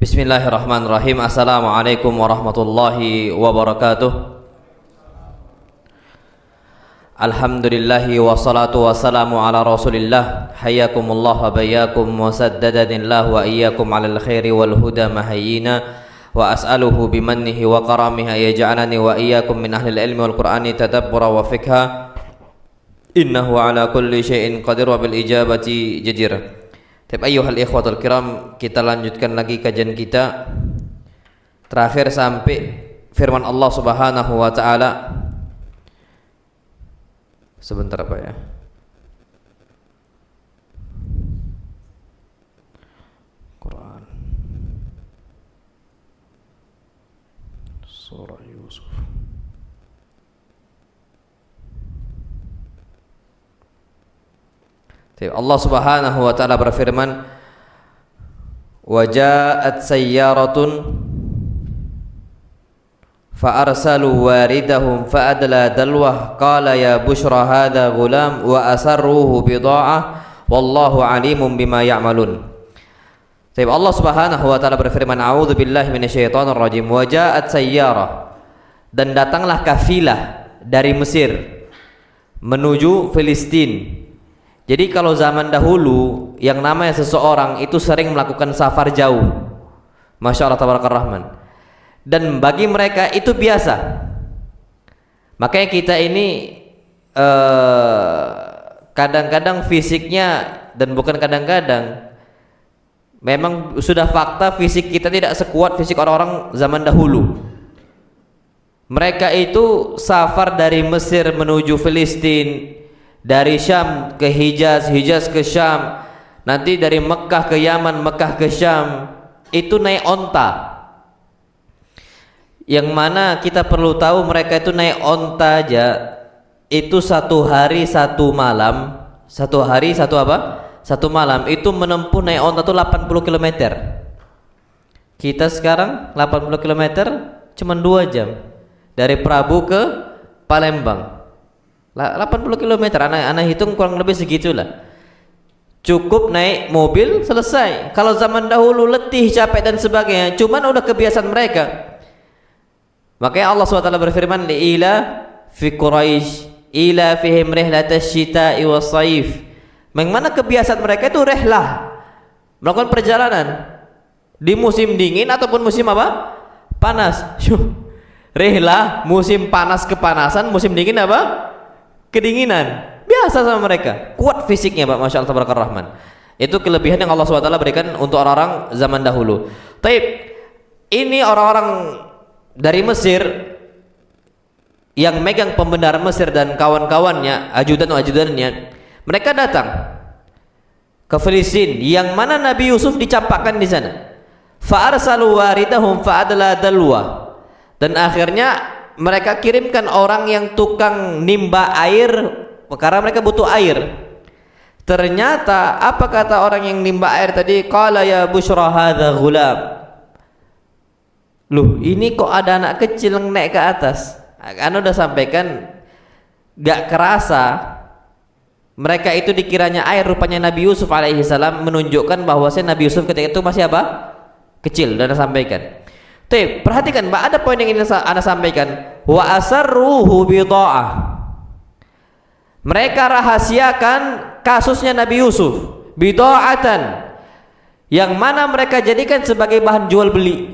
Bismillahirrahmanirrahim. Assalamualaikum warahmatullahi wabarakatuh. Alhamdulillahi wassalatu wassalamu ala rasulillah. Hayyakumullah wa bayyakum wa saddadadillah wa iyyakum alal khairi wal huda mahayyina. Wa as'aluhu bimannihi wa karamihi yaj'alani wa iyyakum min ahlil ilmi wal qur'ani tadabbura wa fikha. Innahu ala kulli syai'in qadir wa bil ijabati jadir. Ayyuhal ikhwatul kiram, kita lanjutkan lagi kajian kita terakhir sampai firman Allah Subhanahu wa taala. Sebentar Pak ya. Quran Surah Yusuf. Allah Subhanahu wa taala berfirman, "Wa ja'at sayyaratun fa arsalu waridahum fa adla dalwah qala ya bushra hadha ghulam wa asarruhu bida'ah wallahu alimun bima ya'malun." Allah Subhanahu wa taala berfirman, "A'udzu billahi minasyaitonir rajim. Wa ja'at sayyarah." Dan datanglah kafilah dari Mesir menuju Filistin. Jadi kalau zaman dahulu yang namanya seseorang itu sering melakukan safar jauh, Masya Allah Tabarakar Rahman, dan bagi mereka itu biasa. Makanya kita ini kadang-kadang fisiknya, dan bukan kadang-kadang, memang sudah fakta fisik kita tidak sekuat fisik orang-orang zaman dahulu. Mereka itu safar dari Mesir menuju Filistin, dari Syam ke Hijaz, Hijaz ke Syam, nanti dari Mekah ke Yaman, Mekah ke Syam, itu naik onta. Yang mana kita perlu tahu mereka itu naik onta aja itu 1 hari 1 malam, 1 hari 1 apa? 1 malam itu menempuh naik onta itu 80 km. Kita sekarang 80 km cuma 2 jam dari Prabu ke Palembang. 80 km, anak hitung kurang lebih segitulah. Cukup naik mobil selesai. Kalau zaman dahulu letih, capek dan sebagainya, cuman udah kebiasaan mereka. Makanya Allah SWT berfirman, "Ila fi Quraisy ila fihim rihlatash shita'i was shaif." Mana kebiasaan mereka itu rihlah, melakukan perjalanan di musim dingin ataupun musim apa? Panas. Rihlah musim panas kepanasan, musim dingin apa? Kedinginan. Biasa sama mereka, kuat fisiknya Pak, Masya Allah Tabarakallah Rahman. Itu kelebihan yang Allah SWT berikan untuk orang-orang zaman dahulu. Taib, ini orang-orang dari Mesir yang megang pembenar Mesir dan kawan-kawannya, ajudan-ajudannya, mereka datang ke Filistin yang mana Nabi Yusuf dicampakkan di sana. Fa arsalu waridahum fa adla dalwa. Dan akhirnya mereka kirimkan orang yang tukang nimba air karena mereka butuh air. Ternyata apa kata orang yang nimba air tadi? Qala ya bushra hadza ghulam. Loh, ini kok ada anak kecil yang naik ke atas? Anda udah sampaikan, gak kerasa mereka itu dikiranya air. Rupanya Nabi Yusuf alaihi salam menunjukkan bahwasanya Nabi Yusuf ketika itu masih apa? Kecil. Dan sampaikan. Tapi perhatikan Pak, ada poin yang ingin Anda sampaikan. Wa asarruhu bida'ah. Mereka rahasiakan kasusnya Nabi Yusuf bida'atan, yang mana mereka jadikan sebagai bahan jual beli.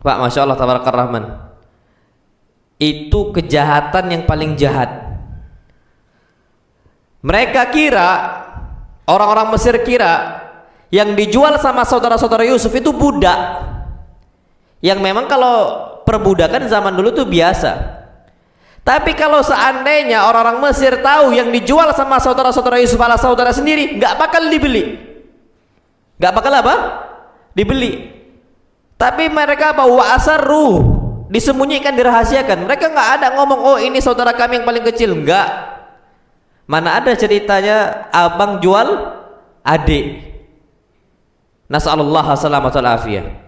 Pak, Masya Allah Tabarakar Rahman, itu kejahatan yang paling jahat. Mereka kira, orang-orang Mesir kira yang dijual sama saudara-saudara Yusuf itu budak, yang memang kalau perbudakan zaman dulu itu biasa. Tapi kalau seandainya orang-orang Mesir tahu yang dijual sama saudara-saudara Yusuf adalah saudara sendiri, nggak bakal dibeli. Nggak bakal apa? Dibeli. Tapi mereka apa? Wa asarru, disembunyikan, dirahasiakan. Mereka nggak ada ngomong, oh ini saudara kami yang paling kecil. Nggak. Mana ada ceritanya abang jual adik. Nas'alullah salamatul afiyah.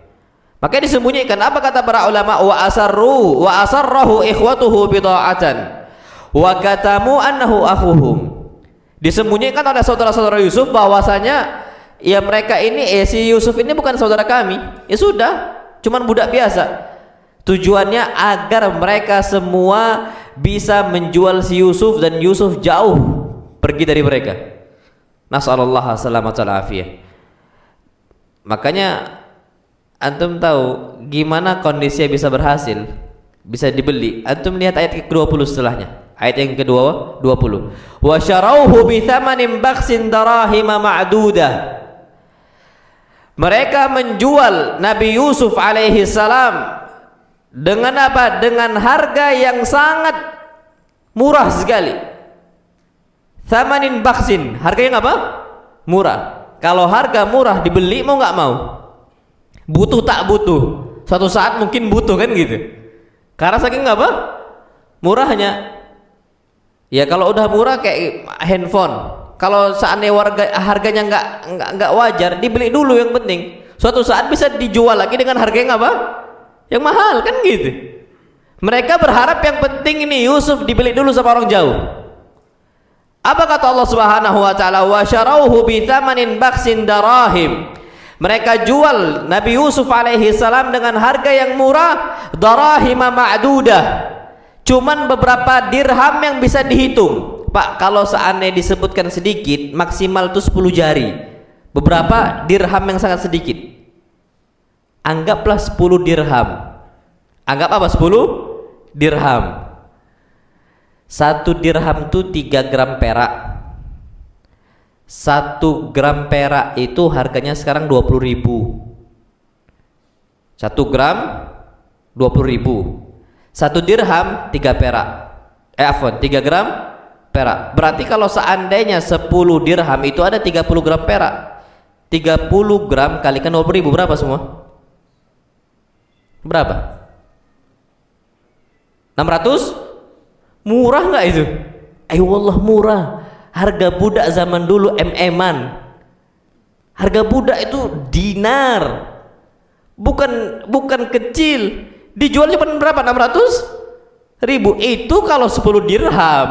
Maka disembunyikan. Apa kata para ulama? Wa asarrahu ikhwatuhu bida'atan wa katamu annahu akhuhum. Disembunyikan oleh saudara-saudara Yusuf bahwasanya ya mereka ini si Yusuf ini bukan saudara kami. Ya sudah, cuman budak biasa. Tujuannya agar mereka semua bisa menjual si Yusuf dan Yusuf jauh pergi dari mereka. Nasallallahu salamata wal afiyah. Makanya antum tahu gimana kondisinya bisa berhasil, bisa dibeli. Antum lihat ayat ke-20 setelahnya. Ayat yang ke-20. Wa syarauhu bi thamanin baksin darahima ma'dudah. Mereka menjual Nabi Yusuf alaihi salam dengan apa? Dengan harga yang sangat murah sekali. Thamanin baksin, harga yang apa? Murah. Kalau harga murah dibeli mau nggak mau? Butuh tak butuh? Suatu saat mungkin butuh kan gitu. Karena saking apa? Murahnya. Ya kalau udah murah kayak handphone. Kalau seandainya harganya nggak wajar, dibeli dulu yang penting. Suatu saat bisa dijual lagi dengan harga yang apa? Yang mahal kan gitu. Mereka berharap yang penting ini Yusuf dibeli dulu sama orang jauh. Apa kata Allah Subhanahu wa taala? Wa syarauhu bi thamanin baksin darahim. Mereka jual Nabi Yusuf alaihi salam dengan harga yang murah, darahima ma'dudah. Cuman beberapa dirham yang bisa dihitung. Pak, kalau seandainya disebutkan sedikit, maksimal itu 10 jari. Beberapa dirham yang sangat sedikit. Anggaplah 10 dirham. Anggap apa 10 dirham? 1 dirham itu 3 gram perak. 1 gram perak itu harganya sekarang 20.000. 1 gram 20.000. 1 dirham 3 perak. 3 gram perak. Berarti kalau seandainya 10 dirham itu ada 30 gram perak. 30 gram kalikan 20.000 berapa semua? Berapa? 600? Murah nggak itu? Ayo wallah murah. Harga budak zaman dulu em-eman. Harga budak itu dinar. Bukan kecil. Dijual cuma berapa? 600.000. Itu kalau 10 dirham.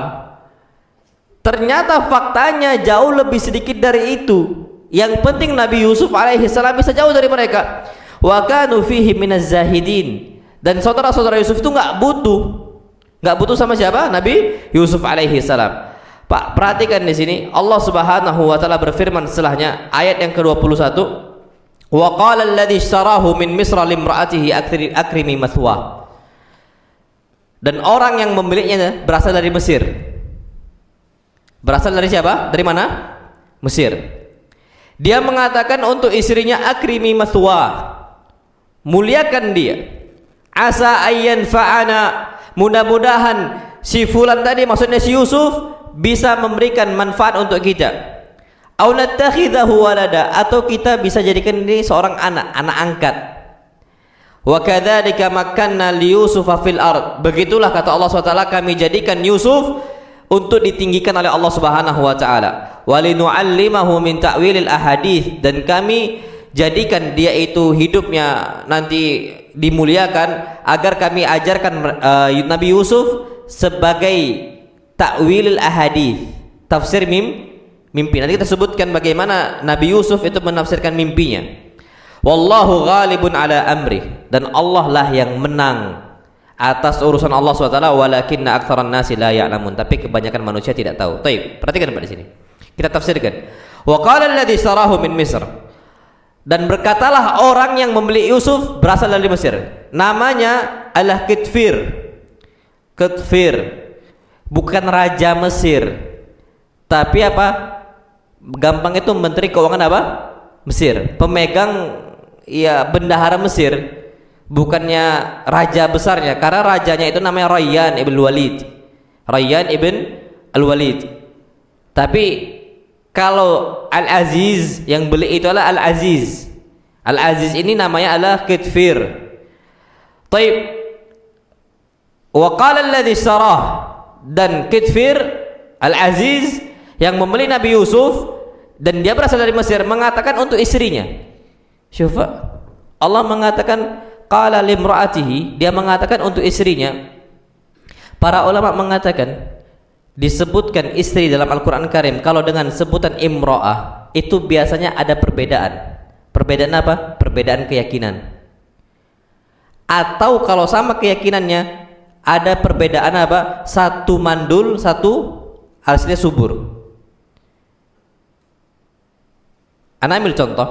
Ternyata faktanya jauh lebih sedikit dari itu. Yang penting Nabi Yusuf alaihi salam bisa jauh dari mereka. Wa kanu fihi minaz zahidin. Dan saudara-saudara Yusuf itu nggak butuh sama siapa? Nabi Yusuf alaihi salam. Pak, perhatikan di sini Allah Subhanahu wa taala berfirman setelahnya ayat yang ke-21. Wa qala alladhi ishtarahu min Misra limra'atihi akrimi mathwa. Dan orang yang membelinya berasal dari Mesir. Berasal dari siapa? Dari mana? Mesir. Dia mengatakan untuk istrinya akrimi mathwa. Muliakan dia. Asa ayyan fa'ana. Mudah-mudahan si fulan tadi, maksudnya si Yusuf, bisa memberikan manfaat untuk kita. Au nattakhidhahu walada, atau kita bisa jadikan ini seorang anak angkat. Wa kadzalika makkanna li Yusufa fil ard. Begitulah kata Allah SWT, kami jadikan Yusuf untuk ditinggikan oleh Allah Subhanahu wa taala. Wa linu'allimahu min ta'wilil ahadits, dan kami jadikan dia itu hidupnya nanti dimuliakan agar kami ajarkan Nabi Yusuf sebagai ta'wilil ahadits, tafsir mimpi. Nanti kita sebutkan bagaimana Nabi Yusuf itu menafsirkan mimpinya. Wallahu ghalibun ala amri, dan Allah lah yang menang atas urusan Allah SWT. Walakinna aktsaran nasi la ya'lamun, tapi kebanyakan manusia tidak tahu. Baik, perhatikan pada sini. Kita tafsirkan. Wa qala alladhi sarahu min Misr, dan berkatalah orang yang membeli Yusuf berasal dari Mesir. Namanya adalah Kitfir. Bukan raja Mesir, tapi apa? Gampang itu menteri keuangan apa? Mesir. Pemegang ya bendahara Mesir, bukannya raja besarnya, karena rajanya itu namanya Rayyan ibn Walid. Rayyan ibn Al-Walid. Tapi kalau Al-Aziz yang beli itu adalah Al-Aziz. Al-Aziz ini namanya adalah Kitfir. Taib. Wa qala alladhi sarah, dan Kitfir Al-Aziz yang membeli Nabi Yusuf dan dia berasal dari Mesir mengatakan untuk istrinya. Syufa, Allah mengatakan qala limra'atihi, dia mengatakan untuk istrinya. Para ulama mengatakan disebutkan istri dalam Al-Quran Karim kalau dengan sebutan imra'ah itu biasanya ada perbedaan. Perbedaan apa? Perbedaan keyakinan. Atau kalau sama keyakinannya, ada perbedaan apa? Satu mandul, satu hasilnya subur. Ana ambil contoh.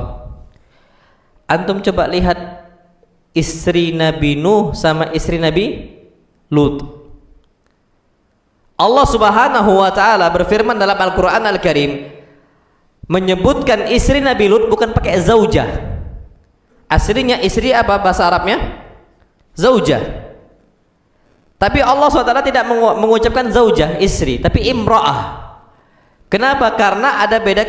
Antum coba lihat istri Nabi Nuh sama istri Nabi Lut. Allah Subhanahu wa taala berfirman dalam Al-Qur'an Al-Karim menyebutkan istri Nabi Lut bukan pakai zaujah. Aslinya istri apa bahasa Arabnya? Zaujah. Tapi Allah SWT tidak mengucapkan zaujah, istri, tapi imra'ah. Kenapa? Karena ada beda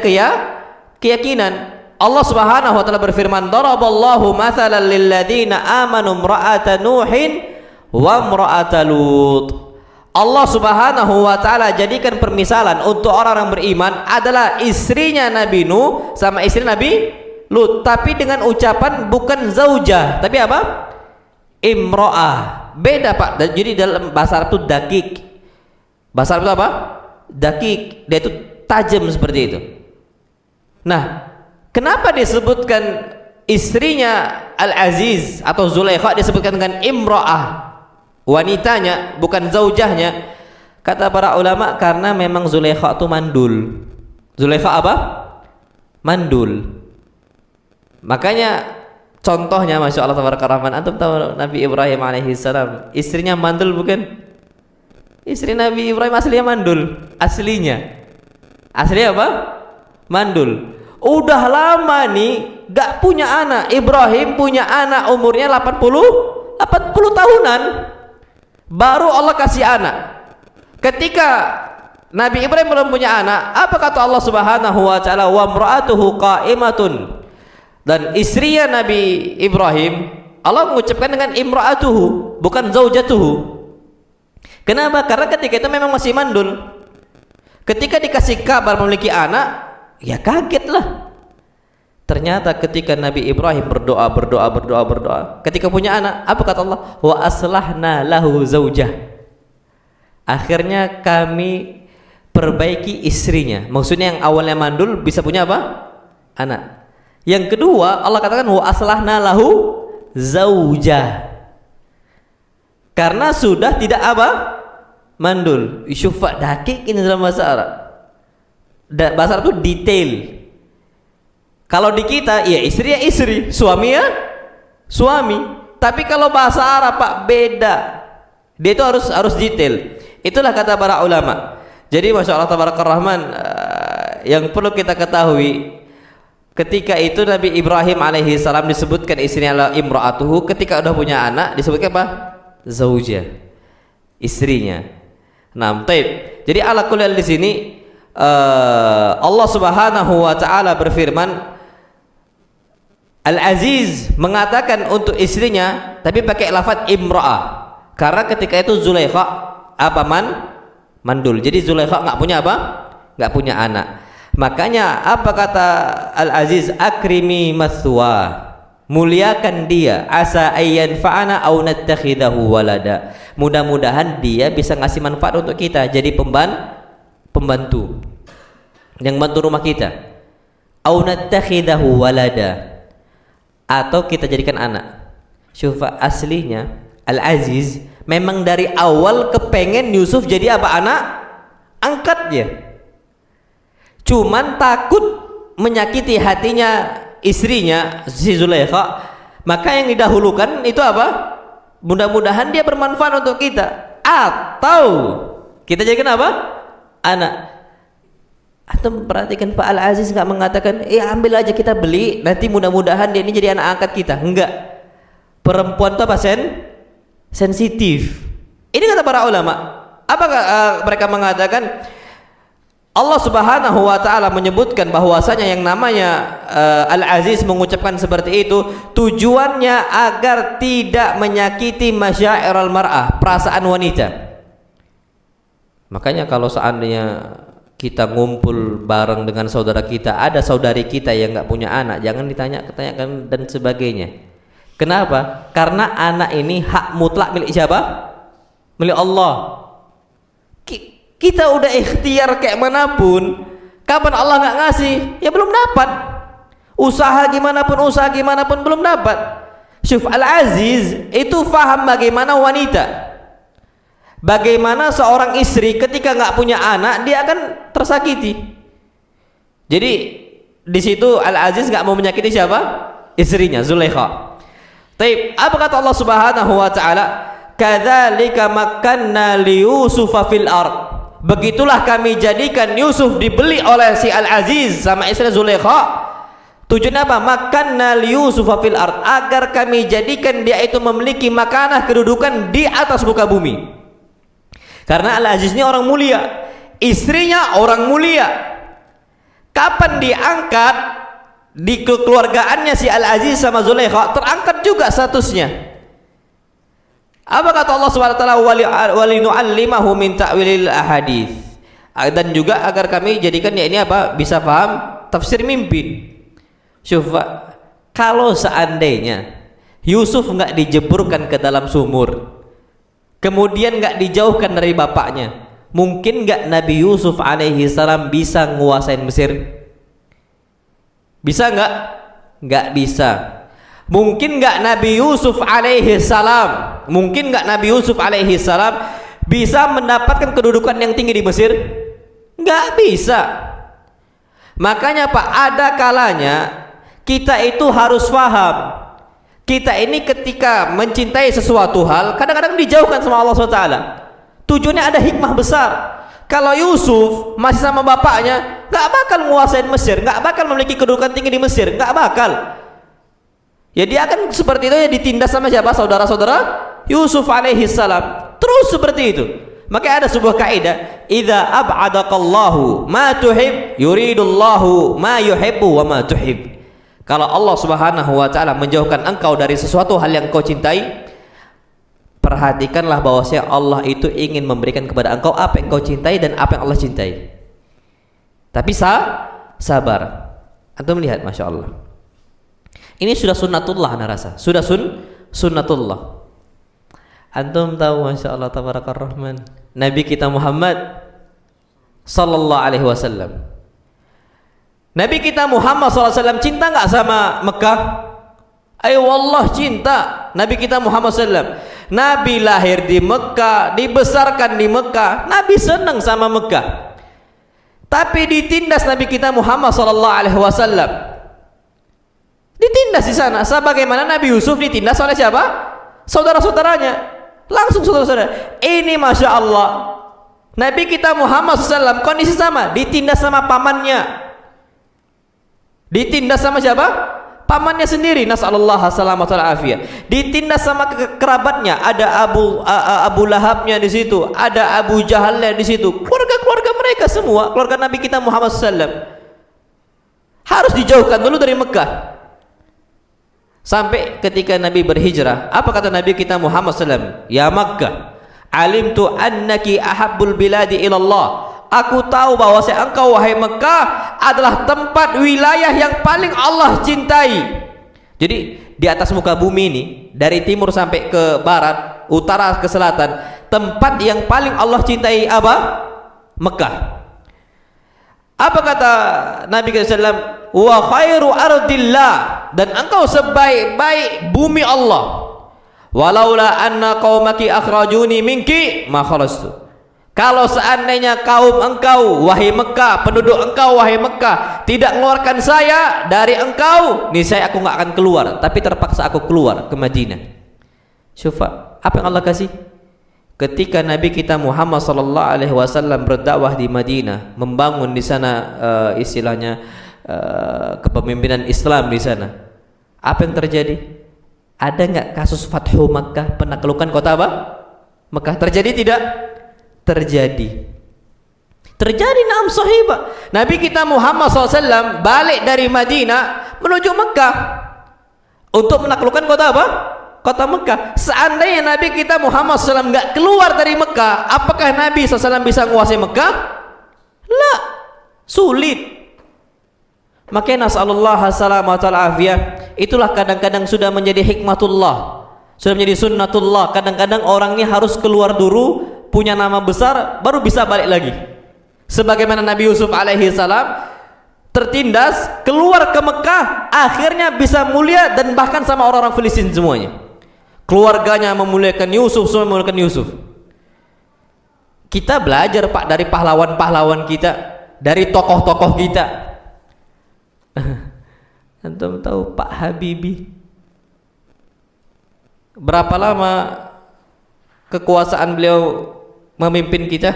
keyakinan. Allah Subhanahu wa taala berfirman, "Daraballahu mathalan lil ladzina amanu imra'ata Nuhin wa imra'ata Lut." Allah Subhanahu wa taala jadikan permisalan untuk orang yang beriman adalah istrinya Nabi Nuh sama istri Nabi Lut, tapi dengan ucapan bukan zaujah, tapi apa? Imra'ah. Beda Pak. Jadi dalam bahasa Arab itu dakik. Bahasa Arab itu apa? Dakik. Dia itu tajam seperti itu. Nah, kenapa disebutkan istrinya Al-Aziz atau Zulaikha disebutkan dengan imra'ah, wanitanya, bukan zaujahnya? Kata para ulama karena memang Zulaikha itu mandul. Zulaikha apa? Mandul. Makanya contohnya, Masya Allah tabarakallah, antum tahu Nabi Ibrahim alaihissalam istrinya mandul bukan? Istri Nabi Ibrahim aslinya mandul. Aslinya apa? Mandul. Udah lama nih gak punya anak. Ibrahim punya anak umurnya 80 tahunan, baru Allah kasih anak. Ketika Nabi Ibrahim belum punya anak, apa kata Allah Subhanahu wa taala? Wa imra'atuhu qa'imatun. Dan istrinya Nabi Ibrahim Allah mengucapkan dengan imra'atuhu, bukan zaujatuhu. Kenapa? Karena ketika itu memang masih mandul. Ketika dikasih kabar memiliki anak, ya kagetlah. Ternyata ketika Nabi Ibrahim berdoa, ketika punya anak, apa kata Allah? Wa aslahna lahu zaujah. Akhirnya kami perbaiki istrinya. Maksudnya yang awalnya mandul bisa punya apa? Anak. Yang kedua, Allah katakan wa aslahna lahu zaujah. Karena sudah tidak apa? Mandul. Syufa dakik ini dalam bahasa Arab. Bahasa Arab itu detail. Kalau di kita, ya istri ya istri, suami ya suami. Tapi kalau bahasa Arab Pak beda. Dia itu harus detail. Itulah kata para ulama. Jadi Masya Allah tabarakallah rahman, yang perlu kita ketahui, ketika itu Nabi Ibrahim alaihi salam disebutkan istrinya imra'atuhu, ketika udah punya anak disebutkan apa? Zaujah, istrinya. Nah, taib. Jadi ala kulli di sini Allah Subhanahu wa taala berfirman, Al-Aziz mengatakan untuk istrinya tapi pakai lafaz imra'ah. Karena ketika itu Zulaikha apa mandul. Jadi Zulaikha enggak punya apa? Enggak punya anak. Makanya apa kata Al-Aziz? Akrimi mathwa, muliakan dia, asa ayyan fa'ana au nattakhidahu walada. Mudah-mudahan dia bisa ngasih manfaat untuk kita, jadi pembantu yang bantu rumah kita. Au nattakhidahu walada, atau kita jadikan anak. Syufa aslinya Al-Aziz memang dari awal kepengen Yusuf jadi apa? Anak angkatnya. Cuman takut menyakiti hatinya istrinya si Zulaikha, maka yang didahulukan itu apa? Mudah-mudahan dia bermanfaat untuk kita, atau kita jadikan apa? Anak. Atau perhatikan Pak Al-Aziz nggak mengatakan, ambil aja kita beli, nanti mudah-mudahan dia ini jadi anak angkat kita. Enggak. Perempuan itu apa? Sensitif. Ini kata para ulama. Apa mereka mengatakan? Allah Subhanahu wa taala menyebutkan bahwasanya yang namanya Al-Aziz mengucapkan seperti itu tujuannya agar tidak menyakiti masyairal mar'ah, perasaan wanita. Makanya kalau seandainya kita ngumpul bareng dengan saudara kita, ada saudari kita yang nggak punya anak, jangan ditanyakan dan sebagainya. Kenapa? Karena anak ini hak mutlak milik siapa? Milik Allah. Kita udah ikhtiar kayak manapun, Kapan Allah nggak ngasih? Ya belum dapat. Usaha gimana pun belum dapat. Syuf Al-Aziz itu faham bagaimana wanita, bagaimana seorang istri ketika nggak punya anak dia akan tersakiti. Jadi di situ Al-Aziz nggak mau menyakiti siapa? Istrinya Zulaikha. Taib, apa kata Allah Subhanahu wa taala? Kadzalika makkanna li Yusufa fil ard. Begitulah kami jadikan Yusuf dibeli oleh si Al-Aziz sama istri Zulaikha. Tujuannya apa? Makanna li Yusufa fil ard, agar kami jadikan dia itu memiliki makanah kedudukan di atas muka bumi. Karena Al-Aziz ini orang mulia, istrinya orang mulia. Kapan diangkat di kekeluargaannya si Al-Aziz sama Zulaikha, terangkat juga statusnya. Apa kata Allah Subhanahu wa taala? Walinu'allimahu min ta'wilil ahadits. Dan juga agar kami jadikan dia ini apa? Bisa paham tafsir mimpi. Syufa, kalau seandainya Yusuf nggak dijeburkan ke dalam sumur, kemudian nggak dijauhkan dari bapaknya, mungkin nggak Nabi Yusuf alaihi salam bisa nguasain Mesir? Bisa nggak? Nggak bisa. Mungkin nggak Nabi Yusuf alaihi salam, mungkin nggak Nabi Yusuf alaihi salam bisa mendapatkan kedudukan yang tinggi di Mesir? Nggak bisa. Makanya Pak, ada kalanya kita itu harus paham, kita ini ketika mencintai sesuatu hal kadang-kadang dijauhkan sama Allah SWT. Tujuannya ada hikmah besar. Kalau Yusuf masih sama bapaknya, nggak bakal menguasain Mesir, nggak bakal memiliki kedudukan tinggi di Mesir, nggak bakal. Ya dia akan seperti itu, ya ditindas sama siapa? Saudara-saudara Yusuf alaihi salam. Terus seperti itu. Maka ada sebuah kaidah, idza ab'adaqallahu ma tuhib yuridullahu ma yuhibbu wa ma tuhib. Kalau Allah Subhanahu wa taala menjauhkan engkau dari sesuatu hal yang kau cintai, perhatikanlah bahwasanya Allah itu ingin memberikan kepada engkau apa yang kau cintai dan apa yang Allah cintai. Tapi sabar. Antum melihat, masya Allah. Ini sudah sunnatullah, ana rasa. Sudah sunnatullah. Antum tahu, masya Allah, tabarakar rahman, Nabi kita Muhammad sallallahu alaihi wasallam. Nabi kita Muhammad sallallahu alaihi wasallam cinta nggak sama Mekah? Ayo wallah cinta. Nabi kita Muhammad sallallahu alaihi wasallam, Nabi lahir di Mekah, dibesarkan di Mekah, Nabi senang sama Mekah. Tapi ditindas Nabi kita Muhammad sallallahu alaihi wasallam. Ditindas di sana sebagaimana Nabi Yusuf ditindas oleh siapa? Saudara-saudaranya. Langsung saudara-saudara. Ini masya Allah, Nabi kita Muhammad SAW kondisi sama, ditindas sama pamannya. Ditindas sama siapa? Pamannya sendiri. Nasallallahu salamata wal afiyah. Ditindas sama kerabatnya. Ada Abu Lahabnya di situ, ada Abu Jahalnya di situ. Keluarga-keluarga mereka semua, keluarga Nabi kita Muhammad SAW harus dijauhkan dulu dari Mekah. Sampai ketika Nabi berhijrah, apa kata Nabi kita Muhammad SAW? Ya Makkah, alimtu annaki ahabbul biladi ilallah. Aku tahu bahwa engkau wahai Mekah adalah tempat wilayah yang paling Allah cintai. Jadi di atas muka bumi ini, dari timur sampai ke barat, utara ke selatan, tempat yang paling Allah cintai apa? Mekah. Apa kata Nabi SAW? Wa khairu ardillah, dan engkau sebaik-baik bumi Allah. Walaula anna qaumaki akhrajuni minki ma kharastu. Kalau seandainya kaum engkau wahai Mekah, penduduk engkau wahai Mekah tidak mengeluarkan saya dari engkau, niscaya aku nggak akan keluar, tapi terpaksa aku keluar ke Madinah. Syufa, apa yang Allah kasih? Ketika Nabi kita Muhammad sallallahu alaihi wasallam berdakwah di Madinah, membangun di sana istilahnya kepemimpinan Islam di sana. Apa yang terjadi? Ada nggak kasus Fathu Makkah, penaklukan kota apa? Mekah? Terjadi tidak? Terjadi. Terjadi, naam sahibah. Nabi kita Muhammad SAW balik dari Madinah menuju Mekah untuk menaklukkan kota apa? Kota Mekah. Seandainya Nabi kita Muhammad SAW nggak keluar dari Mekah, apakah Nabi SAW bisa menguasai Mekah? Lah, sulit. Makanya nasallallahu salamata wal afiyah. Itulah kadang-kadang sudah menjadi hikmatullah, sudah menjadi sunnatullah. Kadang-kadang orang ini harus keluar dulu, punya nama besar, baru bisa balik lagi. Sebagaimana Nabi Yusuf alaihi salam tertindas keluar ke Mekah, akhirnya bisa mulia dan bahkan sama orang-orang Filistin semuanya. Keluarganya memuliakan Yusuf, semua memuliakan Yusuf. Kita belajar Pak dari pahlawan-pahlawan kita, dari tokoh-tokoh kita. Antum tahu Pak Habibie? Berapa lama kekuasaan beliau memimpin kita?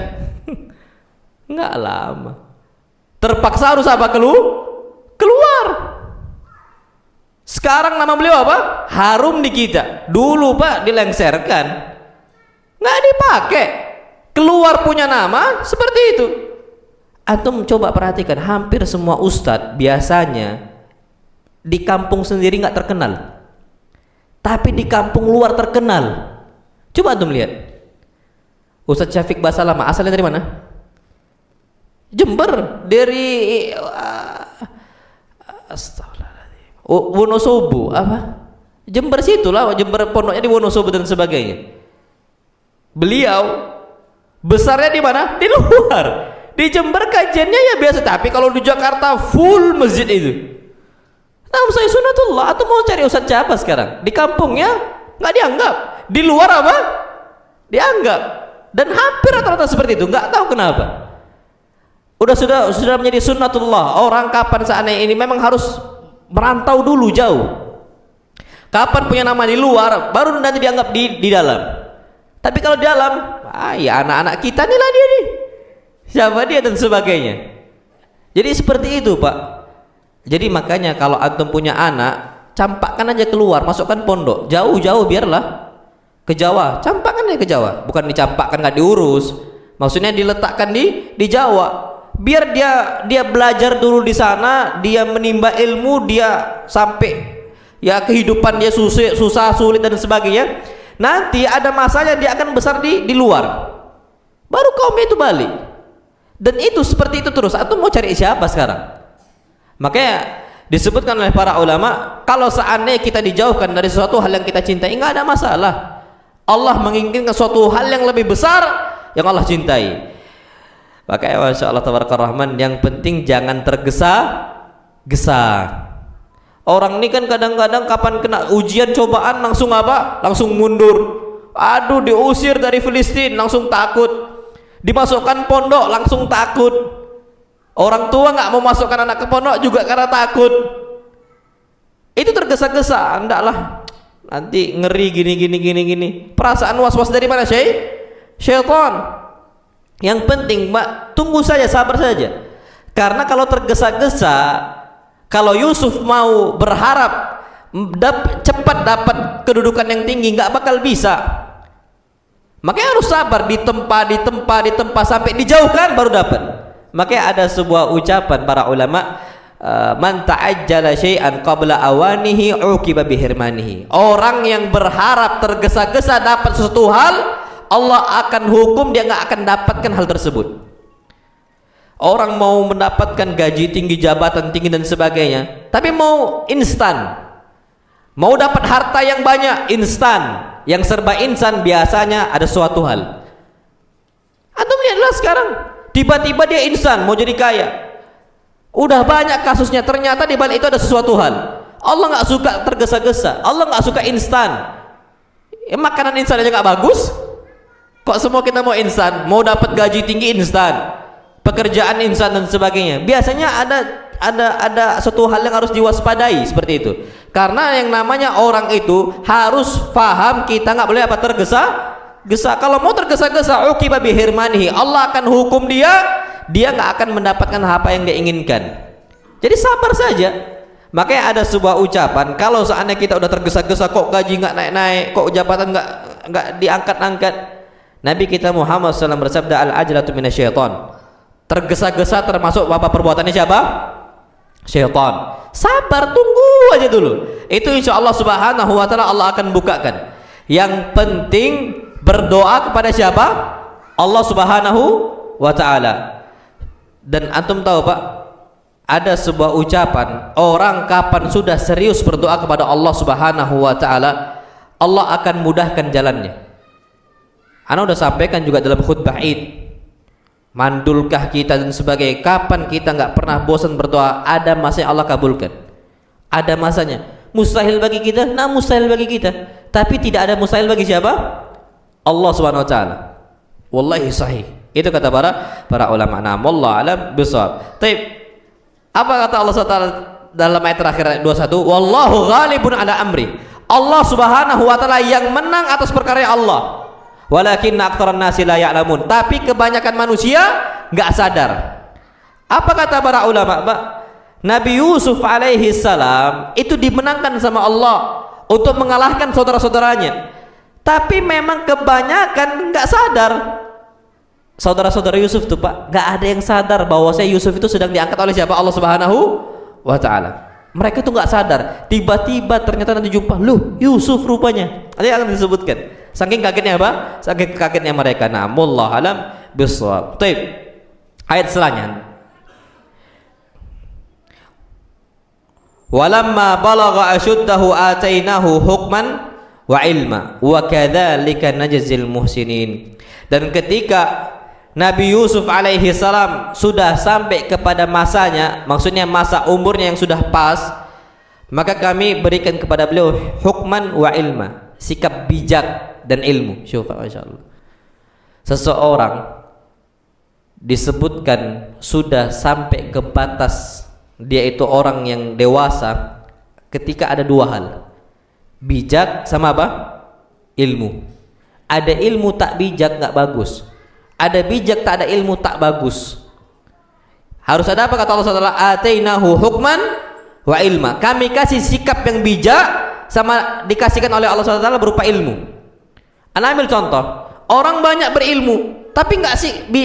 Enggak lama. Terpaksa harus apa? Keluar. Sekarang nama beliau apa? Harum di kita. Dulu Pak dilengserkan, nggak dipakai. Keluar punya nama seperti itu. Antum coba perhatikan, hampir semua ustadz biasanya di kampung sendiri nggak terkenal, tapi di kampung luar terkenal. Coba antum lihat. Ustadz Syafiq Basalamah asalnya dari mana? Jember, dari astagfirullahaladzim, Wonosobo apa? Jember situlah, Jember pondoknya di Wonosobo dan sebagainya. Beliau besarnya di mana? Di luar. Di Jember kajiannya ya biasa, tapi kalau di Jakarta full masjid itu. Nah, saya sunatullah. Atau mau cari ustadz siapa sekarang? Di kampungnya nggak dianggap, di luar apa? Dianggap. Dan hampir rata-rata seperti itu, nggak tahu kenapa. Sudah menjadi sunnatullah. Orang kapan saatnya ini memang harus merantau dulu jauh. Kapan punya nama di luar, baru nanti dianggap di dalam. Tapi kalau di dalam, ya anak-anak kita nih lah dia nih. Siapa dia dan sebagainya. Jadi seperti itu Pak. Jadi makanya kalau antum punya anak, campakkan aja keluar, masukkan pondok, jauh-jauh biarlah. Ke Jawa, campakkan aja ke Jawa. Bukan dicampakkan nggak diurus. Maksudnya diletakkan di Jawa. Biar dia belajar dulu di sana, dia menimba ilmu, dia sampai ya kehidupan dia susah sulit dan sebagainya. Nanti ada masanya dia akan besar di luar. Baru kaumnya itu balik. Dan itu seperti itu terus. Atau mau cari siapa sekarang? Makanya disebutkan oleh para ulama, kalau seandainya kita dijauhkan dari sesuatu hal yang kita cintai, nggak ada masalah. Allah menginginkan suatu hal yang lebih besar yang Allah cintai. Makanya Masya Allah Tabaraka Rahman, yang penting jangan tergesa-gesa. Orang ini kan kadang-kadang kapan kena ujian cobaan langsung apa? Langsung mundur. Aduh, diusir dari Filistin langsung takut. Dimasukkan pondok langsung takut. Orang tua nggak mau masukkan anak ke pondok juga karena takut. Itu tergesa-gesa, ndaklah. Nanti ngeri gini. Perasaan was-was dari mana? Syaitan. Yang penting Mbak, tunggu saja, sabar saja. Karena kalau tergesa-gesa, kalau Yusuf mau berharap cepat dapat kedudukan yang tinggi, nggak bakal bisa. Makanya harus sabar, ditempa sampai dijauhkan baru dapat. Makanya ada sebuah ucapan para ulama, man ta'ajjala syai'an qabla awanihi uqiba bihirmanihi. Orang yang berharap tergesa-gesa dapat sesuatu hal, Allah akan hukum dia nggak akan dapatkan hal tersebut. Orang mau mendapatkan gaji tinggi, jabatan tinggi dan sebagainya, tapi mau instan, mau dapat harta yang banyak instan, yang serba instan, biasanya ada suatu hal. Antum lihatlah sekarang, tiba-tiba dia instan mau jadi kaya. Udah banyak kasusnya, ternyata di balik itu ada sesuatu hal. Allah nggak suka tergesa-gesa, Allah nggak suka instan. Makanan instan aja nggak bagus. Kok semua kita mau instan, mau dapat gaji tinggi instan, pekerjaan instan dan sebagainya. Biasanya ada suatu hal yang harus diwaspadai seperti itu. Karena yang namanya orang itu harus paham, kita nggak boleh apa tergesa-gesa. Kalau mau tergesa-gesa, uqiba bihirmanihi, Allah akan hukum dia nggak akan mendapatkan apa yang dia inginkan. Jadi sabar saja. Makanya ada sebuah ucapan, kalau seandainya kita udah tergesa-gesa, kok gaji nggak naik-naik, kok jabatan nggak diangkat-angkat, Nabi kita Muhammad SAW bersabda, al-ajlatu minasyaitan. Tergesa-gesa termasuk apa perbuatannya siapa? Syaitan. Sabar, tunggu aja dulu. Itu insya Allah Subhanahu wa ta'ala Allah akan bukakan. Yang penting berdoa kepada siapa? Allah Subhanahu wa ta'ala. Dan antum tahu Pak, ada sebuah ucapan, orang kapan sudah serius berdoa kepada Allah Subhanahu wa ta'ala, Allah akan mudahkan jalannya. Ana udah sampaikan juga dalam khutbah Id. mandulkah kita dan sebagainya. Kapan kita nggak pernah bosan berdoa? Ada masanya Allah kabulkan, ada masanya. Mustahil bagi kita, nah mustahil bagi kita. Tapi tidak ada mustahil bagi siapa? Allah Subhanahu wa taala. Wallahi sahih. Itu kata para ulama. Nah, wallahu alam bisawab. Baik. Apa kata Allah Subhanahu wa taala dalam ayat terakhir ayat 21? Wallahu ghalibun ala amri. Allah Subhanahu wa taala yang menang atas perkara Allah. Walakinna aktsaran nasi la ya'lamun. Tapi kebanyakan manusia enggak sadar. Apa kata para ulama, Pak? Nabi Yusuf alaihi salam itu dimenangkan sama Allah untuk mengalahkan saudara-saudaranya. Tapi memang kebanyakan enggak sadar. Saudara-saudara Yusuf tuh, Pak, enggak ada yang sadar bahwasanya Yusuf itu sedang diangkat oleh siapa? Allah Subhanahu wa taala. Mereka tuh nggak sadar, tiba-tiba ternyata nanti jumpa, loh Yusuf rupanya. Nanti akan disebutkan. Saking kagetnya apa? Saking kagetnya mereka. Nah, wallahu alam bissawab. Baik. Ayat selanjutnya. Walamma balagha ashuddahu atainahu hukman wa ilma wa kadzalika najzil muhsinin. Dan ketika Nabi Yusuf alaihi salam sudah sampai kepada masanya, maksudnya masa umurnya yang sudah pas, maka kami berikan kepada beliau hukman wa ilma, sikap bijak dan ilmu. Syufa, masyaallah. Seseorang disebutkan sudah sampai ke batas dia itu orang yang dewasa ketika ada dua hal, bijak sama apa? Ilmu. Ada ilmu tak bijak nggak bagus. Ada bijak tak ada ilmu tak bagus. Harus ada apa kata Allah SWT? Atainahu hukman wa ilma. Kami kasih sikap yang bijak sama dikasihkan oleh Allah SWT berupa ilmu. Anda ambil contoh, orang banyak berilmu tapi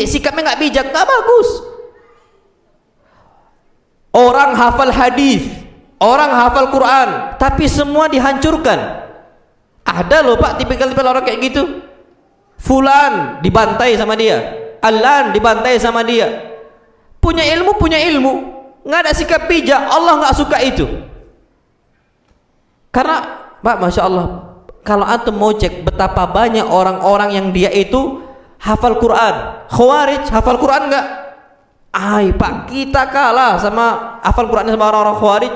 sikapnya nggak bijak, nggak bagus. Orang hafal hadis, orang hafal Quran, tapi semua dihancurkan. Ada loh Pak tipikal-tipikal orang kayak gitu. Fulan dibantai sama dia, Alan dibantai sama dia. Punya ilmu, nggak ada sikap bijak. Allah nggak suka itu. Karena Pak, masya Allah, kalau antum mau cek betapa banyak orang-orang yang dia itu hafal Quran, Khawarij hafal Quran nggak? Ay Pak, kita kalah sama hafal Qurannya sama orang-orang Khawarij.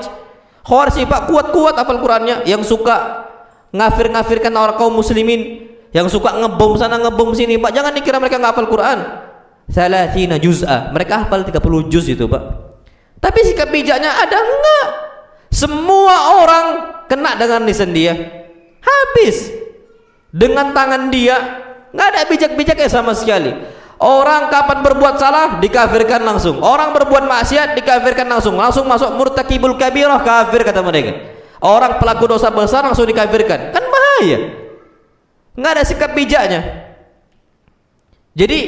Khawarij sih Pak kuat-kuat hafal Qurannya, yang suka ngafir-ngafirkan orang kaum muslimin, yang suka ngebom sana ngebom sini, Pak. Jangan dikira mereka nggak hafal Quran. Salatina juz'ah, mereka hafal 30 juz itu, Pak. Tapi sikap bijaknya ada enggak? Semua orang kena dengan lisan dia, habis dengan tangan dia, nggak ada bijak-bijaknya sama sekali. Orang kapan berbuat salah dikafirkan langsung, orang berbuat maksiat dikafirkan langsung masuk murtakibul kabirah, kafir kata mereka. Orang pelaku dosa besar langsung dikafirkan, kan bahaya. Nggak ada sikap bijaknya. Jadi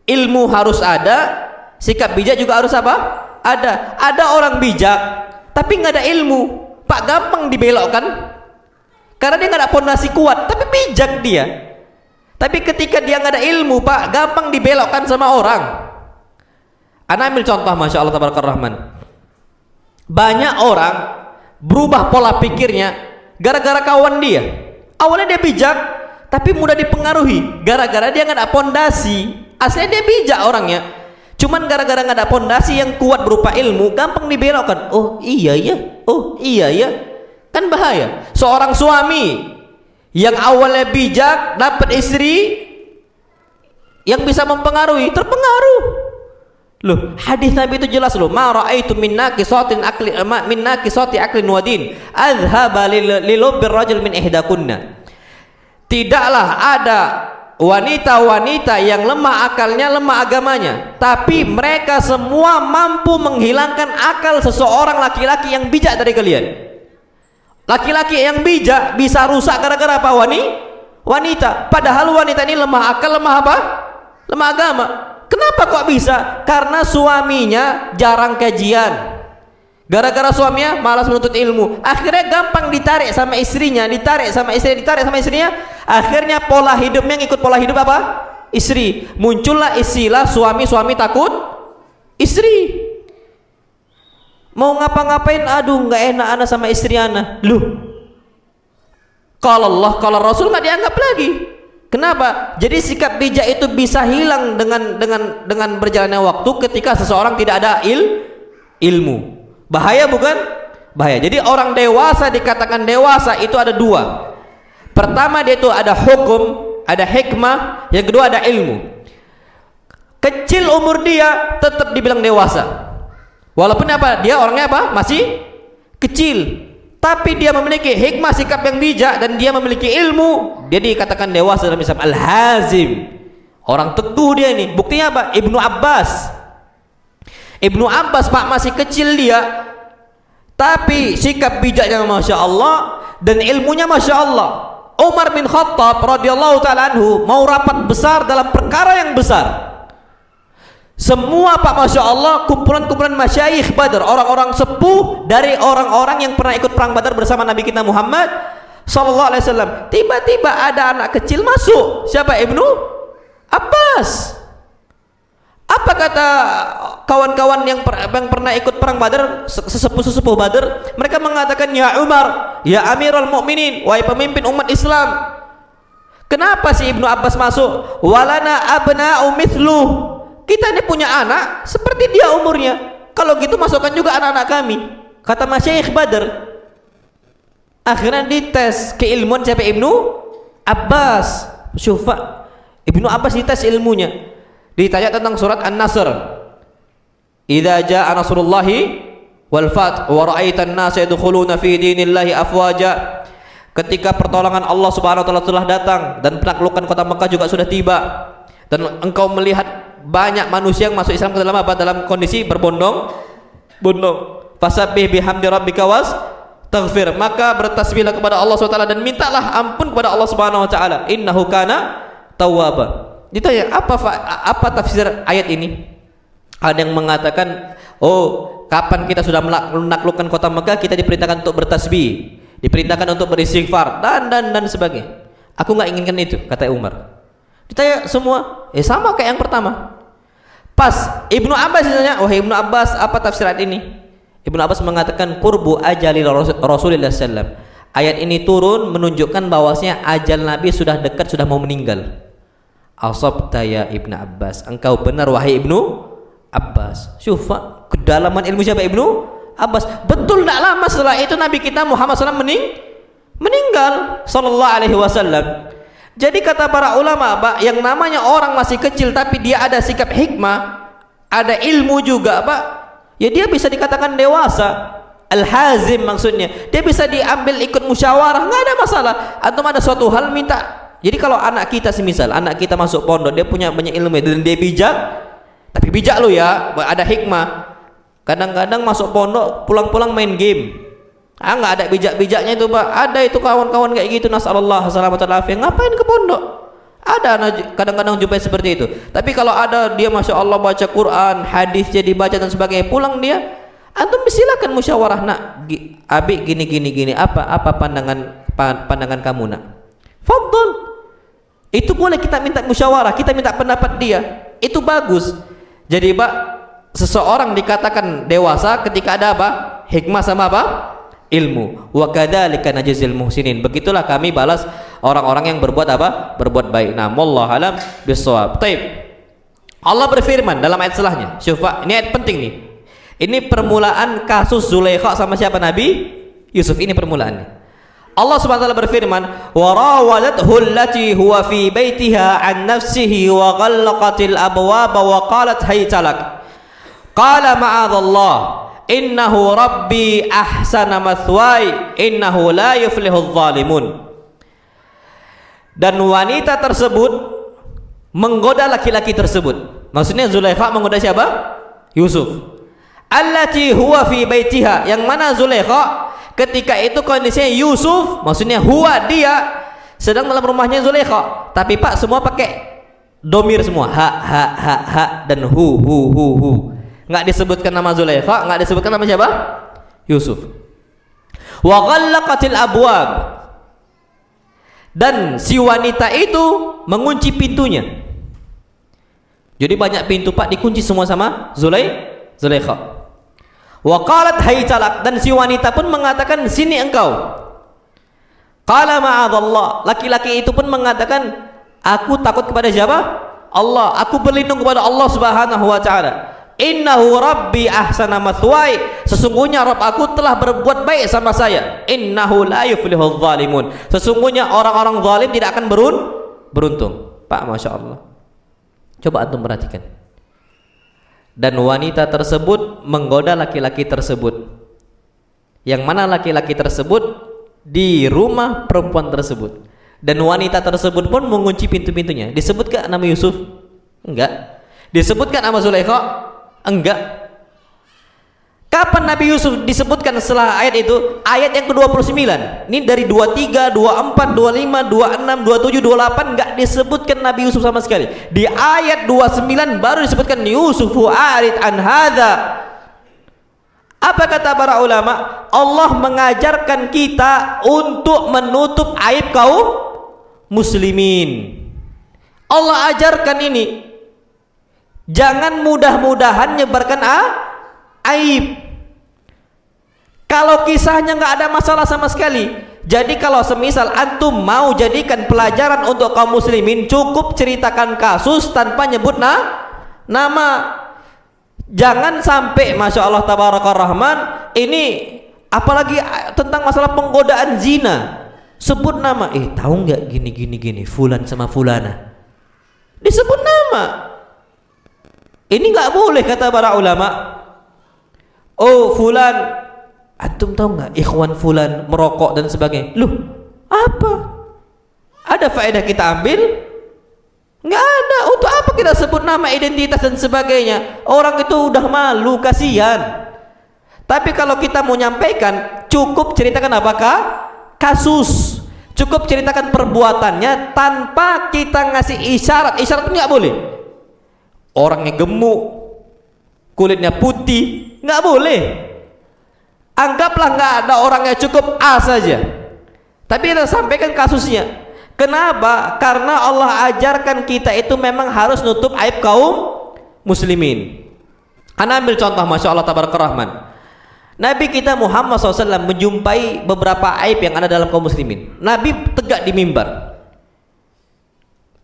ilmu harus ada, sikap bijak juga harus apa? Ada. Ada orang bijak tapi nggak ada ilmu, Pak, gampang dibelokkan karena dia nggak ada pondasi kuat, tapi bijak dia. Tapi ketika dia nggak ada ilmu, Pak, gampang dibelokkan sama orang. Ana ambil contoh, masya Allah tabarakallah rahman. Banyak orang berubah pola pikirnya gara-gara kawan dia. Awalnya dia bijak, tapi mudah dipengaruhi gara-gara dia nggak ada pondasi. Aslinya dia bijak orangnya, cuman gara-gara nggak ada pondasi yang kuat berupa ilmu, gampang dibelokkan. Oh iya ya, kan bahaya. Seorang suami yang awalnya bijak dapat istri yang bisa mempengaruhi, terpengaruh. Loh, hadis Nabi itu jelas loh, ma raaitu min naqisatin aqli min naqisati aqlin wa din adhaba lilubir rajul min ihdakunna. Tidaklah ada wanita-wanita yang lemah akalnya, lemah agamanya, tapi mereka semua mampu menghilangkan akal seseorang laki-laki yang bijak dari kalian. Laki-laki yang bijak bisa rusak gara-gara apa? Wanita. Padahal wanita ini lemah akal, lemah apa? Lemah agama. Kenapa kok bisa? Karena suaminya jarang kajian. Gara-gara suaminya malas menuntut ilmu, akhirnya gampang ditarik sama istrinya, ditarik sama istrinya. Akhirnya pola hidupnya ngikut pola hidup apa? Istri. Muncullah istilah suami takut istri. Mau ngapa-ngapain, aduh nggak enak anak sama istri anak. Loh, kalau Allah kalau Rasul nggak dianggap lagi. Kenapa? Jadi sikap bijak itu bisa hilang dengan berjalannya waktu ketika seseorang tidak ada ilmu. Bahaya bukan? Bahaya. Jadi orang dewasa dikatakan dewasa itu ada dua. Pertama dia itu ada hukum, ada hikmah, yang kedua ada ilmu. Kecil umur dia tetap dibilang dewasa. Walaupun apa? Dia orangnya apa? Masih kecil. Tapi dia memiliki hikmah, sikap yang bijak, dan dia memiliki ilmu, dia dikatakan dewasa dalam Islam. Al-hazim, orang teguh dia ini. Buktinya apa? Ibnu Abbas Pak, masih kecil dia, tapi sikap bijaknya Masya Allah dan ilmunya Masya Allah. Umar bin Khattab radhiyallahu ta'ala anhu mau rapat besar dalam perkara yang besar. Semua Pak Masya Allah, kumpulan-kumpulan masyayikh Badar, orang-orang sepuh dari orang-orang yang pernah ikut perang Badar bersama Nabi kita Muhammad sallallahu alaihi wasallam. Tiba-tiba ada anak kecil masuk. Siapa? Ibnu Abbas. Apa kata kawan-kawan yang pernah ikut perang Badar, sesepuh-sesepuh Badar? Mereka mengatakan, ya Umar, ya Amirul Mukminin, wahai pemimpin umat Islam, kenapa si Ibnu Abbas masuk? Walana abna'u mithluh, kita ini punya anak seperti dia umurnya, kalau gitu masukkan juga anak-anak kami, kata Masyayikh Badar. Akhirnya dites keilmuan siapa? Ibnu Abbas. Syufa, Ibnu Abbas dites ilmunya, ditanya tentang surat An-Nasr, idza jaa nasrullahi wal fath wa ra'aitan nasa yadkhuluna fi dinillahi afwaja, ketika pertolongan Allah Subhanahu wa taala telah datang dan penaklukan kota Mekah juga sudah tiba, dan engkau melihat banyak manusia yang masuk Islam ke dalam apa? Dalam kondisi berbondong-bondong. Fasabbih bihamdi rabbika was taghfir, maka bertasbihlah kepada Allah SWT dan mintalah ampun kepada Allah Subhanahu wa taala. Innahu kana tawwaba. Ditanya, apa tafsir ayat ini? Ada yang mengatakan, oh, kapan kita sudah menaklukkan kota Mekah, kita diperintahkan untuk bertasbih, diperintahkan untuk beristighfar dan sebagainya. Aku nggak inginkan itu, kata Umar. Ditanya semua, sama kayak yang pertama. Pas Ibnu Abbas ditanya, wahai Ibnu Abbas, apa tafsir ayat ini? Ibnu Abbas mengatakan, qurbu ajalil Rasulullah sallam. Ayat ini turun menunjukkan bahwasanya ajal Nabi sudah dekat, sudah mau meninggal. Asabta ya Ibnu Abbas, engkau benar wahai Ibnu Abbas. Syufa, kedalaman ilmu siapa? Ibnu Abbas. Betul, tidak lama setelah itu Nabi kita Muhammad SAW meninggal sallallahu alaihi wasallam. Jadi kata para ulama, Pak, yang namanya orang masih kecil tapi dia ada sikap hikmah, ada ilmu juga, Pak, ya dia bisa dikatakan dewasa. Al-hazim maksudnya, dia bisa diambil ikut musyawarah, nggak ada masalah. Antum ada suatu hal minta. Jadi kalau anak kita semisal, anak kita masuk pondok, dia punya banyak ilmu dan dia bijak, tapi bijak lo ya, ada hikmah. Kadang-kadang masuk pondok, pulang-pulang main game. Nggak ada bijak-bijaknya itu, Pak. Ada itu kawan-kawan kayak gitu, nasallallahu alaihi wasallam, ngapain ke pondok? Ada kadang-kadang jumpai seperti itu. Tapi kalau ada dia Masya Allah baca Quran, hadisnya dibaca dan sebagainya, pulang dia, antum silakan musyawarah, nak, abi gini, apa pandangan kamu, nak? Fadhol. Itu boleh kita minta musyawarah, kita minta pendapat dia. Itu bagus. Jadi, Pak, seseorang dikatakan dewasa ketika ada apa? Hikmah sama apa? Ilmu. Wa kadzalika najzil muhsinin. Begitulah kami balas orang-orang yang berbuat apa? Berbuat baik. Nah, wallahu alam bissawab. Baik. Allah berfirman dalam ayat setelahnya. Syufa, ini ayat penting nih. Ini permulaan kasus Zulaikha sama siapa? Nabi Yusuf. Ini permulaannya. Allah Subhanahu wa taala berfirman, "Wa rawadathu allati huwa fi baitiha an nafsihi wa ghallaqatil abwaba wa qalat hayta lak." Qala ma'adallah. Innahu rabbi ahsana mathwai innahu la yuflihudz zalimun. Dan wanita tersebut menggoda laki-laki tersebut. Maksudnya Zulaikha menggoda siapa? Yusuf. Allati huwa fi baitiha, yang mana Zulaikha ketika itu kondisinya Yusuf, maksudnya huwa dia sedang dalam rumahnya Zulaikha. Tapi Pak, semua pakai domir semua, ha dan hu. Nggak disebutkan nama Zulaikha, nggak disebutkan nama siapa? Yusuf. Wa ghallaqatil abwab, dan si wanita itu mengunci pintunya. Jadi banyak pintu, Pak, dikunci semua sama Zulaikha. Wa qalat haytalak, dan si wanita pun mengatakan, sini engkau. Qala ma'adallah, laki-laki itu pun mengatakan, Aku takut kepada siapa? Allah. Aku berlindung kepada Allah Subhanahu wa taala. Innahu rabbi ahsana mathwai. Sesungguhnya Rabb aku telah berbuat baik sama saya. Innahu la yuflihul zalimun. Sesungguhnya orang-orang zalim tidak akan beruntung. Pak, Masya Allah. Coba antum perhatikan. Dan wanita tersebut menggoda laki-laki tersebut. Yang mana laki-laki tersebut di rumah perempuan tersebut. Dan wanita tersebut pun mengunci pintu-pintunya. Disebutkan nama Yusuf? Enggak. Disebutkan nama Zulaikha? Enggak. Kapan Nabi Yusuf disebutkan setelah ayat itu? Ayat yang ke-29. Ini dari 23, 24, 25, 26, 27, 28 enggak disebutkan Nabi Yusuf sama sekali. Di ayat 29 baru disebutkan Yusufu arid an hadza. Apa kata para ulama? Allah mengajarkan kita untuk menutup aib kaum muslimin. Allah ajarkan ini. Jangan mudah-mudahan nyebarkan aib. Kalau kisahnya nggak ada masalah sama sekali. Jadi kalau semisal antum mau jadikan pelajaran untuk kaum muslimin, cukup ceritakan kasus tanpa nyebut nama. Jangan sampai, Masya Allah Tabarakar Rahman, ini apalagi tentang masalah penggodaan zina, sebut nama. Tahu nggak gini fulan sama fulana, disebut nama. Ini nggak boleh kata para ulama. Oh fulan, antum tahu nggak ikhwan fulan merokok dan sebagainya. Loh, apa? Ada faedah kita ambil? Nggak ada. Untuk apa kita sebut nama, identitas dan sebagainya? Orang itu udah malu, kasihan. Tapi kalau kita mau nyampaikan, cukup ceritakan apakah kasus, cukup ceritakan perbuatannya tanpa kita ngasih isyarat. Isyarat nggak boleh. Orangnya gemuk, kulitnya putih, nggak boleh. Anggaplah nggak ada orangnya, cukup A saja. Tapi kita sampaikan kasusnya. Kenapa? Karena Allah ajarkan kita itu memang harus nutup aib kaum muslimin. Ana ambil contoh, Masya Allah Tabarakar Rahman. Nabi kita Muhammad SAW menjumpai beberapa aib yang ada dalam kaum muslimin. Nabi tegak di mimbar.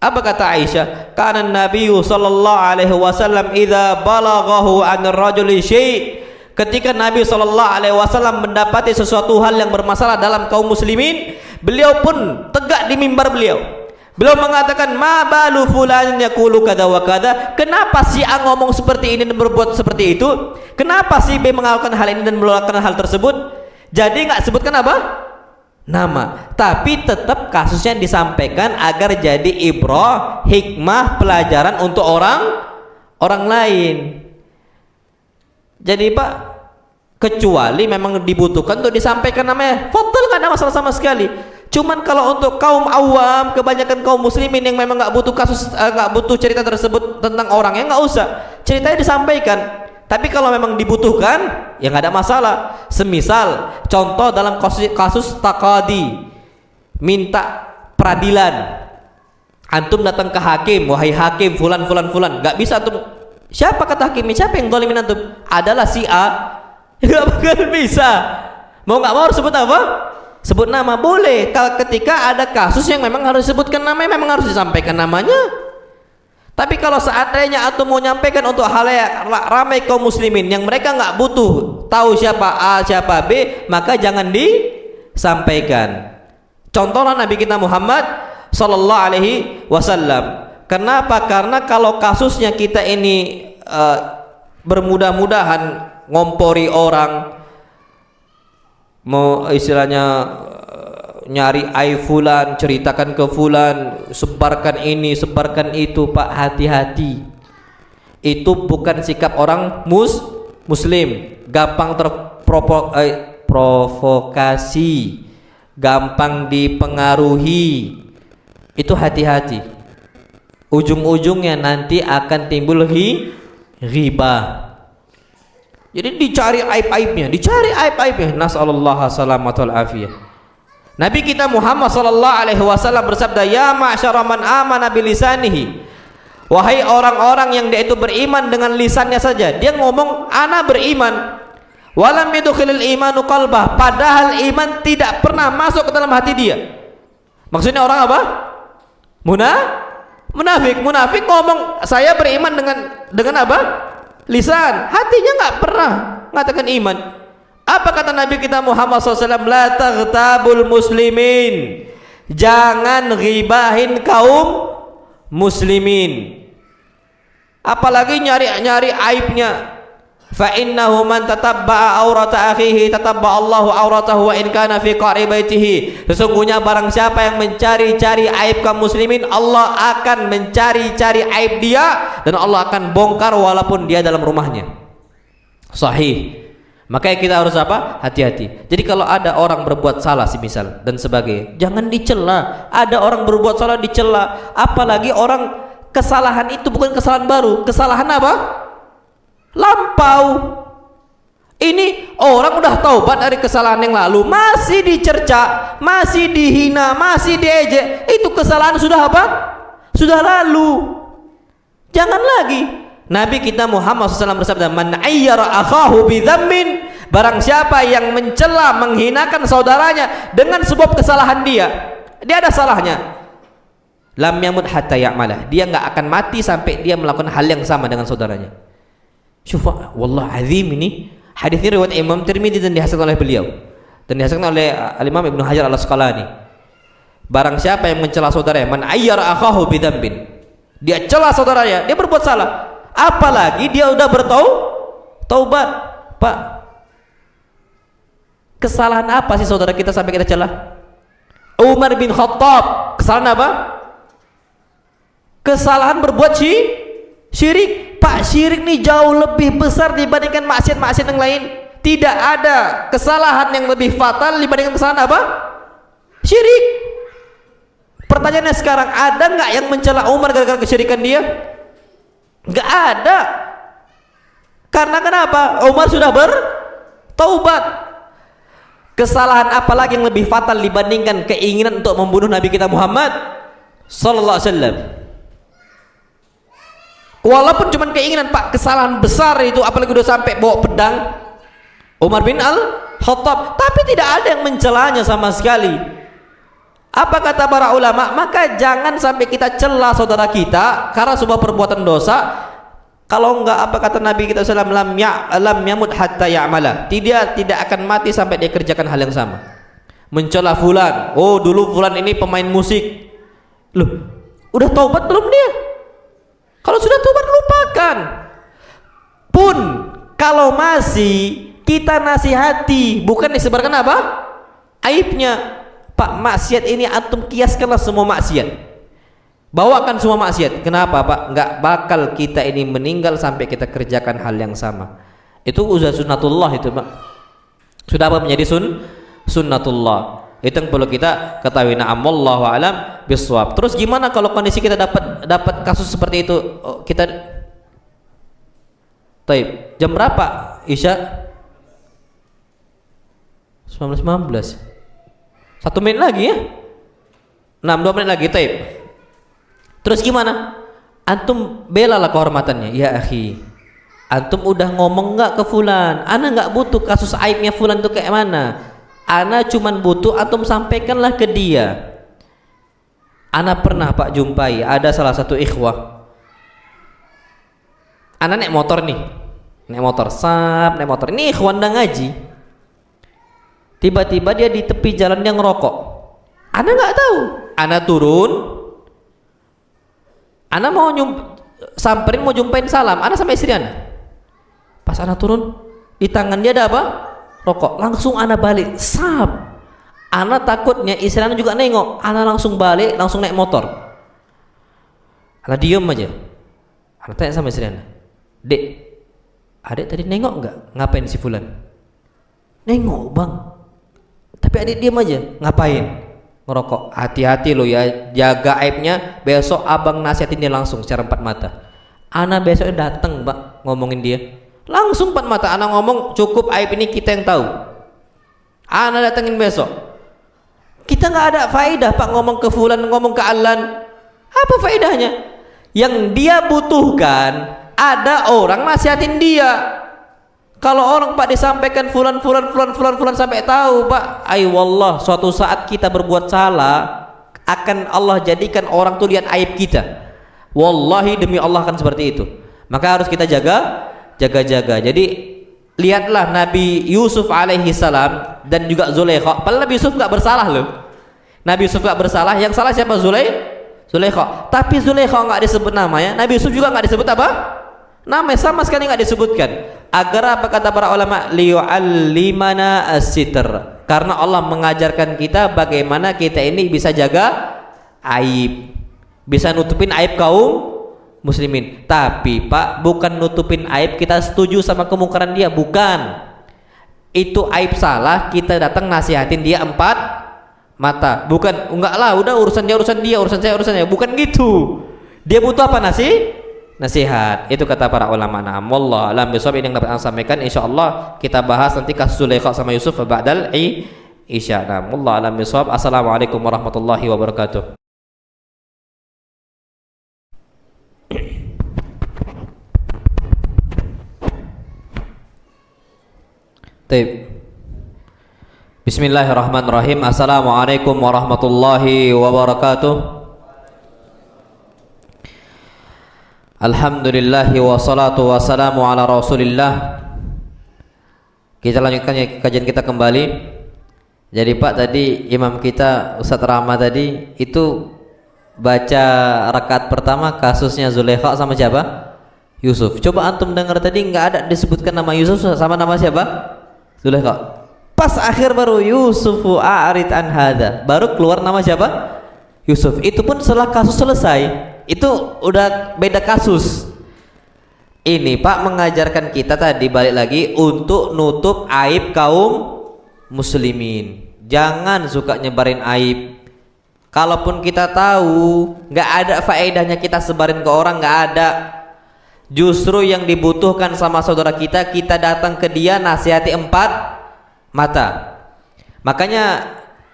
Apa kata Aisyah? Kana Nabi sallallahu alaihi wasallam idza balaghahu an rajuli syai'. Ketika Nabi sallallahu alaihi wasallam mendapati sesuatu hal yang bermasalah dalam kaum muslimin, beliau pun tegak di mimbar beliau. Beliau mengatakan, "Ma balu fulan yaqulu kadza wa kadza?" Kenapa si A ngomong seperti ini dan berbuat seperti itu? Kenapa si B melakukan hal ini dan melakukan hal tersebut? Jadi enggak sebutkan apa? Nama, tapi tetap kasusnya disampaikan agar jadi ibrah, hikmah, pelajaran untuk orang lain. Jadi Pak, kecuali memang dibutuhkan untuk disampaikan namanya, fadhal, nggak ada masalah sama sekali. Cuman kalau untuk kaum awam, kebanyakan kaum muslimin yang memang nggak butuh kasus, nggak butuh cerita tersebut tentang orangnya, nggak usah, ceritanya disampaikan. Tapi kalau memang dibutuhkan, ya nggak ada masalah. Semisal contoh dalam kasus taqadi, minta peradilan, antum datang ke hakim, wahai hakim fulan, nggak bisa antum. Siapa kata hakimnya? Siapa yang zalimin antum? Adalah si A. Nggak bakal bisa. Mau nggak mau harus sebut apa? Sebut nama. Boleh kalau ketika ada kasus yang memang harus disebutkan namanya, memang harus disampaikan namanya. Tapi kalau seandainya antum mau nyampaikan untuk halayak ramai kaum muslimin yang mereka nggak butuh tahu siapa A siapa B, maka jangan disampaikan. Contohnya Nabi kita Muhammad sallallahu alaihi wasallam. Kenapa? Karena kalau kasusnya kita ini bermudah-mudahan ngompori orang, mau istilahnya nyari aib fulan, ceritakan ke fulan, sebarkan ini, sebarkan itu, Pak, hati-hati. Itu bukan sikap orang muslim, gampang terprovokasi, gampang dipengaruhi. Itu hati-hati. Ujung-ujungnya nanti akan timbul ghibah. Jadi dicari aib-aibnya, nasallallahu salamatul afiyah. Nabi kita Muhammad sallallahu alaihi wasallam bersabda, "Ya ma'syara man amana bilisanihi." Wahai orang-orang yang dia itu beriman dengan lisannya saja. Dia ngomong ana beriman. Walam yadkhulul imanu qalbah, padahal iman tidak pernah masuk ke dalam hati dia. Maksudnya orang apa? Munafik ngomong saya beriman dengan apa? Lisan, hatinya nggak pernah mengatakan iman. Apa kata Nabi kita Muhammad SAW? La taghtabul muslimin, jangan ghibahin kaum muslimin, apalagi nyari aibnya. Fa innahu man tatabba'a aurata akhihi tatabba'a Allahu auratahu wa in kana fi qa'ri baitihi. Sesungguhnya barang siapa yang mencari-cari aib kaum muslimin, Allah akan mencari-cari aib dia dan Allah akan bongkar walaupun dia dalam rumahnya. Sahih. Makanya kita harus apa? Hati-hati. Jadi kalau ada orang berbuat salah semisal dan sebagainya, jangan dicela. Ada orang berbuat salah dicela, apalagi orang kesalahan itu bukan kesalahan baru, kesalahan apa? Lampau. Ini orang udah taubat dari kesalahan yang lalu, masih dicerca, masih dihina, masih diejek. Itu kesalahan sudah apa? Sudah lalu. Jangan lagi. Nabi kita Muhammad SAW bersabda, man ayyara akhahu bidhammin, barang siapa yang mencela, menghinakan saudaranya dengan sebab kesalahan dia ada salahnya, lam yamut hatta ya'malah, dia nggak akan mati sampai dia melakukan hal yang sama dengan saudaranya. Syufa, wallah azim, ini hadis ini riwayat Imam Tirmidzi dan dihasankan oleh beliau dan dihasankan oleh Al-Imam Ibnu Hajar Al-Asqalani. Barang siapa yang mencela saudaranya, man ayyara akhahu bidzambin, dia cela saudaranya, dia berbuat salah, apalagi dia udah bertaubat. Pak, kesalahan apa sih saudara kita sampai kita cela? Umar bin Khattab, kesalahan apa? Kesalahan berbuat syirik. Pak, syirik nih jauh lebih besar dibandingkan maksiat-maksiat yang lain. Tidak ada kesalahan yang lebih fatal dibandingkan kesalahan apa? Syirik. Pertanyaannya sekarang, ada nggak yang mencela Umar gara-gara kesyirikan dia? Nggak ada. Karena kenapa? Umar sudah bertaubat. Kesalahan apa lagi yang lebih fatal dibandingkan keinginan untuk membunuh Nabi kita Muhammad sallallahu alaihi wasallam? Walaupun cuma keinginan, Pak, kesalahan besar itu, apalagi udah sampai bawa pedang Umar bin Al-Khattab, tapi tidak ada yang mencelanya sama sekali. Apa kata para ulama? Maka jangan sampai kita cela saudara kita karena sebuah perbuatan dosa. Kalau enggak, apa kata Nabi kita SAW, lam yamut hatta ya'mala, dia tidak akan mati sampai dia kerjakan hal yang sama. Mencela fulan, oh dulu fulan ini pemain musik, loh udah taubat belum dia? Kalau sudah taubat, lupakan. Pun kalau masih, kita nasihati, bukan disebarkan apa? Aibnya. Pak, maksiat ini antum kiaskanlah semua maksiat, bawakan semua maksiat. Kenapa, Pak? Nggak bakal kita ini meninggal sampai kita kerjakan hal yang sama. Itu udah sunnatullah itu, Pak. Sudah apa menjadi sunnatullah. Itu yang perlu kita ketahui. Na'amallahu a'lam biswab. Terus gimana kalau kondisi kita dapat kasus seperti itu? Oh, kita taib. Jam berapa? Isya 19.15. 1 menit lagi ya? 2 menit lagi, taib. Terus gimana? Antum belalah kehormatannya. Ya akhi, antum udah ngomong nggak ke fulan? Ana nggak butuh kasus aibnya fulan itu kayak mana. Ana cuman butuh antum sampaikanlah ke dia. Ana pernah, Pak, jumpai ada salah satu ikhwah. Ana naik motor nih, naik motor. Ini ikhwan udah ngaji. Tiba-tiba dia di tepi jalan dia ngerokok. Ana nggak tahu. Ana turun. Ana mau samperin, mau jumpain salam. Ana sama istri Ana. Pas Ana turun, di tangan dia ada apa? Rokok. Langsung Ana balik. Ana takutnya istri Ana juga nengok. Ana langsung balik, langsung naik motor. Ana diem aja. Ana tanya sama istri Ana, Dek, adek tadi nengok nggak? Ngapain si fulan? Nengok, Bang. Tapi adik diem aja. Ngapain? Ngerokok. Hati-hati lo ya, jaga aibnya. Besok abang nasihatin dia langsung secara 4 mata. Ana besoknya datang, Pak, ngomongin dia langsung 4 mata. Ana ngomong, cukup aib ini kita yang tahu. Ana datengin besok. Kita nggak ada faedah, Pak, ngomong ke fulan, ngomong ke Alan. Apa faedahnya? Yang dia butuhkan ada orang nasihatin dia. Kalau orang, Pak, disampaikan fulan sampai tahu, Pak, ay wallah, suatu saat kita berbuat salah akan Allah jadikan orang tuh lihat aib kita. Wallahi demi Allah akan seperti itu. Maka harus kita jaga. Jadi lihatlah Nabi Yusuf alaihi salam dan juga Zulaikha. Padahal Nabi Yusuf nggak bersalah loh. Nabi Yusuf nggak bersalah. Yang salah siapa? Zulaikha. Tapi Zulaikha nggak disebut namanya. Nabi Yusuf juga nggak disebut apa? Namanya sama sekali nggak disebutkan. Agar apa kata para ulama? Liyu'allimana as-sitr. Karena Allah mengajarkan kita bagaimana kita ini bisa jaga aib, bisa nutupin aib kaum muslimin. Tapi Pak, bukan nutupin aib kita setuju sama kemungkaran dia, bukan. Itu aib salah, kita datang nasihatin dia 4 mata. Bukan, enggak lah, udah urusan dia, urusan saya. Bukan gitu. Dia butuh apa? Nasihat. Itu kata para ulama. Nah, wallah alam bisawab. Ini yang dapat saya sampaikan. Insyaallah kita bahas nanti kasus Zulaikha sama Yusuf ba'dal isya. Nah, wallah alam bisawab. Assalamualaikum warahmatullahi wabarakatuh. Taib. Bismillahirrahmanirrahim. Assalamualaikum warahmatullahi wabarakatuh. Alhamdulillahi wassalatu wassalamu ala rasulillah. Kita lanjutkan kajian kita kembali. Jadi Pak, tadi imam kita Ustaz Rahmat tadi itu baca rakaat pertama kasusnya Zulaikha sama siapa? Yusuf. Coba antum dengar tadi nggak ada disebutkan nama Yusuf sama nama siapa? Zulaikha. Pas akhir baru Yusufu a'rid an hadza. Baru keluar nama siapa? Yusuf. Itu pun setelah kasus selesai. Itu udah beda kasus. Ini Pak mengajarkan kita tadi balik lagi untuk nutup aib kaum muslimin. Jangan suka nyebarin aib. Kalaupun kita tahu nggak ada faedahnya kita sebarin ke orang, nggak ada. Justru yang dibutuhkan sama saudara kita, kita datang ke dia nasihati 4 mata. Makanya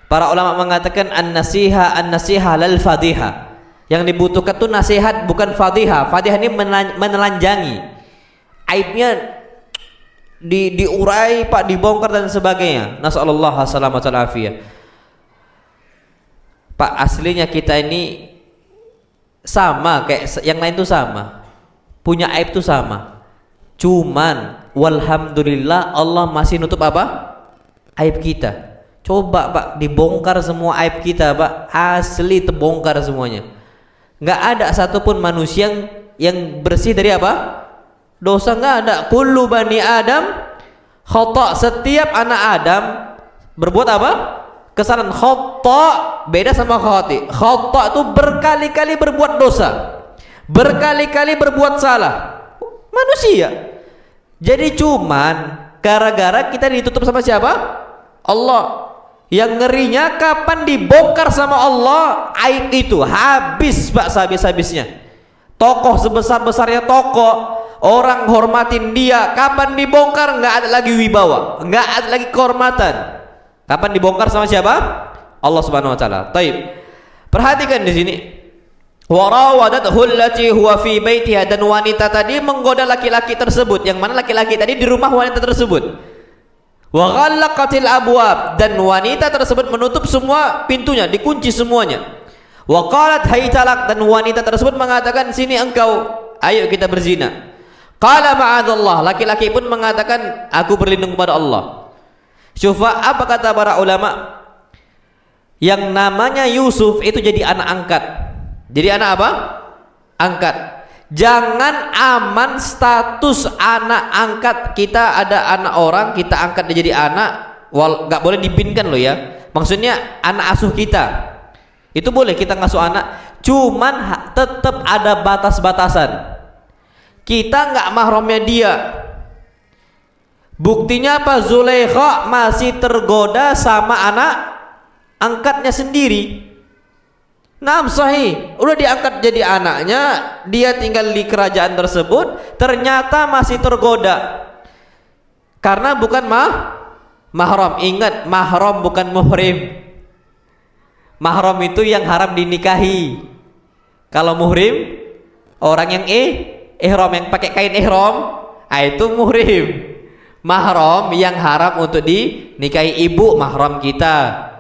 para ulama mengatakan an-nasiha lal fadhiha. Yang dibutuhkan tuh nasihat, bukan fadhiha. Fadhiha ini menelanjangi aibnya, diurai Pak, dibongkar dan sebagainya. Nasallallahu salamata wal afiyah. Pak, aslinya kita ini sama kayak yang lain tuh sama. Punya aib tuh sama. Cuman walhamdulillah Allah masih nutup apa? Aib kita. Coba Pak, dibongkar semua aib kita Pak. Asli terbongkar semuanya. Nggak ada satupun manusia yang bersih dari apa? Dosa. Nggak ada. Kullu bani Adam khata'. Setiap anak Adam berbuat apa? Kesalahan. Khata' beda sama khati'. Khata' itu berkali-kali berbuat dosa, berkali-kali berbuat salah. Manusia. Jadi cuman gara-gara kita ditutup sama siapa? Allah. Yang ngerinya kapan dibongkar sama Allah, aib itu habis Pak, sehabis-habisnya. Tokoh sebesar-besarnya tokoh, orang hormatin dia, kapan dibongkar nggak ada lagi wibawa, nggak ada lagi kehormatan. Kapan dibongkar sama siapa? Allah Subhanahu wa taala. Taib. Perhatikan di sini. Warawadathu allati huwa fi baitiha, dan wanita tadi menggoda laki-laki tersebut. Yang mana laki-laki tadi di rumah wanita tersebut. Wa ghallaqatil abwab, dan wanita tersebut menutup semua pintunya, dikunci semuanya. Wa qalat haytalak, dan wanita tersebut mengatakan, sini engkau, ayo kita berzina. Qala ma'adzallah, laki-laki pun mengatakan, aku berlindung kepada Allah. Syufa, apa kata para ulama? Yang namanya Yusuf itu jadi anak angkat. Jadi anak apa? Angkat. Jangan aman status anak angkat. Kita ada anak orang, kita angkat dia jadi anak, nggak boleh dibinkan loh ya. Maksudnya anak asuh kita. Itu boleh kita ngasuh anak, cuman tetap ada batas-batasan. Kita nggak mahramnya dia. Buktinya apa? Zulaikha masih tergoda sama anak angkatnya sendiri. Naam sahih, udah diangkat jadi anaknya, dia tinggal di kerajaan tersebut, ternyata masih tergoda. Karena bukan mahram. Ingat, mahram bukan muhrim. Mahram itu yang haram dinikahi. Kalau muhrim, orang yang ihram, yang pakai kain ihram, itu muhrim. Mahram yang haram untuk dinikahi, ibu mahram kita.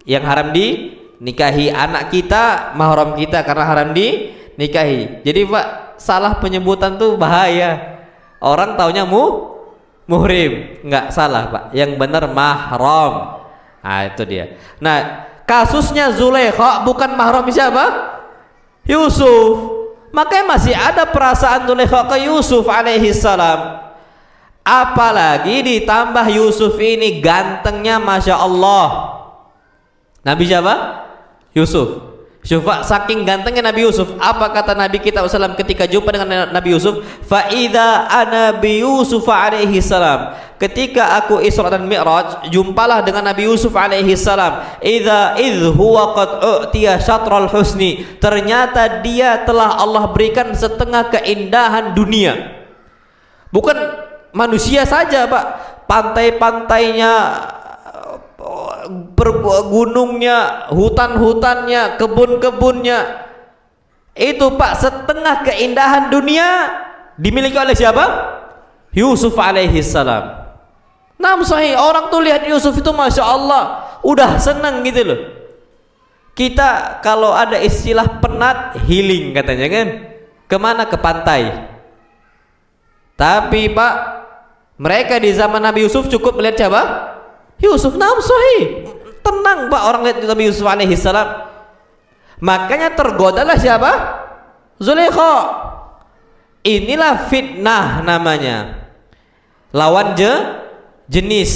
Yang haram dinikahi, anak kita mahram kita karena haram nikahi. Jadi Pak, salah penyebutan tuh bahaya. Orang taunya muhrim, enggak salah Pak. Yang benar mahram. Nah, itu dia. Nah, kasusnya Zulaikha bukan mahram siapa? Yusuf. Makanya masih ada perasaan Zulaikha ke Yusuf alaihi salam. Apalagi ditambah Yusuf ini gantengnya Masya Allah. Nabi siapa? Yusuf. Coba saking gantengnya Nabi Yusuf, apa kata Nabi kita SAW ketika jumpa dengan Nabi Yusuf? Fa'idha ana bi Yusuf alaihi salam. Ketika aku Isra dan Mi'raj, jumpalah dengan Nabi Yusuf alaihi salam. Idh huwa qad u'tiya syatral husni. Ternyata dia telah Allah berikan setengah keindahan dunia. Bukan manusia saja Pak, pantai-pantainya, gunungnya, hutan-hutannya, kebun-kebunnya, itu Pak setengah keindahan dunia dimiliki oleh siapa? Yusuf alaihi salam. Nah, sahih, orang tuh lihat Yusuf itu Masya Allah udah seneng gitu loh. Kita kalau ada istilah penat, healing katanya kan, kemana? Ke pantai. Tapi Pak, mereka di zaman Nabi Yusuf cukup melihat siapa? Yusuf. Naam sahih, tenang Pak orang lihat Nabi Yusuf alaihi salam. Makanya tergodalah siapa? Zulaikha. Inilah fitnah namanya, lawan jenis.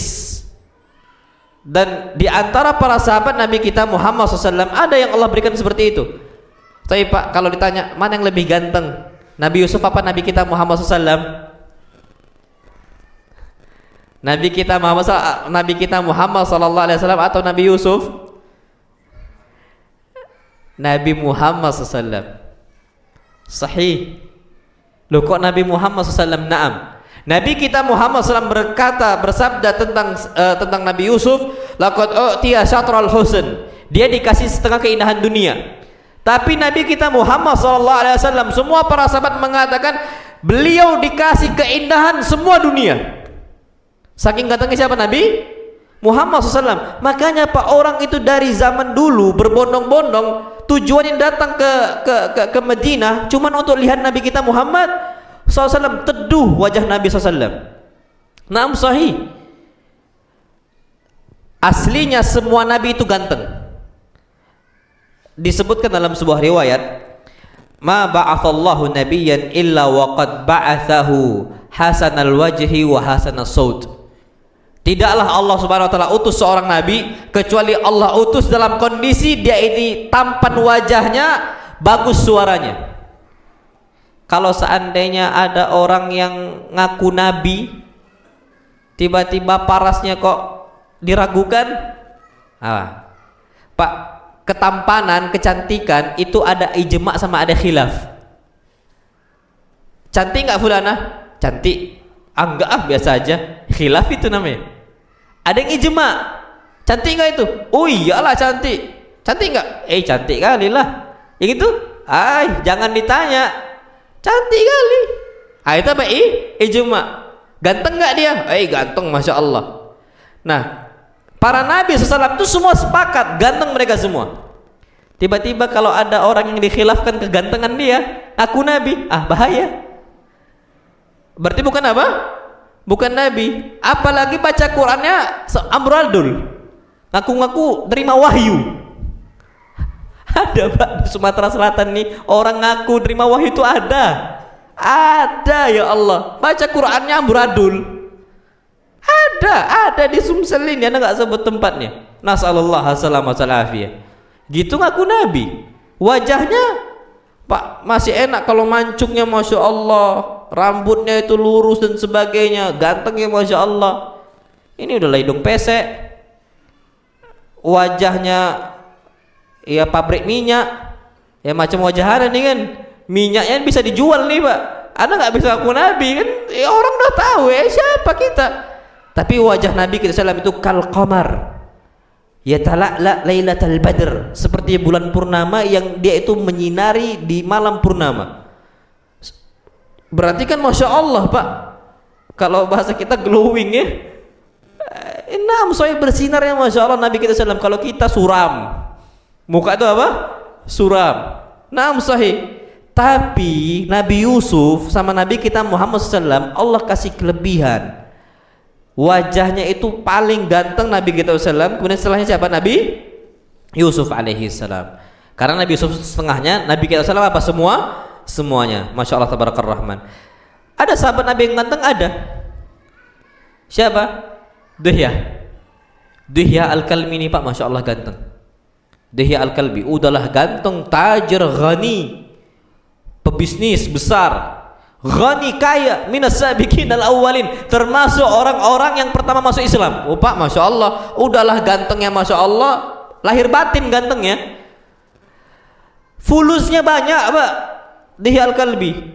Dan di antara para sahabat Nabi kita Muhammad SAW ada yang Allah berikan seperti itu. Tapi Pak, kalau ditanya mana yang lebih ganteng, Nabi Yusuf apa Nabi kita Muhammad SAW? Nabi kita Muhammad sallallahu alaihi wasallam atau Nabi Yusuf? Nabi Muhammad sallallahu. Sahih. Loh kok Nabi Muhammad sallallahu? Naam. Nabi kita Muhammad sallallahu bersabda tentang Nabi Yusuf, laqad u'tiya syatral husn. Dia dikasih setengah keindahan dunia. Tapi Nabi kita Muhammad sallallahu alaihi wasallam, semua para sahabat mengatakan beliau dikasih keindahan semua dunia. Saking gantengnya siapa? Nabi Muhammad SAW. Makanya Pak, orang itu dari zaman dulu berbondong-bondong tujuannya datang ke Madinah cuman untuk lihat Nabi kita Muhammad SAW, teduh wajah Nabi SAW. Naam sahih. Aslinya semua Nabi itu ganteng. Disebutkan dalam sebuah riwayat, ma ba'athallahu nabiyyan illa waqad ba'athahu hasanal wajhi wa hasanas saut. Tidaklah Allah Subhanahu wa taala utus seorang nabi kecuali Allah utus dalam kondisi dia ini tampan wajahnya, bagus suaranya. Kalau seandainya ada orang yang ngaku nabi, tiba-tiba parasnya kok diragukan, Pak, ketampanan, kecantikan itu ada ijma sama ada khilaf. Cantik nggak fulana? Cantik. Enggak, biasa aja. Khilaf itu namanya. Ada yang ijma. Cantik nggak itu? Oh iyalah cantik. Cantik nggak? Cantik kali lah. Yang itu? Jangan ditanya. Cantik kali. Itu apa? Ijma. Ganteng nggak dia? Ganteng, masya Allah. Nah, para nabi SAW itu semua sepakat ganteng mereka semua. Tiba-tiba kalau ada orang yang dikhilafkan kegantengan dia, aku nabi, bahaya. Berarti bukan apa? Bukan nabi. Apalagi baca Qurannya amburadul, ngaku-ngaku terima wahyu. Ada Pak di Sumatera Selatan nih orang ngaku terima wahyu itu ada. Ada, ya Allah. Baca Qurannya amburadul. Ada di Sumsel ini, Anda nggak sebut tempatnya. Nasallallahu alaihi wasallam. Gitu ngaku nabi. Wajahnya Pak masih enak kalau mancungnya masya Allah, rambutnya itu lurus dan sebagainya, gantengnya masya Allah. Ini udah hidung pesek, wajahnya ya pabrik minyak, ya macam wajahan ini kan, minyaknya bisa dijual nih Pak. Anda nggak bisa ngaku nabi kan? Orang udah tahu siapa kita. Tapi wajah Nabi kita SAW itu kal qamar yatala'la lailatal badr, seperti bulan purnama yang dia itu menyinari di malam purnama. Berarti kan masya Allah Pak, kalau bahasa kita glowing ya. Soalnya bersinar ya masya Allah Nabi kita SAW. Kalau kita suram, muka itu apa? Suram. Sahih. Tapi Nabi Yusuf sama Nabi kita Muhammad SAW, Allah kasih kelebihan. Wajahnya itu paling ganteng Nabi kita SAW. Kemudian setelahnya siapa? Nabi Yusuf alaihi salam. Karena Nabi Yusuf setengahnya, Nabi kita SAW apa? Semuanya. Masya Allah tabarakar rahman. Ada sahabat Nabi yang ganteng? Ada. Siapa? Dihya Al-Kalbi ini Pak, Masya Allah ganteng. Dihya Al-Kalbi udahlah ganteng, tajir, ghani, pebisnis besar, ghani, kaya, minas sabiqin al-awwalin, termasuk orang-orang yang pertama masuk Islam. Oh Pak, Masya Allah, udahlah gantengnya, Masya Allah, lahir batin gantengnya. Fulusnya banyak Pak, Dihya Al-Kalbi,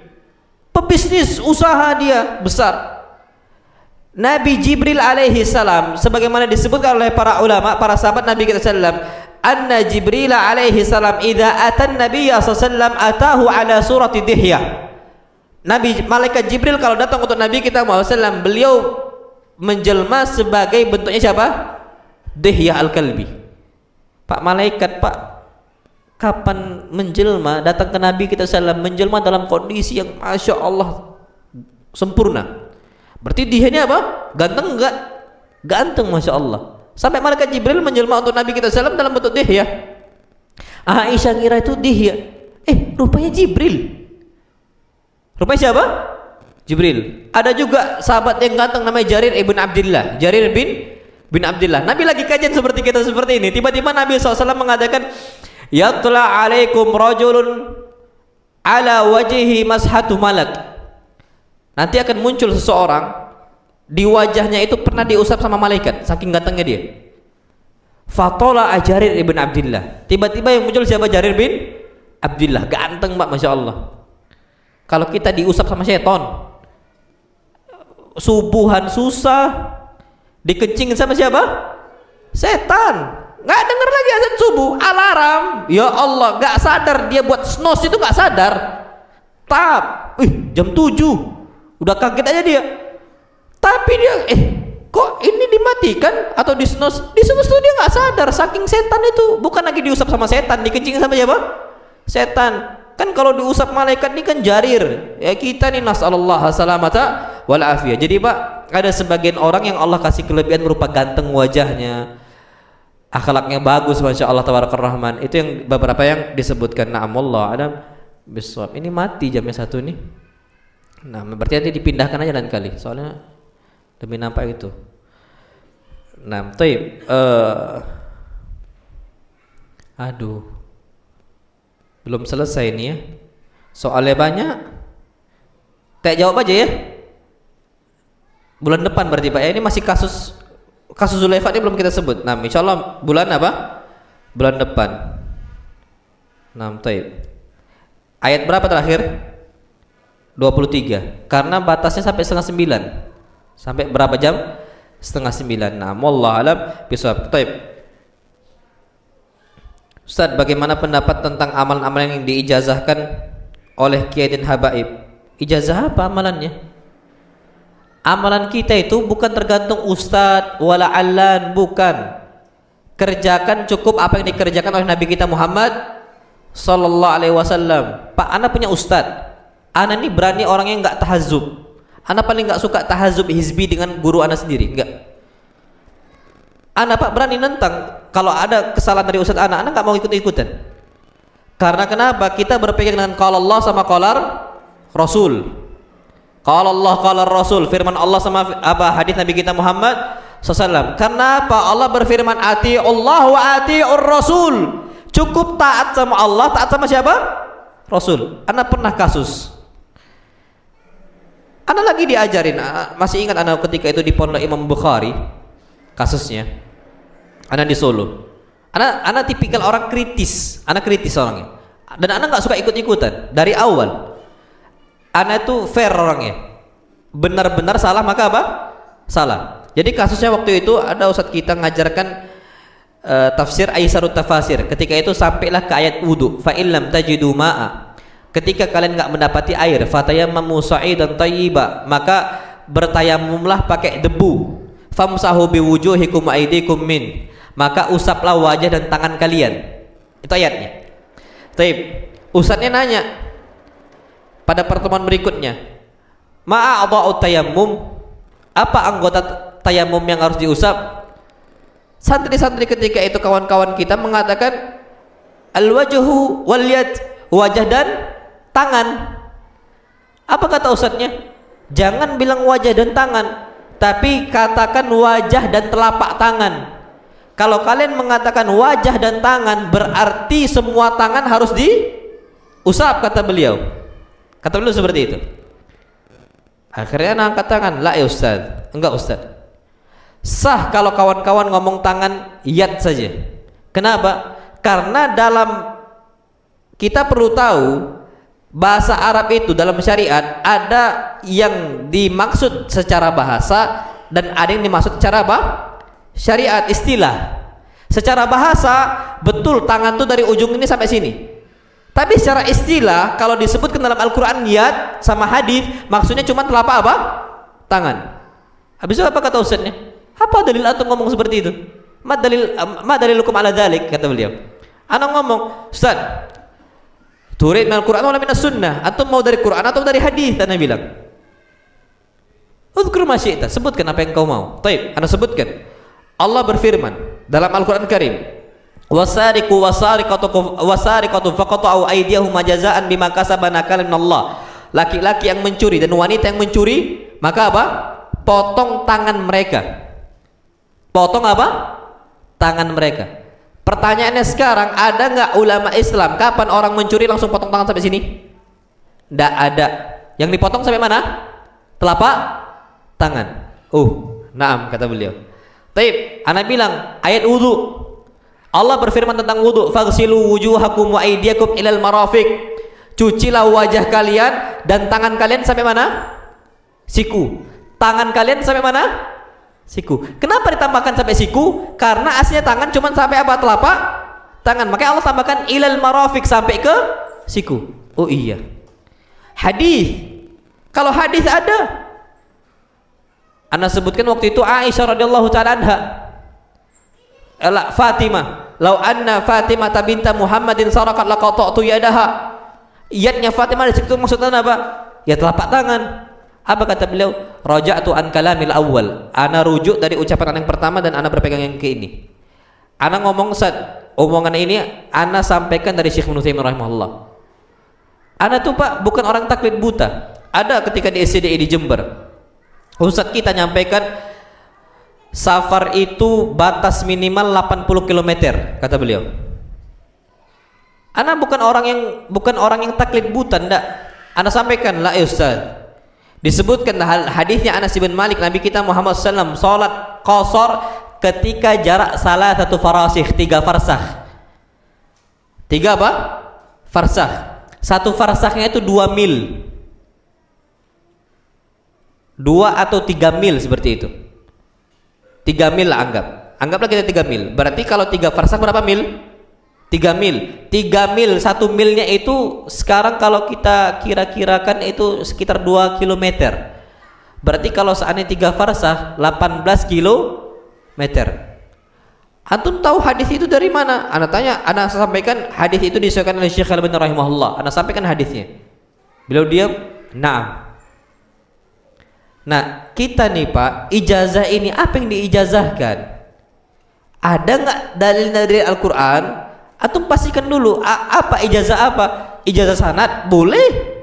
pebisnis, usaha dia besar. Nabi Jibril alaihi salam, sebagaimana disebutkan oleh para ulama, para sahabat Nabi kita sallam, anna Jibril alaihi salam idza atan nabiyya sallam atahu ala surati Dihya. Malaikat Jibril kalau datang untuk Nabi kita Muhammad sallam, beliau menjelma sebagai bentuknya siapa? Dihya Al-Kalbi. Pak malaikat, Pak, kapan menjelma datang ke Nabi kita sallam, menjelma dalam kondisi yang Masya Allah sempurna. Berarti Dihya ini apa? Ganteng enggak? Ganteng, Masya Allah. Sampai malaikat Jibril menjelma untuk Nabi kita sallam dalam bentuk Dihya. Aisyah ngira itu Dihya, rupanya Jibril. Rupanya siapa? Jibril. Ada juga sahabat yang ganteng namanya Jarir ibn Abdillah. Jarir bin Abdillah. Nabi lagi kajian seperti kita seperti ini, tiba-tiba Nabi SAW mengatakan, yatla alaikum rajulun ala wajhihi mashatu malak. Nanti akan muncul seseorang, di wajahnya itu pernah diusap sama malaikat, saking gantengnya dia. Fatola Jarir ibn Abdillah. Tiba-tiba yang muncul siapa? Jarir bin Abdillah. Ganteng Pak, Masya Allah. Kalau kita diusap sama seton, subuhan susah, dikencingin sama siapa? Setan. Nggak denger lagi azan subuh, alarm. Ya Allah, nggak sadar dia buat snooze itu, nggak sadar. Jam 7. Udah kaget aja dia. Tapi dia kok ini dimatikan atau di snooze? Di snooze tuh dia nggak sadar, saking setan itu. Bukan lagi diusap sama setan, dikencingin sama siapa? Setan. Kan kalau diusap malaikat ini kan Jarir. Ya kita nih nasallallahu salamata wal afiyah. Jadi Pak, ada sebagian orang yang Allah kasih kelebihan berupa ganteng wajahnya, akhlaknya bagus, Masya Allah tabarakar rahman. Itu yang beberapa yang disebutkan. Na'amullah adam bisawab. Ini mati jamnya 1 nih. Nah, berarti nanti dipindahkan aja lain kali. Soalnya lebih nampak itu. Nah, taib. Aduh. Belum selesai ini ya. Soalnya banyak. Jawab aja ya. Bulan depan berarti Pak ya. Ini masih kasus Zulaikha ini belum kita sebut. Nah, insyaallah bulan apa? Bulan depan. Nah, taib. Ayat berapa terakhir? 23. Karena batasnya sampai 8:30. Sampai berapa jam? 8:30. Nah, wallahu alam bisawab. Taib. Ustaz, bagaimana pendapat tentang amalan-amalan yang diijazahkan oleh Kiai dan Habaib? Ijazah apa amalannya? Amalan kita itu bukan tergantung ustaz wala allan, bukan. Kerjakan cukup apa yang dikerjakan oleh Nabi kita Muhammad sallallahu alaihi wasallam. Pak, ana punya ustaz. Ana ini berani orang yang enggak tahazub. Ana paling enggak suka tahazub hizbi dengan guru ana sendiri, enggak. Ana Pak berani nentang kalau ada kesalahan dari ustaz ana enggak mau ikut-ikutan. Karena kenapa? Kita berpegang dengan qala Allah sama qala Rasul. Qala Allah qala Rasul, firman Allah sama apa hadis Nabi kita Muhammad sallallahu. Kenapa Allah berfirman ati Allah wa atiur Rasul? Cukup taat sama Allah, taat sama siapa? Rasul. Ana pernah kasus. Ana lagi diajarin, masih ingat ana ketika itu di Pondok Imam Bukhari kasusnya. Ana di Solo. Ana tipikal orang kritis. Ana kritis orangnya. Dan ana nggak suka ikut-ikutan dari awal. Ana itu fair orangnya. Benar-benar salah maka apa? Salah. Jadi kasusnya waktu itu ada ustadz kita ngajarkan tafsir Aisarut Tafasir. Ketika itu sampailah ke ayat wudu. Fa illam tajidu ma'a. Ketika kalian enggak mendapati air, fatayammamu sa'idan thayyiba, maka bertayamumlah pakai debu. Famsahu biwujuhikum wa aydikum min. Maka usaplah wajah dan tangan kalian. Itu ayatnya. Taib. Ustadznya nanya, pada pertemuan berikutnya. Ma'a'dha'ut tayammum, apa anggota tayamum yang harus diusap? Santri-santri ketika itu kawan-kawan kita mengatakan al-wajhu wal yad, wajah dan tangan. Apa kata ustadznya? Jangan bilang wajah dan tangan, tapi katakan wajah dan telapak tangan. Kalau kalian mengatakan wajah dan tangan, berarti semua tangan harus diusap, kata beliau. Kata beliau seperti itu. Akhirnya anak angkat tangan, lah ya ustaz. Enggak ustaz. Sah kalau kawan-kawan ngomong tangan yad saja. Kenapa? Karena dalam kita perlu tahu bahasa Arab itu dalam syariat ada yang dimaksud secara bahasa dan ada yang dimaksud secara apa? Syariat, istilah. Secara bahasa betul tangan itu dari ujung ini sampai sini. Tapi secara istilah kalau disebutkan dalam Al-Qur'an yad sama hadis maksudnya cuma telapak apa? Tangan. Habis itu apa kata ustaznya? Apa dalil antum ngomong seperti itu? Ma dalilukum ala dzalik, kata beliau. Anak ngomong, "Ustaz, turid minal Qur'an wala minas sunnah." Antum mau dari Quran atau dari hadis? Ana bilang. Udhkur ma syi'ta, sebutkan apa yang kau mau. Baik, ana sebutkan. Allah berfirman dalam Al-Qur'an Karim, "Wasariqu wasariqatu faqata'u aydiyahuma jazaa'an bima kasaba nakalan minallah." Laki-laki yang mencuri dan wanita yang mencuri, maka apa? Potong tangan mereka. Potong apa? Tangan mereka. Pertanyaannya sekarang, ada nggak ulama Islam kapan orang mencuri langsung potong tangan sampai sini? Nggak ada. Yang dipotong sampai mana? Telapak tangan. Naam, kata beliau. Taib, ana bilang ayat wudu. Allah berfirman tentang wudu, "Faghsilu wujuhakum wa aydiyakum ilal marafiq." Cucilah wajah kalian dan tangan kalian sampai mana? Siku. Tangan kalian sampai mana? Siku. Kenapa ditambahkan sampai siku? Karena aslinya tangan cuma sampai apa? Telapak tangan. Makanya Allah tambahkan ilal marafiq, sampai ke siku. Oh iya. Hadis. Kalau hadis ada. Anda sebutkan waktu itu Aisyah radhiyallahu taala anha. Fatimah. Lau anna Fatimah binta Muhammadin sarakat laqata'tu yadaha. Yadnya Fatimah di situ maksudnya apa? Ya telapak tangan. Apa kata beliau? Raja'tu an kalamil awal. Ana rujuk dari ucapan yang pertama dan ana berpegang yang ke ini. Ana ngomong omongan ini ana sampaikan dari Syekh Ibnu Taimiyah rahimahullah. Ana tuh Pak bukan orang taklid buta. Ada ketika di SCDI di Jember, Ustaz kita nyampaikan safar itu batas minimal 80 km, kata beliau. Ana bukan orang yang taklid buta, ndak. Ana sampaikan la ya Ustaz. Disebutkan hadisnya Anas bin Malik, Nabi kita Muhammad SAW salat qasar ketika jarak salah satu farasih, 3 farsakh. 3 apa? Farsakh. Satu farsaknya itu 2 mil. 2 atau 3 mil seperti itu. 3 mil lah anggaplah kita 3 mil. Berarti kalau 3 farsakh berapa mil? 3 mil. 3 mil, 1 milnya itu sekarang kalau kita kira-kirakan itu sekitar 2 km. Berarti kalau seandainya 3 farsakh 18 kilometer. Antum tahu hadis itu dari mana? Ana sampaikan hadis itu disebutkan oleh Syekh Al-Albani rahimahullah. Ana sampaikan hadisnya. Beliau diam, "Na'am." Nah, kita nih Pak, ijazah ini apa yang diijazahkan? Ada nggak dalil dari Al-Quran? Antum pastikan dulu apa ijazah apa? Ijazah sanad boleh.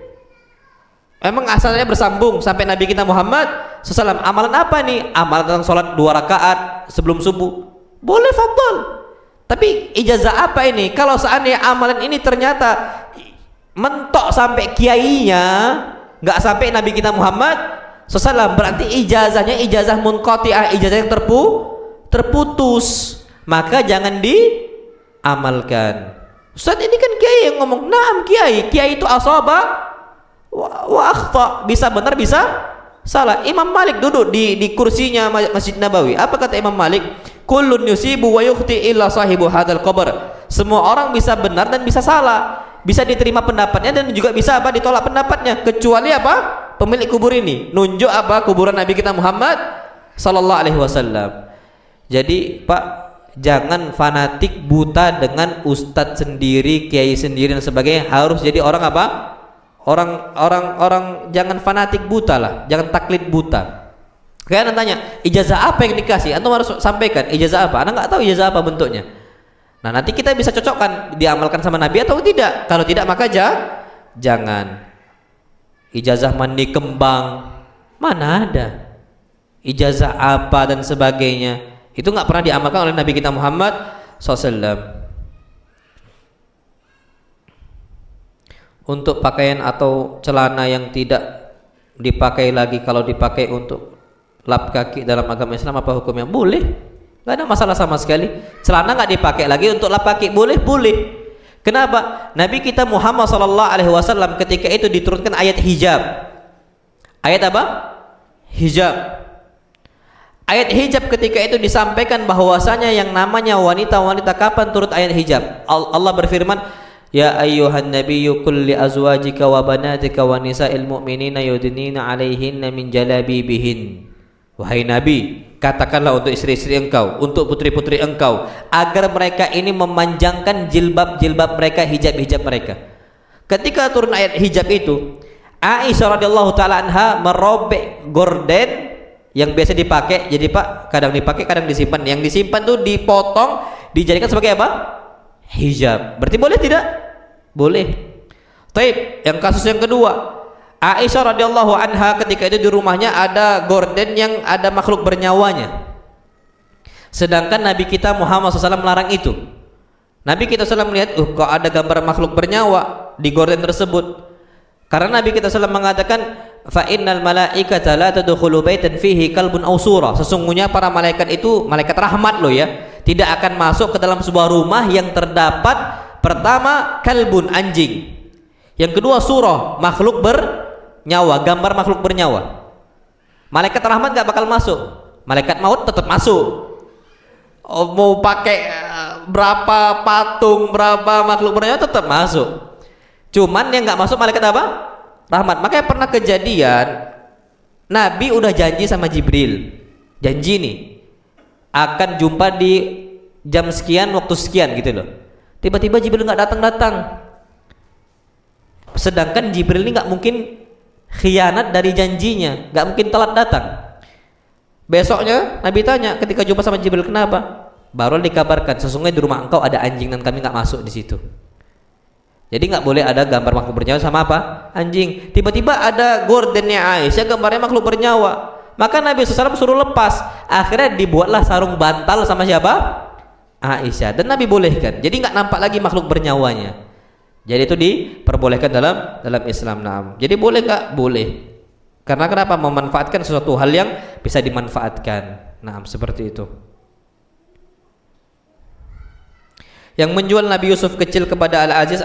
Memang asalnya bersambung sampai Nabi kita Muhammad SAW. Amalan apa nih? Amalan tentang sholat 2 rakaat sebelum subuh. Boleh, fadhal. Tapi ijazah apa ini? Kalau seandainya amalan ini ternyata mentok sampai kiainya, nggak sampai Nabi kita Muhammad SAW, berarti ijazahnya ijazah munqati'ah, ijazah yang terputus, maka jangan diamalkan. Ustaz ini kan kiai yang ngomong. Naam, kiai itu asaba wa akhta, bisa benar bisa salah. Imam Malik duduk di kursinya Masjid Nabawi. Apa kata Imam Malik? Kullun yusibu wa yukhti illa sahibu hadzal qabr. Semua orang bisa benar dan bisa salah, bisa diterima pendapatnya dan juga bisa apa ditolak pendapatnya, kecuali apa? Pemilik kubur ini nunjuk apa? Kuburan Nabi kita Muhammad sallallahu alaihi wasallam. Jadi Pak, jangan fanatik buta dengan ustadz sendiri, kiai sendiri dan sebagainya. Harus jadi orang apa? Orang jangan fanatik buta lah, jangan taklid buta. Kayak anak tanya, ijazah apa yang dikasih? Antum harus sampaikan ijazah apa. Anak nggak tahu ijazah apa bentuknya. Nah, nanti kita bisa cocokkan diamalkan sama Nabi atau tidak. Kalau tidak maka jangan. Ijazah mandi kembang, mana ada? Ijazah apa dan sebagainya. Itu nggak pernah diamalkan oleh Nabi kita Muhammad SAW. Untuk pakaian atau celana yang tidak dipakai lagi, kalau dipakai untuk lap kaki dalam agama Islam apa hukumnya? Boleh, nggak ada masalah sama sekali. Celana nggak dipakai lagi untuk lap kaki, boleh. Kenapa? Nabi kita Muhammad SAW ketika itu diturunkan ayat hijab. Ayat apa? Hijab. Ayat hijab ketika itu disampaikan bahwasanya yang namanya wanita-wanita kapan turut ayat hijab? Allah berfirman, ya ayyuhan nabiyyu qul li azwajika wa banatika wa nisa'il mu'minina yudnina 'alaihinna min jalabibihin. Wahai Nabi, katakanlah untuk istri-istri engkau, untuk putri-putri engkau, agar mereka ini memanjangkan jilbab-jilbab mereka, hijab-hijab mereka. Ketika turun ayat hijab itu, Aisyah radhiyallahu taala anha merobek gorden yang biasa dipakai. Jadi Pak, kadang dipakai, kadang disimpan. Yang disimpan tuh dipotong, dijadikan sebagai apa? Hijab. Berarti boleh tidak? Boleh. Taib. Yang kasus yang kedua, Aisyah radhiyallahu anha ketika itu di rumahnya ada gorden yang ada makhluk bernyawanya. Sedangkan Nabi kita Muhammad SAW melarang itu. Nabi kita SAW melihat, kok ada gambar makhluk bernyawa di gorden tersebut. Karena Nabi kita SAW mengatakan, fa innal malaikata la tadkhulu baitan fihi kalbun aw sura. Sesungguhnya para malaikat itu malaikat rahmat loh ya, tidak akan masuk ke dalam sebuah rumah yang terdapat pertama kalbun, anjing. Yang kedua surah, makhluk bernyawa, gambar makhluk bernyawa. Malaikat rahmat gak bakal masuk, malaikat maut tetap masuk. Mau pakai berapa patung, berapa makhluk bernyawa tetap masuk. Cuman yang gak masuk malaikat apa? Rahmat. Makanya pernah kejadian Nabi udah janji sama Jibril, janji nih akan jumpa di jam sekian, waktu sekian gitu loh. Tiba-tiba Jibril nggak datang-datang. Sedangkan Jibril ini nggak mungkin khianat dari janjinya, nggak mungkin telat datang. Besoknya Nabi tanya ketika jumpa sama Jibril, kenapa? Baru dikabarkan sesungguhnya di rumah engkau ada anjing dan kami nggak masuk di situ. Jadi nggak boleh ada gambar makhluk bernyawa sama apa? Anjing. Tiba-tiba ada gordennya Aisyah, gambarnya makhluk bernyawa. Maka Nabi SAW suruh lepas. Akhirnya dibuatlah sarung bantal sama siapa? Aisyah. Dan Nabi bolehkan. Jadi nggak nampak lagi makhluk bernyawanya. Jadi itu diperbolehkan dalam Islam. Nah, jadi boleh nggak? Boleh. Karena kenapa? Memanfaatkan sesuatu hal yang bisa dimanfaatkan. Nah, seperti itu. Yang menjual Nabi Yusuf kecil kepada Al-Aziz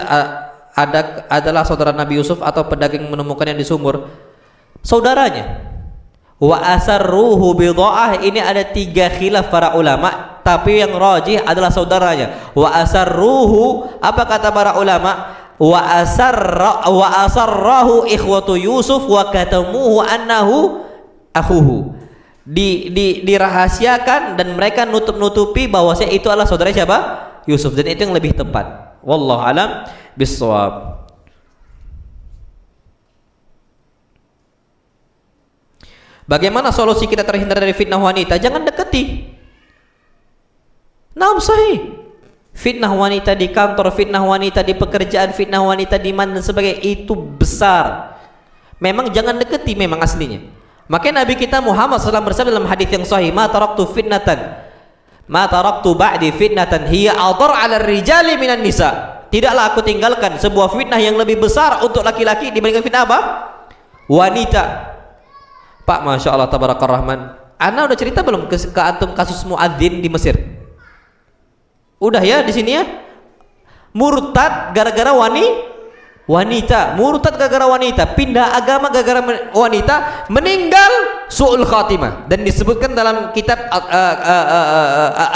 adalah saudara Nabi Yusuf atau pedagang menemukannya di sumur? Saudaranya. Wa asarruhu bidha'ah, ini ada 3 khilaf para ulama, tapi yang rajih adalah saudaranya. Wa asarruhu, apa kata para ulama? Wa asarrahu ikhwatu Yusuf wa katamuhu annahu akhuhu. Dirahasiakan dan mereka nutup-nutupi bahwasanya itu adalah saudara siapa? Yusuf, dan itu yang lebih tepat. Wallahu alam bissawab. Bagaimana solusi kita terhindar dari fitnah wanita? Jangan deketi. Naam sahih. Fitnah wanita di kantor, fitnah wanita di pekerjaan, fitnah wanita di mana dan sebagainya itu besar. Memang jangan deketi memang aslinya. Makanya Nabi kita Muhammad SAW bersabda dalam hadis yang sahih, ma taraktu ba'di fitnatan hiya adhar 'ala rijali minan nisa. Tidaklah aku tinggalkan sebuah fitnah yang lebih besar untuk laki-laki dibandingkan fitnah apa? Wanita. Pak, Masya Allah Tabarakar Rahman, Ana udah cerita belum ke antum kasus muadzin di Mesir? Udah ya di sini ya? Murtad gara-gara wanita, murtad gara-gara wanita, pindah agama gara-gara wanita, meninggal su'ul khatimah, dan disebutkan dalam kitab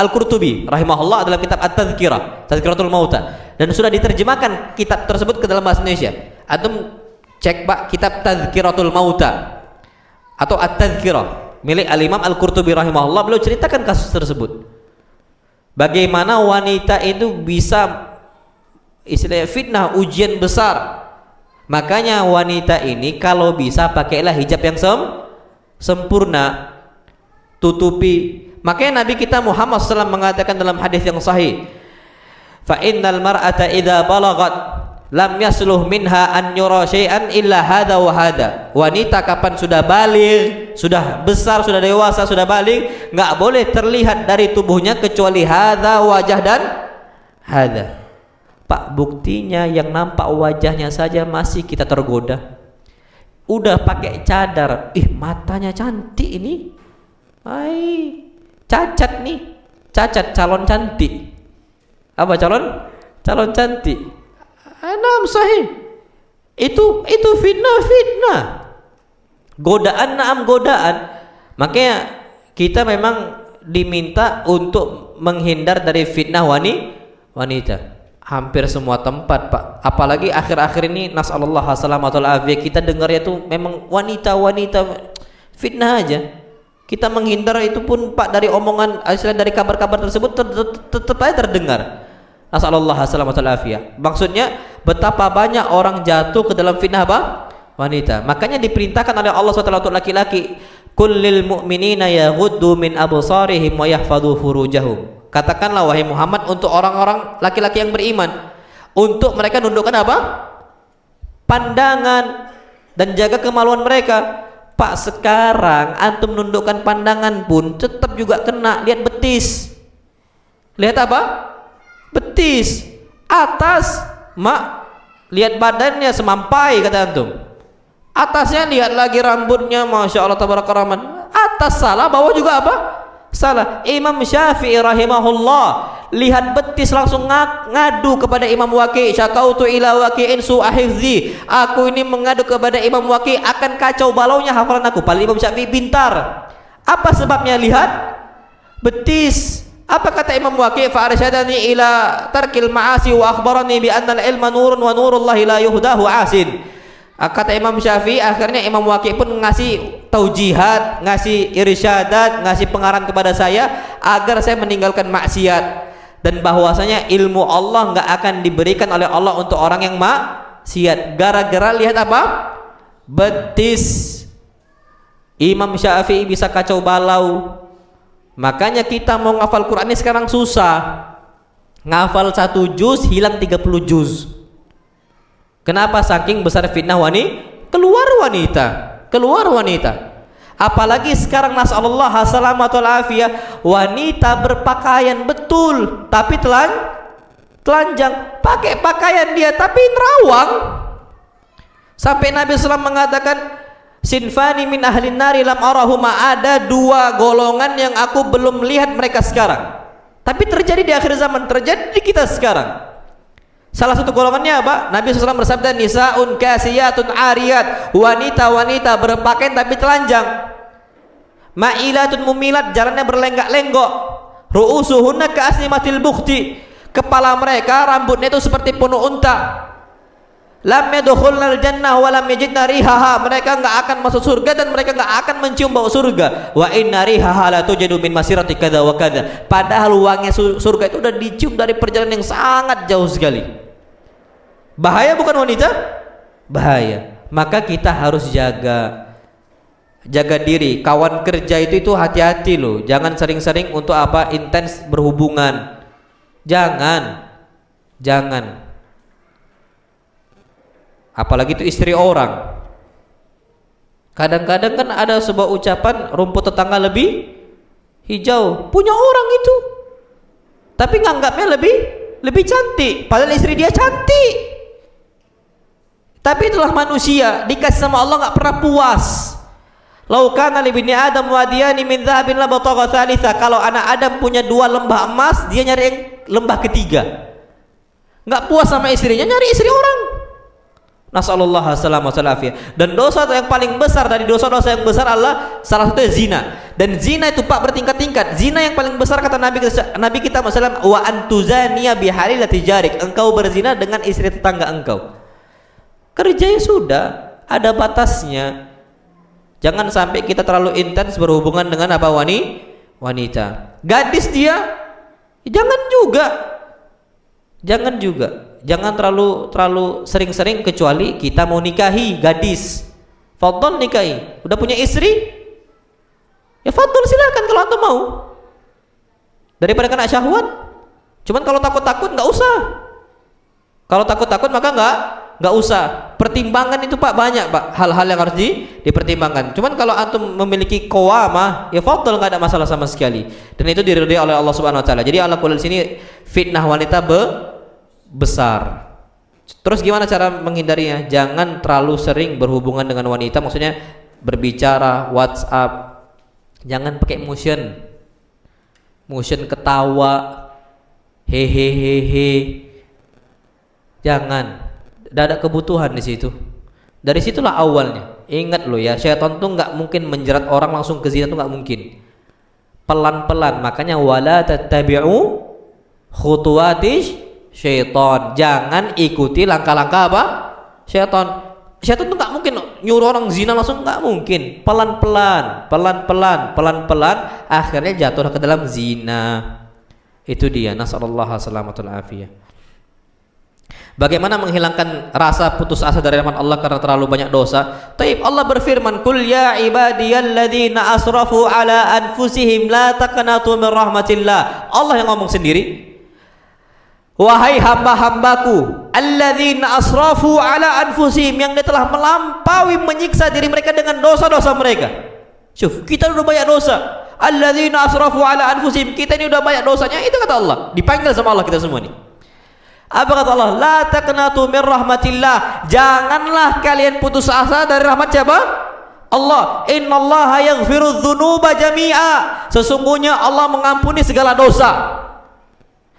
Al-Qurtubi rahimahullah dalam kitab Tazkiratul Mauta, dan sudah diterjemahkan kitab tersebut ke dalam bahasa Indonesia. Antum cek Pak, kitab Tazkiratul Mauta atau At-Tazkirah milik Al-Imam Al-Qurtubi rahimahullah, beliau ceritakan kasus tersebut. Bagaimana wanita itu bisa istilahnya fitnah, ujian besar. Makanya wanita ini kalau bisa pakailah hijab yang sempurna, tutupi. Makanya Nabi kita Muhammad SAW mengatakan dalam hadis yang sahih, fa innal mar'ata idza balagat lam yasluh minha an yura syai'an illa hadha wa hadha. Wanita kapan sudah baligh, sudah besar, sudah dewasa, sudah baligh, enggak boleh terlihat dari tubuhnya kecuali hadha, wajah dan hadha. Pak, buktinya yang nampak wajahnya saja masih kita tergoda. Udah pakai cadar, matanya cantik ini. Cacat nih, cacat calon cantik. Apa calon cantik? Anam sahih. Itu fitnah. Godaan. Makanya kita memang diminta untuk menghindar dari fitnah wanita. Hampir semua tempat, Pak. Apalagi akhir-akhir ini nasallallahu alaihi afiyah, kita dengarnya tuh memang wanita fitnah aja. Kita menghindar itu pun, Pak, dari omongan, dari kabar-kabar tersebut tetap aja terdengar. Nasallallahu alaihi afiyah. Maksudnya betapa banyak orang jatuh ke dalam fitnah apa? Wanita. Makanya diperintahkan oleh Allah SWT untuk laki-laki, kullil mu'minina yaghuddu min absarihim wa yahfadhu furujahum. Katakanlah wahai Muhammad untuk orang-orang laki-laki yang beriman, untuk mereka nundukkan apa? Pandangan dan jaga kemaluan mereka. Pak, sekarang antum nundukkan pandangan pun tetap juga kena. Lihat betis. Lihat apa? Betis. Atas, lihat badannya semampai kata antum. Atasnya lihat lagi rambutnya, masya Allah tabarakallah. Atas salah, bawah juga apa? Salah. Imam Syafi'i rahimahullah lihat betis langsung ngadu kepada Imam Waqi', syakautu ila Waqi'in su'a hifzi. Aku ini mengadu kepada Imam Waqi', akan kacau balaunya hafalan aku. Padahal Imam Syafi'i pintar. Apa sebabnya? Lihat betis. Apa kata Imam Waqi'? Fa arsyadani ila tarkil ma'asi wa akhbarani bi anna al-ilma nurun wa nurullahi la yuhdahu asin. Kata Imam Syafi'i, akhirnya Imam Waqi' pun ngasih taujihat, ngasih irsyadat, ngasih pengarahan kepada saya agar saya meninggalkan maksiat, dan bahwasanya ilmu Allah enggak akan diberikan oleh Allah untuk orang yang maksiat. Gara-gara lihat apa? Betis. Imam Syafi'i bisa kacau balau. Makanya kita mau ngafal Quran ini sekarang susah. Ngafal 1 juz hilang 30 juz. Kenapa? Saking besar fitnah keluar wanita. Apalagi sekarang nasallallahu alaihi afiyah, wanita berpakaian betul tapi telanjang, pakai pakaian dia tapi nerawang. Sampai Nabi SAW mengatakan, sinfani min ahlin nari lam arahuma, ada 2 golongan yang aku belum lihat mereka sekarang, tapi terjadi di akhir zaman, terjadi di kita sekarang. Salah satu golongannya apa? Nabi SAW bersabda, nisaun kasiyatun ariyat, wanita-wanita berpakaian tapi telanjang. Ma'ilatun mumilat, jalannya berlenggak-lenggok. Ru'usuhunna ka'asnimatil bukhti, kepala mereka rambutnya itu seperti punuk unta. Lam yadkhulnal jannah wa lam yajidna rihaha, mereka enggak akan masuk surga dan mereka enggak akan mencium bau surga. Wa inna rihaha la tujadu min masirati kadza wa kadza, padahal wangi surga itu udah dicium dari perjalanan yang sangat jauh sekali. Bahaya bukan wanita? Bahaya. Maka kita harus jaga diri. Kawan kerja itu hati-hati loh, jangan sering-sering untuk apa? Intens berhubungan. Jangan. Apalagi itu istri orang. Kadang-kadang kan ada sebuah ucapan, rumput tetangga lebih hijau. Punya orang itu, tapi nganggapnya lebih cantik, padahal istri dia cantik. Tapi itulah manusia, dikasih sama Allah nggak pernah puas. Lau kana li bani Adam wadiyani min dhahabin la batagha thalitha, kalau anak Adam punya 2 lembah emas, dia nyari yang lembah ketiga. Nggak puas sama istrinya, nyari istri orang. Nasallallahu alaihi afiyah. Dan dosa yang paling besar dari dosa-dosa yang besar adalah salah satunya zina. Dan zina itu Pak bertingkat-tingkat. Zina yang paling besar kata Nabi kita SAW, wa antuzaniya bihalilati jarik, engkau berzina dengan istri tetangga engkau. Kerjanya sudah ada batasnya. Jangan sampai kita terlalu intens berhubungan dengan apa? Wanita. Gadis dia, jangan juga. Jangan terlalu sering-sering kecuali kita mau nikahi gadis. Fadhal nikahi. Udah punya istri? Ya fadhal silakan kalau antum mau. Daripada kena syahwat. Cuman kalau takut-takut nggak usah. Kalau takut-takut maka nggak usah. Pertimbangan itu Pak banyak Pak, hal-hal yang harus dipertimbangkan. Cuman kalau antum memiliki qawamah, ya fadhal, nggak ada masalah sama sekali. Dan itu diridhai oleh Allah Subhanahu wa taala. Jadi ala kulli sini fitnah wanita besar. Terus gimana cara menghindarinya? Jangan terlalu sering berhubungan dengan wanita, maksudnya berbicara, WhatsApp. Jangan pakai motion ketawa, hehehehe. Jangan. Tidak ada kebutuhan di situ. Dari situlah awalnya. Ingat loh ya, syaitan tuh nggak mungkin menjerat orang langsung ke zina, tuh nggak mungkin. Pelan-pelan. Makanya wala tattabi'u khutuwatis syaitan. Jangan ikuti langkah-langkah apa? Syaitan. Syaitan tuh nggak mungkin nyuruh orang zina langsung, nggak mungkin. Pelan-pelan, akhirnya jatuh ke dalam zina. Itu dia. Nasallallahu salamatul afiyah. Bagaimana menghilangkan rasa putus asa dari rahmat Allah karena terlalu banyak dosa? Taib, Allah berfirman, "Qul ya ibadiyalladzina asrafu ala anfusihim la taqnatu min rahmatillah." Allah yang ngomong sendiri. Wahai hamba-hambaku, alladzina asrafu ala anfusihim, yang dia telah melampaui menyiksa diri mereka dengan dosa-dosa mereka. Syuf, kita udah banyak dosa. Alladzina asrafu ala anfusihim, kita ini udah banyak dosanya. Itu kata Allah. Dipanggil sama Allah kita semua nih. Apa kata Allah? La taqnatu min rahmatillah. Janganlah kalian putus asa dari rahmat siapa? Allah. Innallaha yaghfiru dzunuba jami'a. Sesungguhnya Allah mengampuni segala dosa.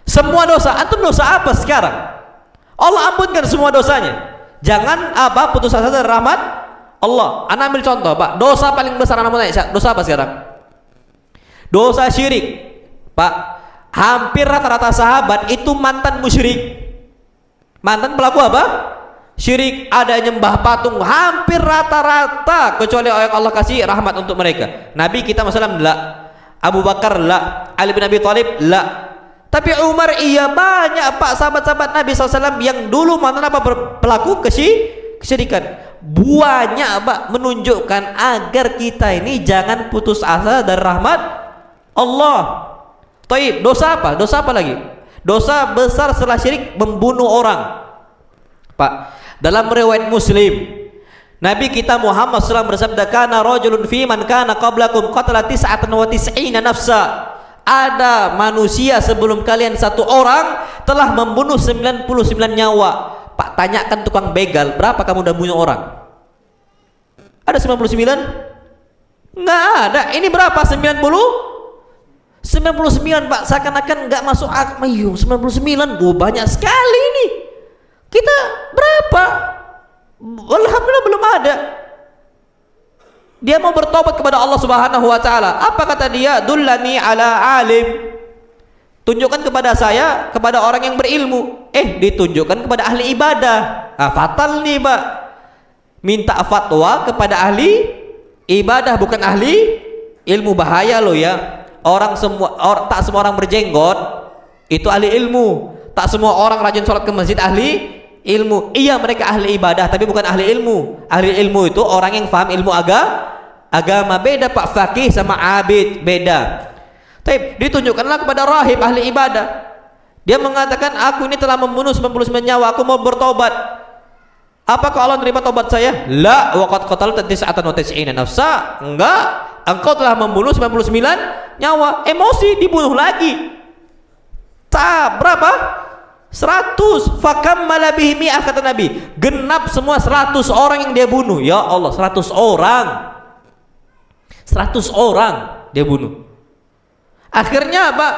Semua dosa. Antum dosa apa sekarang? Allah ampunkan semua dosanya. Jangan putus asa dari rahmat Allah. Ana ambil contoh, Pak. Dosa paling besar anak tanya, dosa apa sekarang? Dosa syirik. Pak, hampir rata-rata sahabat itu mantan musyrik. Mantan pelaku apa? Syirik, ada nyembah patung, hampir rata-rata, kecuali yang Allah kasih rahmat untuk mereka. Nabi kita SAW la, Abu Bakar la, Ali bin Abi Thalib la. Tapi Umar iya, banyak Pak sahabat-sahabat Nabi SAW yang dulu mantan pelaku kesyirikan. Banyak Pak menunjukkan agar kita ini jangan putus asa dari rahmat Allah. Taib, dosa apa? Dosa apa lagi? Dosa besar setelah syirik, membunuh orang. Pak, dalam riwayat Muslim, Nabi kita Muhammad SAW bersabda, kana rajulun fi man kana qablakum qatala 99 nafsa. Ada manusia sebelum kalian, satu orang telah membunuh 99 nyawa. Pak, tanyakan tukang begal, berapa kamu udah bunuh orang? Ada 99? Nggak ada. Ini berapa? 99 Pak, seakan-akan nggak masuk akal. 99, banyak sekali ini. Kita berapa? Alhamdulillah belum ada. Dia mau bertobat kepada Allah Subhanahu wa taala. Apa kata dia? Dullani ala alim. Tunjukkan kepada saya, kepada orang yang berilmu. Ditunjukkan kepada ahli ibadah. Fatal nih, Pak. Minta fatwa kepada ahli ibadah, bukan ahli ilmu. Bahaya loh ya. Tak semua orang berjenggot itu ahli ilmu. Tak semua orang rajin sholat ke masjid ahli ilmu. Iya, mereka ahli ibadah tapi bukan ahli ilmu. Ahli ilmu itu orang yang paham ilmu agama. Beda Pak, fakih sama abid beda. Tapi ditunjukkanlah kepada rahib ahli ibadah. Dia mengatakan, aku ini telah membunuh 99 nyawa, aku mau bertobat. Apakah Allah menerima tobat saya? La, waqad qatalta 99 nafsa. Enggak, engkau telah membunuh 99 nyawa. Emosi, dibunuh lagi. Berapa? 100. Fakammala bihi mi'ah, kata Nabi. Genap semua 100 orang yang dia bunuh. Ya Allah, 100 orang. 100 orang dia bunuh. Akhirnya apa?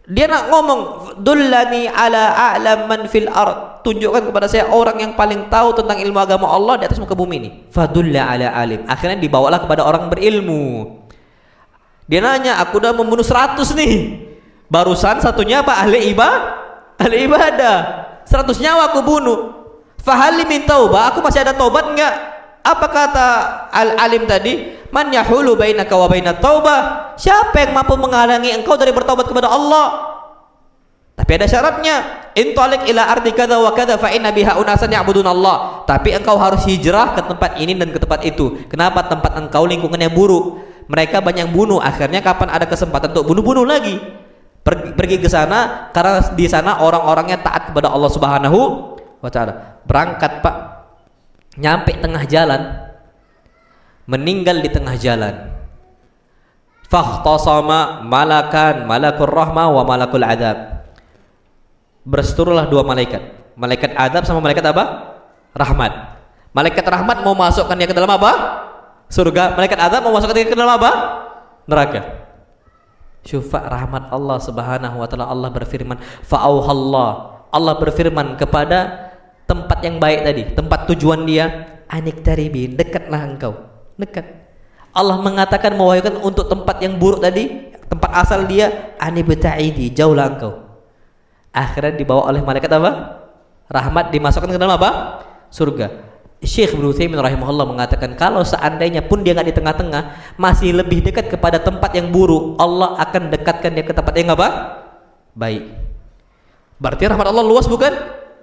Dia nak ngomong, dullani ala a'lam man fil ard. Tunjukkan kepada saya orang yang paling tahu tentang ilmu agama Allah di atas muka bumi ini. Fadulla ala alim. Akhirnya dibawalah kepada orang berilmu. Dia nanya, aku udah membunuh 100 nih. Barusan satunya apa? Ahli ibadah. 100 nyawa aku bunuh. Fahali min taubah, aku masih ada tobat enggak? Apa kata al-alim tadi? Man yahulu bainaka wa bainat taubah. Siapa yang mampu menghalangi engkau dari bertobat kepada Allah? Tapi ada syaratnya. Intalik ila ardi kadza wa kadza fa inna biha unasan ya'budunallah. Tapi engkau harus hijrah ke tempat ini dan ke tempat itu. Kenapa? Tempat engkau lingkungannya buruk. Mereka banyak bunuh. Akhirnya kapan ada kesempatan untuk bunuh-bunuh lagi? Pergi ke sana karena di sana orang-orangnya taat kepada Allah Subhanahu wa taala. Berangkat, Pak. Nyampe tengah jalan. Meninggal di tengah jalan. Fakhtasama malakan, malakul rahmah wa malakul adab. Berseterulah dua malaikat, malaikat adab sama malaikat apa? Rahmat. Malaikat rahmat mau masukkan dia ke dalam apa? Surga. Malaikat adab mau masukkan dia ke dalam apa? Neraka. Syufa rahmat Allah Subhanahu wa taala. Allah berfirman, fa'auhallah. Allah berfirman kepada tempat yang baik tadi, tempat tujuan dia, aniktaribin, dekatlah engkau. Dekat. Allah mengatakan mewahyukan untuk tempat yang buruk tadi, tempat asal dia, anibta'idi, jauhlah engkau. Akhirnya dibawa oleh malaikat apa? Rahmat, dimasukkan ke dalam apa? Surga. Syekh Ibnu Utsaimin rahimahullah mengatakan kalau seandainya pun dia nggak di tengah-tengah, masih lebih dekat kepada tempat yang buruk, Allah akan dekatkan dia ke tempat yang apa? Baik. Berarti rahmat Allah luas bukan?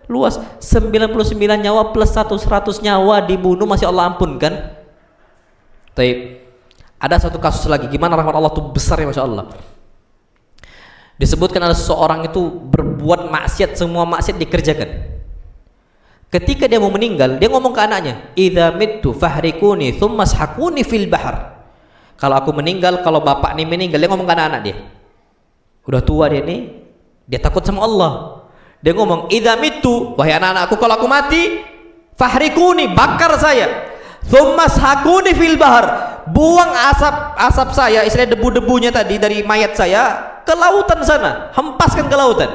Luas. 99 nyawa plus 100 nyawa dibunuh masih Allah ampunkan. Taib. Ada satu kasus lagi, gimana rahmat Allah itu besar ya, Masya Allah. Disebutkan ada seseorang itu berbuat maksiat, semua maksiat dikerjakan. Ketika dia mau meninggal, dia ngomong ke anaknya, idza mittu fahrikuni tsumma shakuni fil bahr. Kalau aku meninggal, kalau bapak nih meninggal, dia ngomong ke anak-anak dia. Udah tua dia nih, dia takut sama Allah. Dia ngomong, idza mittu, wahai anak-anakku, kalau aku mati, fahrikuni, bakar saya. Tsumma shakuni fil bahr. Buang asap saya, istilah debu-debunya tadi dari mayat saya ke lautan sana, hempaskan ke lautan.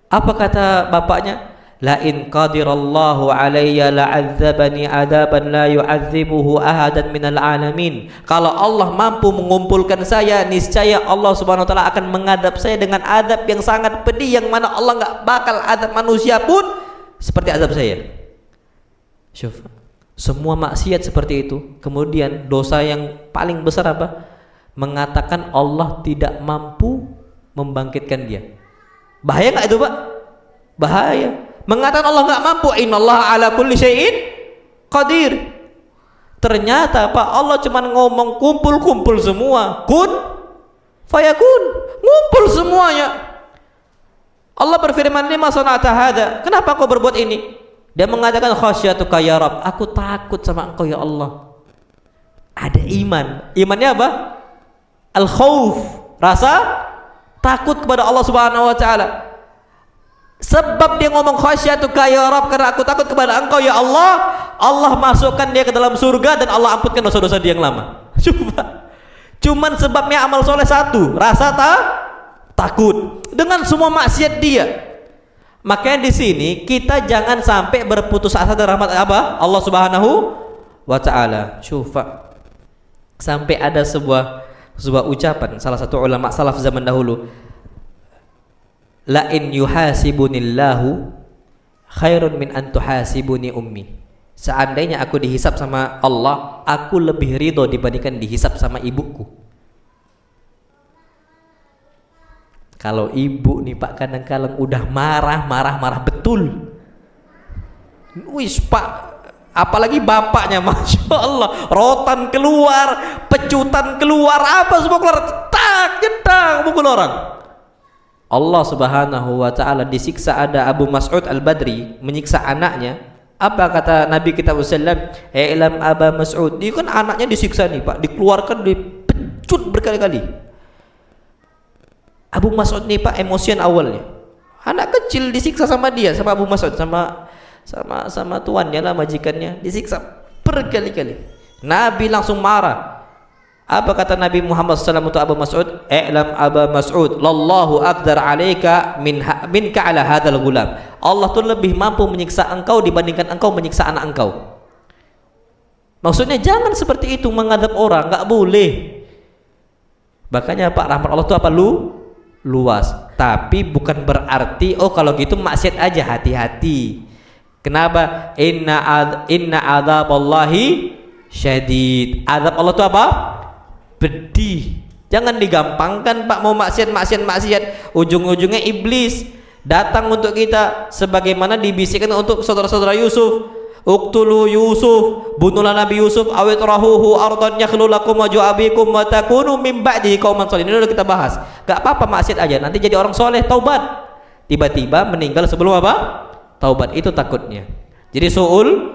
Apa kata bapaknya? La in qadirallahu alayya la'adzabani adaban la yu'adzibuhu ahadan minal alamin. Kalau Allah mampu mengumpulkan saya, niscaya Allah Subhanahu wa taala akan mengadab saya dengan adab yang sangat pedih, yang mana Allah enggak bakal adab manusia pun seperti adab saya. Syuf. Semua maksiat seperti itu. Kemudian dosa yang paling besar apa? Mengatakan Allah tidak mampu membangkitkan dia. Bahaya nggak itu, Pak? Bahaya. Mengatakan Allah nggak mampu, innallaha ala kulli syai'in qadir. Ternyata Pak, Allah cuma ngomong kumpul-kumpul semua, kun fayakun, ngumpul semuanya. Allah berfirman, lima sana'ta hadza, kenapa kau berbuat ini? Dia mengatakan khasyatuka ya Rabb, aku takut sama engkau ya Allah. Ada iman. Imannya apa? Al-khauf, rasa takut kepada Allah Subhanahu wa taala. Sebab dia ngomong khasyatuka ya Rabb, karena aku takut kepada engkau ya Allah, Allah masukkan dia ke dalam surga dan Allah ampunkan dosa-dosa dia yang lama. Coba. Cuman sebabnya amal soleh satu, rasa takut dengan semua maksiat dia. Makanya di sini kita jangan sampai berputus asa dari rahmat apa? Allah Subhanahu wa taala. Syufa. Sampai ada sebuah ucapan salah satu ulama salaf zaman dahulu. La in yuhasibunillahu khairun min an tuhasibuni ummi. Seandainya aku dihisap sama Allah, aku lebih ridho dibandingkan dihisap sama ibuku. Kalau ibu nih Pak kadang-kadang udah marah betul. Wis Pak, apalagi bapaknya, Masya Allah, rotan keluar, pecutan keluar, apa semua keluar, tak jedang pukul orang. Allah Subhanahu wa taala disiksa. Ada Abu Mas'ud Al-Badri menyiksa anaknya. Apa kata Nabi kita sallallahu ilam Aba Mas'ud, dia kan anaknya disiksa nih Pak, dikeluarkan, dipecut berkali-kali. Abu Mas'ud nih Pak emosian awalnya. Anak kecil disiksa sama dia, sama Abu Mas'ud, sama tuannya lah, majikannya, disiksa berkali-kali. Nabi langsung marah. Apa kata Nabi Muhammad SAW untuk Abu Mas'ud? I'lam Aba Mas'ud, lallahu aqdar alaika minka ala hadzal gulam. Allah tuh lebih mampu menyiksa engkau dibandingkan engkau menyiksa anak engkau. Maksudnya jangan seperti itu mengadab orang, enggak boleh. Makanya Pak, rahmat Allah itu apa? Luas. Tapi bukan berarti oh kalau gitu maksiat aja, hati-hati. Kenapa? Inna adzaballahi syadid. Azab Allah itu apa? Pedih. Jangan digampangkan Pak, mau maksiat, ujung-ujungnya iblis datang untuk kita sebagaimana dibisikkan untuk saudara-saudara Yusuf. Uqtulu Yusuf, bunuhlah Nabi Yusuf, awit rahuhu ardan yakhlu lakum wajhu abikum wa takunu min ba'dihi qauman sholihin. Ini udah kita bahas. Gak apa-apa maksiat aja, nanti jadi orang soleh, taubat. Tiba-tiba meninggal sebelum apa? Taubat, itu takutnya. Jadi su'ul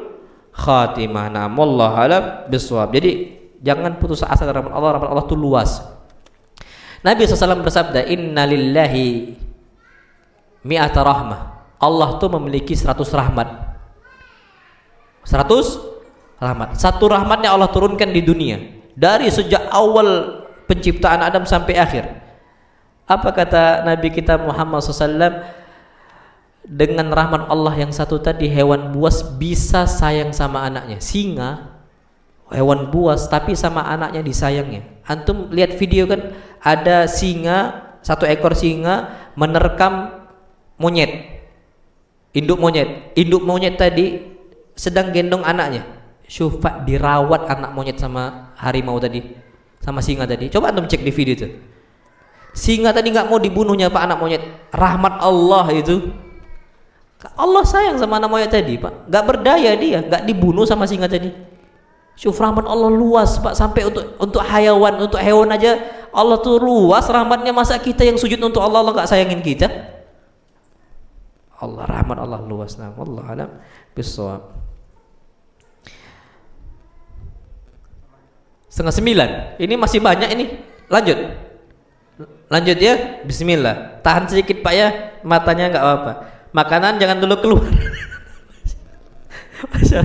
khatimah. Nah, wallahu a'lam bishawab. Jadi jangan putus asa dari rahmat Allah. Rahmat Allah itu luas. Nabi SAW bersabda, inna lillahi mi'ata rahmah. Allah tuh memiliki 100 rahmat. 100 rahmat. Satu rahmatnya Allah turunkan di dunia dari sejak awal penciptaan Adam sampai akhir. Apa kata Nabi kita Muhammad SAW? Dengan rahmat Allah yang satu tadi, hewan buas bisa sayang sama anaknya. Singa hewan buas tapi sama anaknya disayangnya. Antum lihat video kan, ada singa, satu ekor singa menerkam monyet, induk monyet tadi sedang gendong anaknya. Syufa, dirawat anak monyet sama harimau tadi, sama singa tadi. Coba antum cek di video itu. Singa tadi nggak mau dibunuhnya Pak anak monyet. Rahmat Allah itu. Allah sayang sama anak monyet tadi Pak. Nggak berdaya dia, nggak dibunuh sama singa tadi. Syuf, rahmat Allah luas Pak, sampai untuk hayawan, untuk hewan aja Allah tuh luas rahmatnya. Masa kita yang sujud untuk Allah, Allah nggak sayangin kita? Allah, rahmat Allah luas. Nah, wallahu a'lam bishawab. 8:30. Ini masih banyak ini. Lanjut ya. Bismillah. Tahan sedikit Pak ya, matanya nggak apa-apa. Makanan jangan dulu keluar.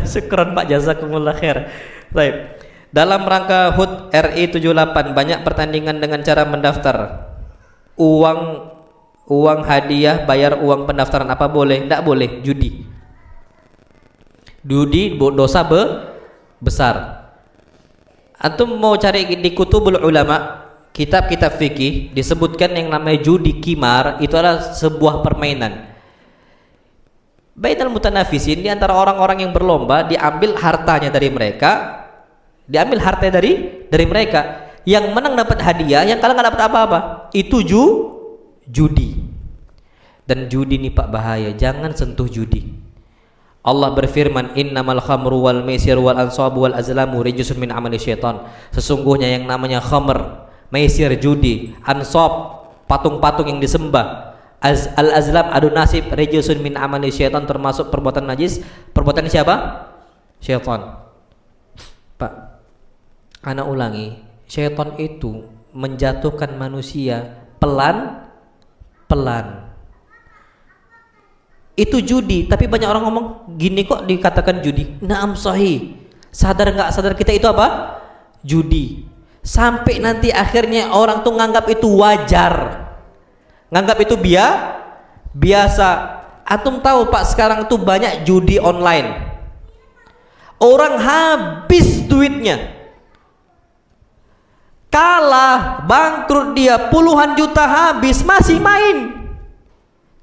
Syukran Pak, jazakumullah khair. Baik. Dalam rangka HUT RI 78 banyak pertandingan dengan cara mendaftar. Uang hadiah bayar uang pendaftaran, apa boleh? Tidak boleh. Judi dosa besar. Antum mau cari di kutubul ulama, kitab-kitab fikih, disebutkan yang namanya judi kimar itu adalah sebuah permainan. Bainal mutanafisin, di antara orang-orang yang berlomba, diambil hartanya dari mereka, dari mereka. Yang menang dapat hadiah, yang kalah nggak dapat apa-apa. Itu judi. Dan judi ini Pak bahaya, jangan sentuh judi. Allah berfirman, innamal khamru wal maisir wal ansabu wal azlamu rijsun min amali syaitan. Sesungguhnya yang namanya khamr, maisir, judi, ansab, patung-patung yang disembah, al-azlam, adu nasib, rijsun min amali syaitan, termasuk perbuatan najis. Perbuatan siapa? Syaitan. Pak, ana ulangi, syaitan itu menjatuhkan manusia pelan-pelan. Itu judi, tapi banyak orang ngomong gini kok dikatakan judi. Naam sahih. Sadar nggak sadar kita itu apa? Judi. Sampai nanti akhirnya orang tuh nganggap itu wajar. Nganggap itu biasa. Antum tahu Pak, sekarang tuh banyak judi online. Orang habis duitnya. Kalah, bangkrut dia, puluhan juta habis, masih main.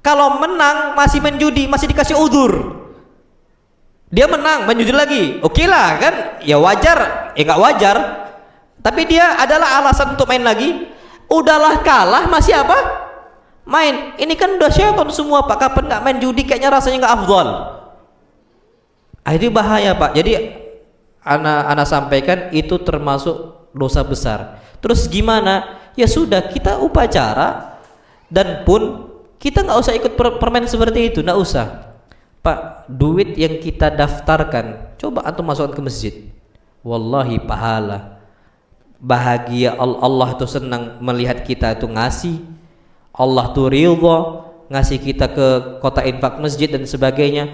Kalau menang masih main judi, masih dikasih uzur. Dia menang, main judi lagi. Oke lah kan, ya wajar, nggak wajar. Tapi dia adalah alasan untuk main lagi. Udahlah kalah, masih apa? Main. Ini kan udah syaitan semua Pak. Kapan nggak main judi kayaknya rasanya nggak afdal. Itu bahaya Pak. Jadi ana sampaikan itu termasuk dosa besar. Terus gimana? Ya sudah, kita upacara dan pun kita nggak usah ikut permen seperti itu, nggak usah Pak. Duit yang kita daftarkan, coba antum masukkan ke masjid, wallahi pahala, bahagia. Allah tuh senang melihat kita itu ngasih. Allah tuh ridha ngasih kita ke kota infak masjid dan sebagainya.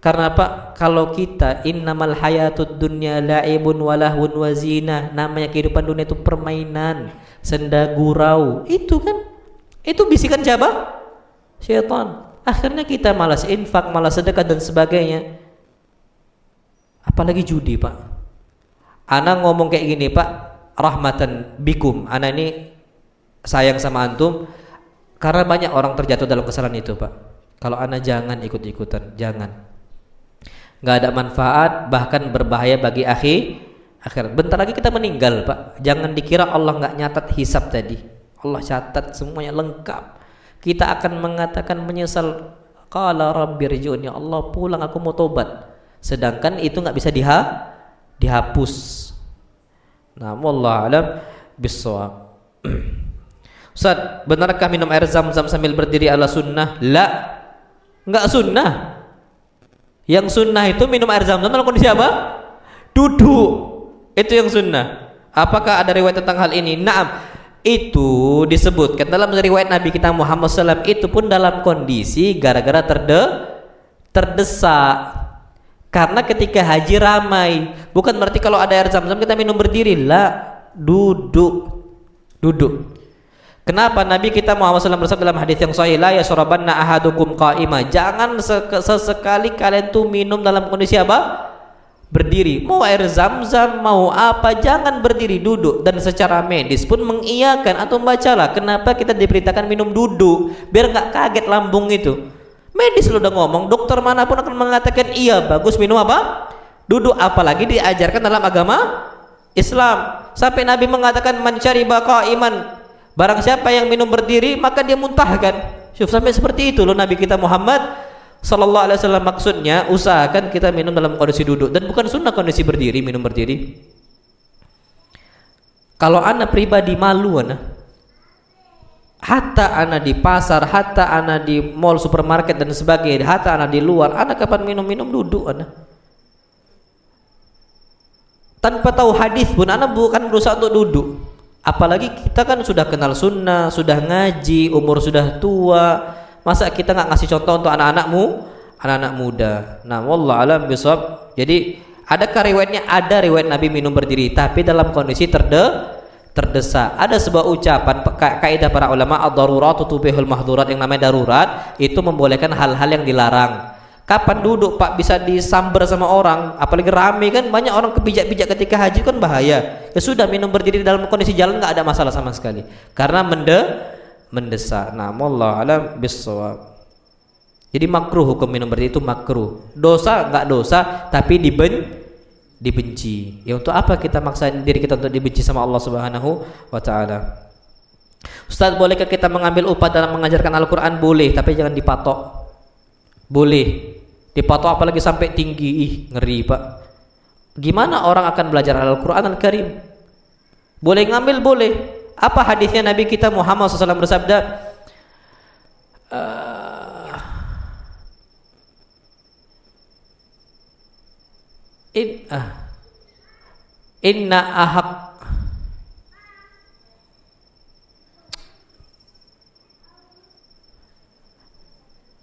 Karena Pak, kalau kita innamal hayatud dunya la'ibun walahun wazina, namanya kehidupan dunia itu permainan, senda gurau. Itu kan, itu bisikan siapa? Syaitan. Akhirnya kita malas infak, malas sedekah dan sebagainya. Apalagi judi Pak. Ana ngomong kayak gini Pak, rahmatan bikum. Ana ini sayang sama antum karena banyak orang terjatuh dalam kesalahan itu Pak. Kalau ana jangan ikut-ikutan, jangan. Nggak ada manfaat, bahkan berbahaya bagi akhirat. Bentar lagi kita meninggal, Pak. Jangan dikira Allah nggak nyatat hisab tadi. Allah catat semuanya lengkap. Kita akan mengatakan menyesal, qala rabbi rji'un, ya Allah pulang aku mau tobat. Sedangkan itu nggak bisa dihapus. Nah, wallahu alam bissawab. Ustaz, benarkah minum air zam-zam sambil berdiri ala sunnah? La, nggak sunnah. Yang sunnah itu minum air zam-zam dalam kondisi apa? Duduk. Itu yang sunnah. Apakah ada riwayat tentang hal ini? Naam, itu disebutkan dalam riwayat Nabi kita Muhammad SAW, itu pun dalam kondisi gara-gara terdesak. Karena ketika haji ramai, bukan berarti kalau ada air zam-zam kita minum berdiri. La, duduk. Kenapa Nabi kita Muhammad SAW bersabda dalam hadis yang sahih, la yashrabanna ahadukum qa'ima, jangan sesekali kalian tuh minum dalam kondisi apa? Berdiri. Mau air zam-zam, mau apa, jangan berdiri, duduk. Dan secara medis pun mengiyakan atau membacalah. Kenapa kita diberitakan minum duduk? Biar nggak kaget lambung itu. Medis lo udah ngomong, dokter manapun akan mengatakan iya bagus minum apa? Duduk. Apalagi diajarkan dalam agama Islam. Sampai Nabi mengatakan man syariba qa'iman, barang siapa yang minum berdiri maka dia muntahkan. Sampai seperti itu loh Nabi kita Muhammad Sallallahu Alaihi Wasallam. Maksudnya usahakan kita minum dalam kondisi duduk, dan bukan sunnah kondisi berdiri, minum berdiri. Kalau anak pribadi malu hatta anak di pasar, hatta anak di mall, supermarket dan sebagainya, hatta anak di luar, anak kapan minum duduk tanpa tahu hadis pun anak bukan berusaha untuk duduk. Apalagi kita kan sudah kenal sunnah, sudah ngaji, umur sudah tua. Masa kita nggak ngasih contoh untuk anak anak muda? Nah, wallahu alam bisawab. Jadi adakah riwayatnya? Ada riwayat Nabi minum berdiri, tapi dalam kondisi terdesak. Ada sebuah ucapan kaidah para ulama, ad-daruratu tubihul mahdurat, yang namanya darurat itu membolehkan hal-hal yang dilarang. Kapan duduk Pak bisa disambar sama orang, apalagi rame kan, banyak orang kepijak-pijak ketika haji kan bahaya. Ya sudah, minum berdiri dalam kondisi jalan nggak ada masalah sama sekali, karena mendesak. Nah, wallahu alam bissawab. Jadi makruh, hukum minum berdiri itu makruh. Dosa nggak dosa, tapi dibenci. Ya untuk apa kita maksain diri kita untuk dibenci sama Allah Subhanahu wa taala? Ustaz, bolehkah kita mengambil upah dalam mengajarkan Al-Qur'an? Boleh, tapi jangan dipatok. Boleh dipatok apalagi sampai tinggi, ih ngeri Pak. Gimana orang akan belajar Al-Qur'an Al-Karim? Boleh ngambil, boleh. Apa hadisnya Nabi kita Muhammad SAW bersabda, inna ahak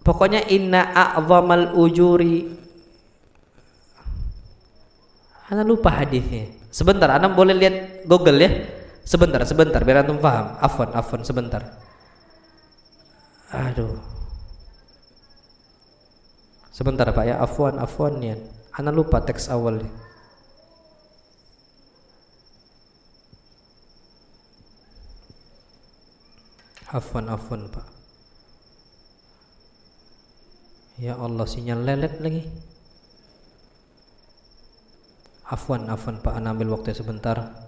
pokoknya inna a'zamal ujuri, ana lupa hadisnya. Sebentar, ana boleh lihat Google ya. Sebentar biar antum paham. Afwan sebentar. Aduh. Sebentar Pak ya, afwan ya. Ana lupa teks awalnya. Afwan Pak. Ya Allah, sinyal lelet lagi. Afwan Pak, ana ambil waktu sebentar.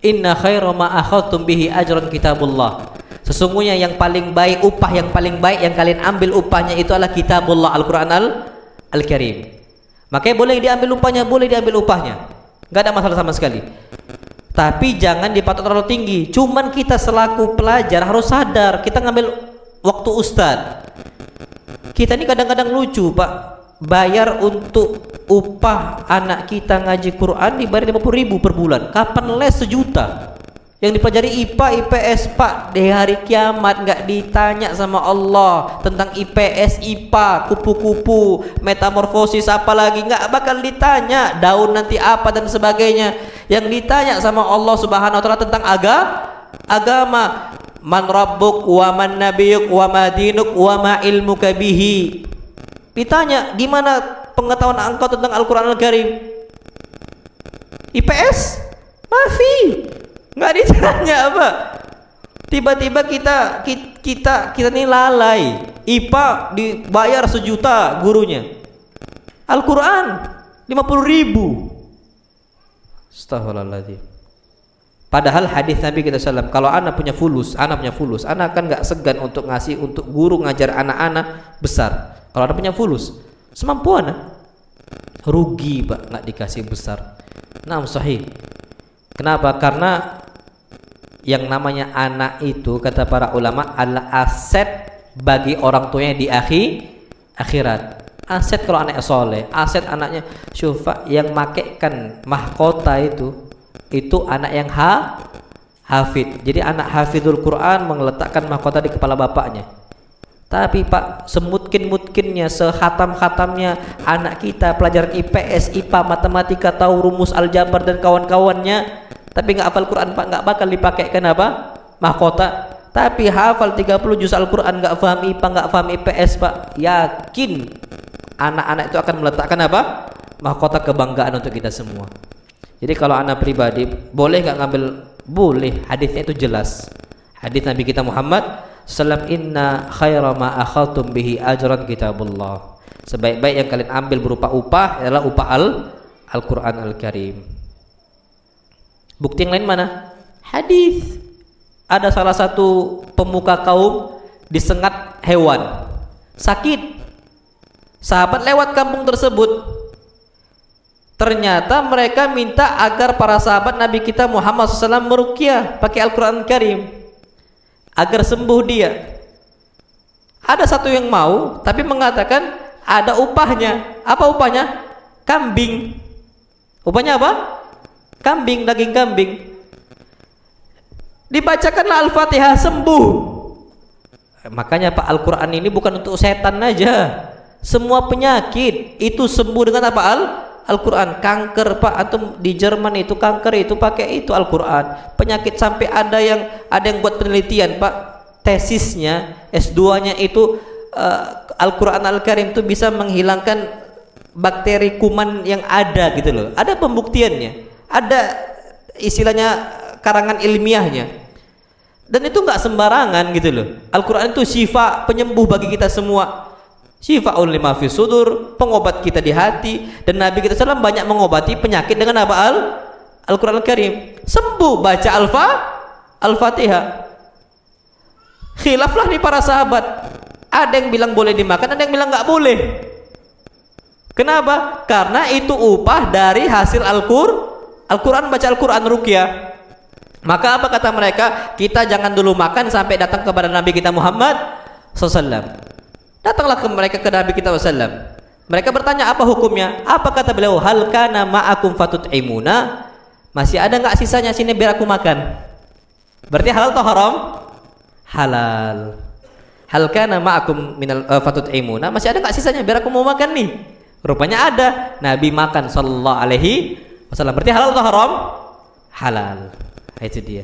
Inna khairu ma akhadtum bihi ajran kitabullah. Sesungguhnya yang paling baik, upah yang paling baik yang kalian ambil upahnya itu adalah kitabullah, Al-Qur'an Al-Karim. Makanya boleh diambil upahnya, boleh diambil upahnya. Enggak ada masalah sama sekali. Tapi jangan dipatok terlalu tinggi. Cuman kita selaku pelajar harus sadar, kita ngambil waktu ustaz. Kita ini kadang-kadang lucu, Pak. Bayar untuk upah anak kita ngaji Quran dibayar 50.000 per bulan. Kapan les 1 juta? Yang dipelajari IPA, IPS Pak. Di hari kiamat nggak ditanya sama Allah tentang IPS, IPA, kupu-kupu, metamorfosis, apalagi nggak bakal ditanya. Daun nanti apa dan sebagainya. Yang ditanya sama Allah Subhanahu Wa Taala tentang agama. Man rabbuk wa man nabiyuk wa ma dinuk wa ma ilmuka bihi. Ditanya, gimana pengetahuan engkau tentang Al-Quran Al-Karim? IPS? Mafi. Nggak ditanya apa? Tiba-tiba kita ini lalai. IPA dibayar 1 juta gurunya. Al-Quran 50.000. Astaghfirullahaladzim. Padahal hadis Nabi kita SAW, kalau anak punya fulus, anak kan nggak segan untuk ngasih untuk guru ngajar anak-anak besar. Kalau anak punya fulus, semampu anak. Rugi pak nggak dikasih besar. Nah, sahih. Kenapa? Karena yang namanya anak itu kata para ulama adalah aset bagi orang tuanya di akhirat. Aset kalau anaknya soleh, aset anaknya syufa yang makaikan mahkota itu anak yang hafid. Jadi anak hafidul Quran meletakkan mahkota di kepala bapaknya. Tapi pak, semutkin-mutkinnya, sehatam-hatamnya anak kita pelajaran IPS, IPA, matematika, tahu rumus aljabar dan kawan-kawannya, tapi nggak hafal Quran pak, nggak bakal dipakaikan apa? Mahkota. Tapi hafal 30 juz Al-Quran, nggak paham IPA, nggak paham IPS pak, yakin anak-anak itu akan meletakkan apa? Mahkota kebanggaan untuk kita semua. Jadi kalau anak pribadi boleh nggak ngambil? Boleh. Hadisnya itu jelas. Hadis Nabi kita Muhammad sallam, inna khaira ma akhadtum bihi ajran kitabullah. Sebaik-baik yang kalian ambil berupa upah adalah upah Al-Quran Al-Karim. Bukti yang lain mana? Hadis. Ada salah satu pemuka kaum disengat hewan, sakit. Sahabat lewat kampung tersebut. Ternyata mereka minta agar para sahabat Nabi kita Muhammad SAW meruqyah pakai Al-Quran Karim agar sembuh dia. Ada satu yang mau, tapi mengatakan ada upahnya. Apa upahnya? Kambing. Upahnya apa? Kambing, daging kambing. Dibacakanlah Al-Fatihah, sembuh. Makanya Pak, Al-Quran ini bukan untuk setan aja. Semua penyakit itu sembuh dengan apa? Al-Quran. Kanker Pak, antum di Jerman itu kanker itu pakai itu Al-Quran. Penyakit sampai ada yang buat penelitian Pak, tesisnya S2-nya itu Al-Quran Al-Karim itu bisa menghilangkan bakteri kuman yang ada gitu loh. Ada pembuktiannya, ada istilahnya karangan ilmiahnya. Dan itu nggak sembarangan gitu loh. Al-Quran itu syifa, penyembuh bagi kita semua. Syifa'un lima fis sudur, pengobat kita di hati. Dan Nabi kita SAW banyak mengobati penyakit dengan apa? Al-Quran Al-Karim. Sembuh baca Al-Fatihah. Khilaflah nih para sahabat. Ada yang bilang boleh dimakan, ada yang bilang nggak boleh. Kenapa? Karena itu upah dari hasil Al-Quran, baca Al-Quran ruqyah. Maka apa kata mereka? Kita jangan dulu makan sampai datang kepada Nabi kita Muhammad SAW. Datanglah mereka ke Nabi kita SAW. Mereka bertanya apa hukumnya? Apa kata beliau? Hal kana ma'akum fatut'imuna. Masih ada nggak sisanya sini biar aku makan? Berarti halal atau haram? Halal. Hal kana ma'akum minal fatut'imuna. Masih ada nggak sisanya biar aku mau makan nih? Rupanya ada. Nabi makan sallallahu alaihi wasallam. Berarti halal atau haram? Halal. Itu dia.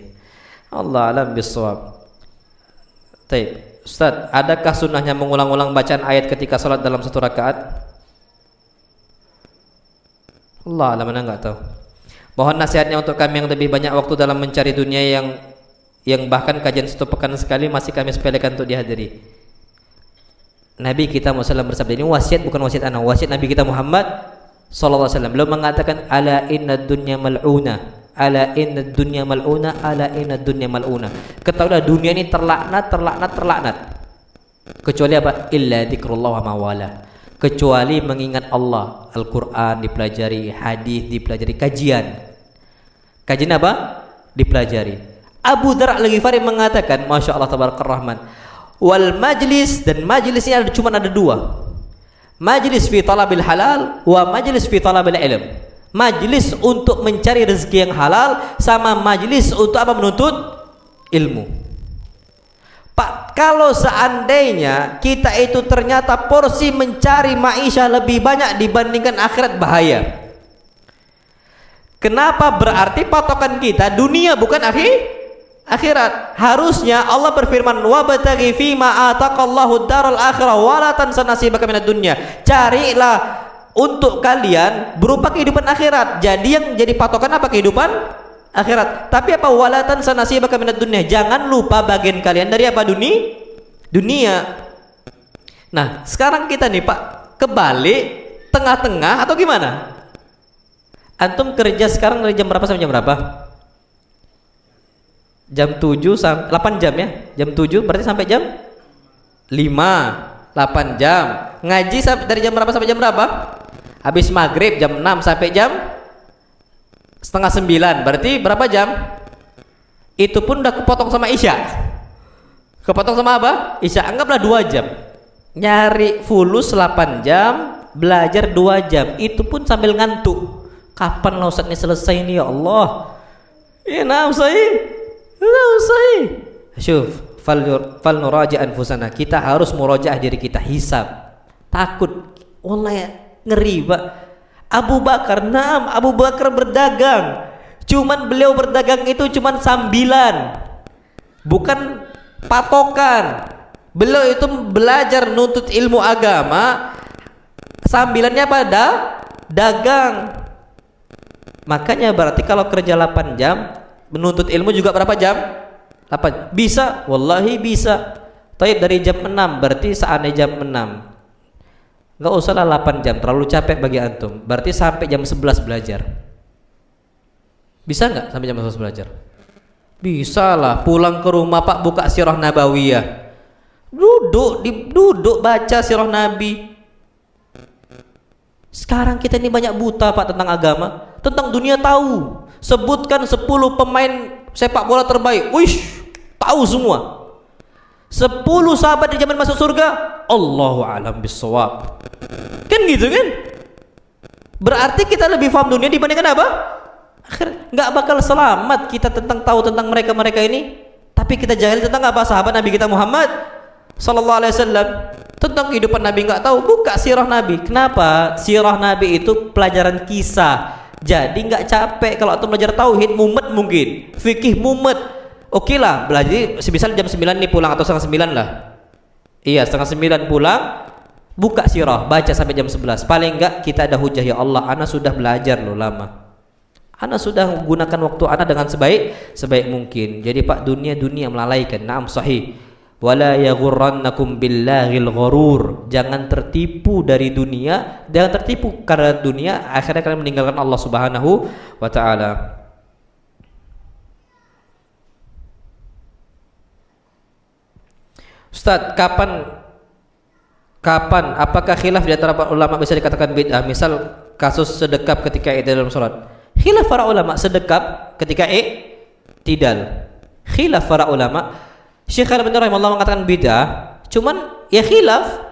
Allah alam bisawab. Baik. Ustaz, adakah sunnahnya mengulang-ulang bacaan ayat ketika sholat dalam satu rakaat? Allah alam, mana nggak tahu. Mohon nasihatnya untuk kami yang lebih banyak waktu dalam mencari dunia yang bahkan kajian 1 pekan sekali masih kami sepelekan untuk dihadiri. Nabi kita Muhammad bersabda, ini wasiat bukan wasiat anak, wasiat Nabi kita Muhammad sallallahu alaihi wasallam. Beliau mengatakan ala inna dunya mal'una. Ala inna dunya mal'una, ala inna dunya mal'una. Ketahuilah dunia ini terlaknat. Kecuali apa? Illa dzikrullah wa mawala. Kecuali mengingat Allah. Al-Quran dipelajari, hadis dipelajari, kajian apa? Dipelajari. Abu Dzar Al-Ghifari mengatakan, Masya Allah tabarakallah rahman, wal majlis, dan majlisnya cuma ada 2. Majlis fi talabil halal wa majlis fi talabil ilm. Majlis untuk mencari rezeki yang halal sama majlis untuk apa? Menuntut ilmu. Pak, kalau seandainya kita itu ternyata porsi mencari maisha lebih banyak dibandingkan akhirat, bahaya. Kenapa? Berarti patokan kita dunia bukan akhirat. Harusnya Allah berfirman, wabtaghi fima ataqallahu daral akhirah wa la tansa nasibaka minad dunya. Carilah untuk kalian berupa kehidupan akhirat. Jadi yang jadi patokan apa? Kehidupan akhirat. Tapi apa? Wala tansa nasibaka minad dunya. Jangan lupa bagian kalian dari apa? Dunia. Nah, sekarang kita nih Pak, kebalik, tengah-tengah atau gimana? Antum kerja sekarang dari jam berapa sampai jam berapa? Jam 7 sampai 8 jam ya. Jam 7 berarti sampai jam 5, 8 jam. Ngaji dari jam berapa sampai jam berapa? Habis maghrib jam 6 sampai jam setengah 9. Berarti berapa jam? Itu pun udah kepotong sama Isya. Kepotong sama apa? Isya. Anggaplah 2 jam. Nyari fulus 8 jam, belajar 2 jam. Itu pun sambil ngantuk. Kapan lah Ustaz ini selesai ini ya Allah? Ya usai. Syuf, fal nuraji anfusana. Kita harus murajaah diri kita, hisab. Takut. Wallahi ngeri, Pak. Abu Bakar berdagang. Cuman beliau berdagang itu cuman sambilan. Bukan patokan. Beliau itu belajar nuntut ilmu agama. Sambilannya pada dagang. Makanya berarti kalau kerja 8 jam, menuntut ilmu juga berapa jam? 8. Bisa? Wallahi bisa. Taib dari jam 6, berarti seandainya jam 6. Enggak usahlah 8 jam, terlalu capek bagi antum. Berarti sampai jam 11 belajar. Bisa enggak sampai jam 11 belajar? Bisa lah. Pulang ke rumah Pak, buka sirah nabawiyah. Duduk baca sirah Nabi. Sekarang kita ini banyak buta Pak tentang agama, tentang dunia tahu. Sebutkan 10 pemain sepak bola terbaik, wish, tahu semua. 10 sahabat di zaman masuk surga, Allahu a'lam bissawab. Kan gitu kan? Berarti kita lebih paham dunia dibandingkan apa? Nggak bakal selamat kita tahu tentang mereka ini. Tapi kita jahil tentang apa? Sahabat Nabi kita Muhammad sallallahu alaihi wasallam. Tentang kehidupan Nabi nggak tahu, buka sirah Nabi. Kenapa? Sirah Nabi itu pelajaran kisah. Jadi nggak capek. Kalau antum belajar tauhid mumet mungkin, fikih mumet. Oke lah, belajar sebisa jam 9 nih pulang atau setengah 9 lah. Iya, setengah 9 pulang, buka sirah, baca sampai jam 11. Paling enggak kita ada hujah, ya Allah, ana sudah belajar loh lama. Ana sudah menggunakan waktu ana dengan sebaik mungkin. Jadi Pak, dunia melalaikan. Naam sahih. Wala yaghurrannakum billahil ghurur. Jangan tertipu dari dunia, jangan tertipu karena dunia, akhirnya kalian meninggalkan Allah Subhanahu wa taala. Ustaz, kapan apakah khilaf di antara para ulama bisa dikatakan bid'ah? Misal kasus sedekap ketika i'tidal dalam salat. Khilaf para ulama sedekap ketika i'tidal. Khilaf para ulama. Syekh Al-Albani rahimahullah mengatakan bid'ah, cuman ya khilaf.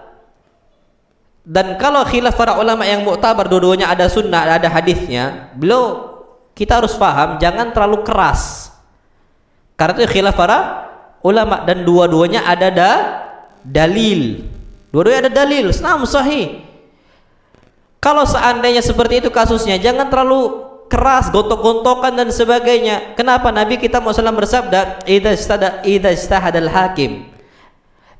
Dan kalau khilaf para ulama yang muktabar, dua-duanya ada sunnah, ada hadisnya, kita harus paham jangan terlalu keras. Karena itu khilaf para ulama dan dua-duanya ada dalil. Dua-duanya ada dalil, senam sahih. Kalau seandainya seperti itu kasusnya, jangan terlalu keras, gontok-gontokan dan sebagainya. Kenapa? Nabi kita Muhammad bersabda, idza ijtahadal hakim,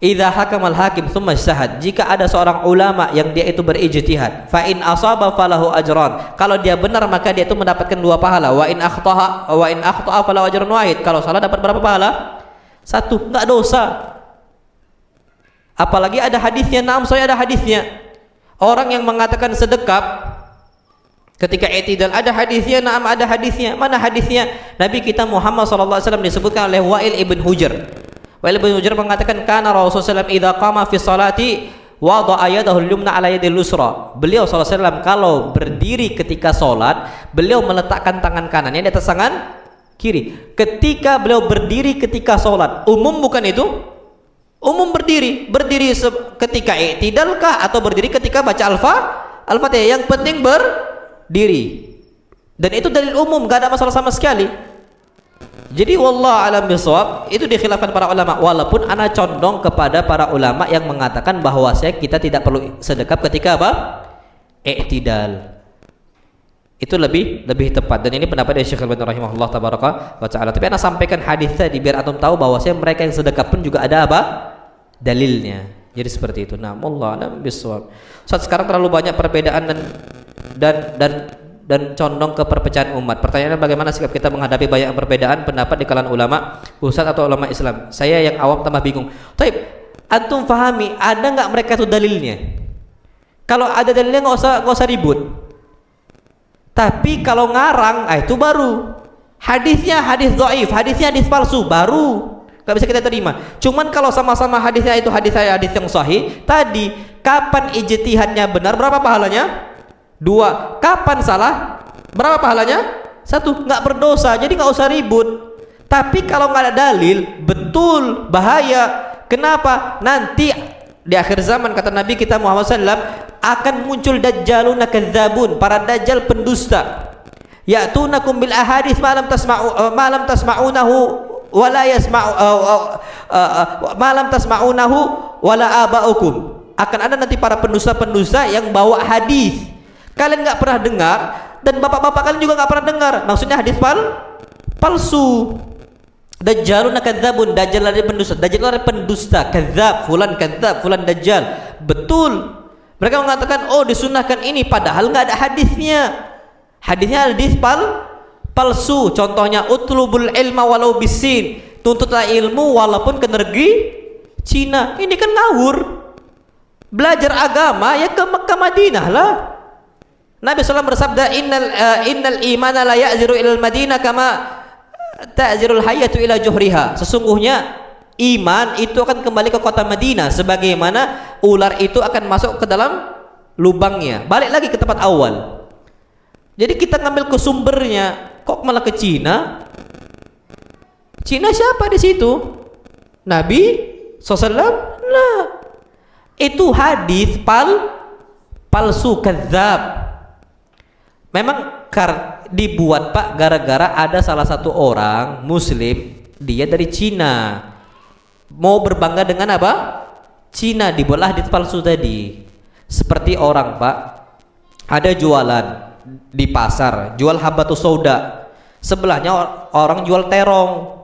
idza hakamal hakim tsumma ijtahad. Jika ada seorang ulama yang dia itu berijtihad, fa in asaba falahu ajran. Kalau dia benar maka dia itu mendapatkan 2 pahala. Wa in akhta'a falahu ajrun wahid. Kalau salah dapat berapa pahala? 1, enggak dosa. Apalagi ada hadisnya, saya ada hadisnya. Orang yang mengatakan sedekap ketika i'tidal, ada hadisnya, ada hadisnya. Mana hadisnya? Nabi kita Muhammad sallallahu alaihi wasallam disebutkan oleh Wa'il ibn Hujr. Wa'il ibn Hujr mengatakan kana Rasulullah sallallahu alaihi wasallam idza qama fi sholati wada'a yadahu al-yumna 'ala yadil lusra. Beliau sallallahu alaihi wasallam kalau berdiri ketika salat, beliau meletakkan tangan kanannya di atas tangan kiri. Ketika beliau berdiri ketika salat, umum bukan itu? Umum berdiri ketika i'tidal kah atau berdiri ketika baca Al-Fatihah? Yang penting berdiri. Dan itu dalil umum, gak ada masalah sama sekali. Jadi wallahu alam bisawab, itu dikhilafkan para ulama. Walaupun ana condong kepada para ulama yang mengatakan bahwasanya kita tidak perlu sedekap ketika apa? I'tidal. Itu lebih tepat, dan ini pendapat dari Syekh Al-Albani rahimahullah tabaraka wa taala. Tapi ana sampaikan hadis tadi biar antum tahu bahwasanya mereka yang sedekap pun juga ada apa? Dalilnya. Jadi seperti itu. Nah, wallahu alam bisawab. Saat sekarang terlalu banyak perbedaan dan dan condong ke perpecahan umat. Pertanyaannya, bagaimana sikap kita menghadapi banyak perbedaan pendapat di kalangan ulama, ustadz atau ulama Islam? Saya yang awam tambah bingung. Taib, antum fahami, ada nggak mereka itu dalilnya? Kalau ada dalilnya nggak usah ribut. Tapi kalau ngarang, itu baru. Hadisnya hadis dhaif, hadisnya hadis palsu, baru nggak bisa kita terima. Cuman kalau sama-sama hadisnya itu hadis yang sahih, tadi kapan ijtihadnya benar, berapa pahalanya? 2. Kapan salah, berapa pahalanya? 1. Nggak berdosa, jadi nggak usah ribut. Tapi kalau nggak ada dalil, betul bahaya. Kenapa? Nanti di akhir zaman, kata Nabi kita Muhammad SAW, akan muncul dajjaluna kadzabun, para dajjal pendusta. Ya'tunakum bil ahadits ma lam tasma'unahu wa la yasma'u ma lam tasma'unahu wa la aba'ukum. Akan ada nanti para pendusta-pendusta yang bawa hadis kalian nggak pernah dengar, dan bapak-bapak kalian juga nggak pernah dengar. Maksudnya hadis palsu. Dajjaluna kadzabun, dajjal ada pendusta, dajjal ada pendusta, kadzab, fulan dajjal. Betul. Mereka mengatakan, oh disunahkan ini, padahal nggak ada hadisnya. Hadisnya hadis palsu. Contohnya, utlubul ilma walau bisin, tuntutlah ilmu walaupun ke negeri Cina. Ini kan ngawur. Belajar agama ya ke Mekah Madinah lah. Nabi SAW bersabda, innal imana la ya'ziru ilal Madinah kama ta'zirul hayatu ila juhriha. Sesungguhnya iman itu akan kembali ke kota Madinah sebagaimana ular itu akan masuk ke dalam lubangnya. Balik lagi ke tempat awal. Jadi kita ngambil ke sumbernya, kok malah ke Cina? Cina siapa di situ? Nabi SAW? Nah, itu hadis palsu, kadzab. Memang dibuat Pak gara-gara ada salah satu orang Muslim, dia dari Cina, mau berbangga dengan apa? Cina, dibuatlah hadis palsu tadi. Seperti orang Pak, ada jualan di pasar, jual habatus sauda, sebelahnya orang jual terong.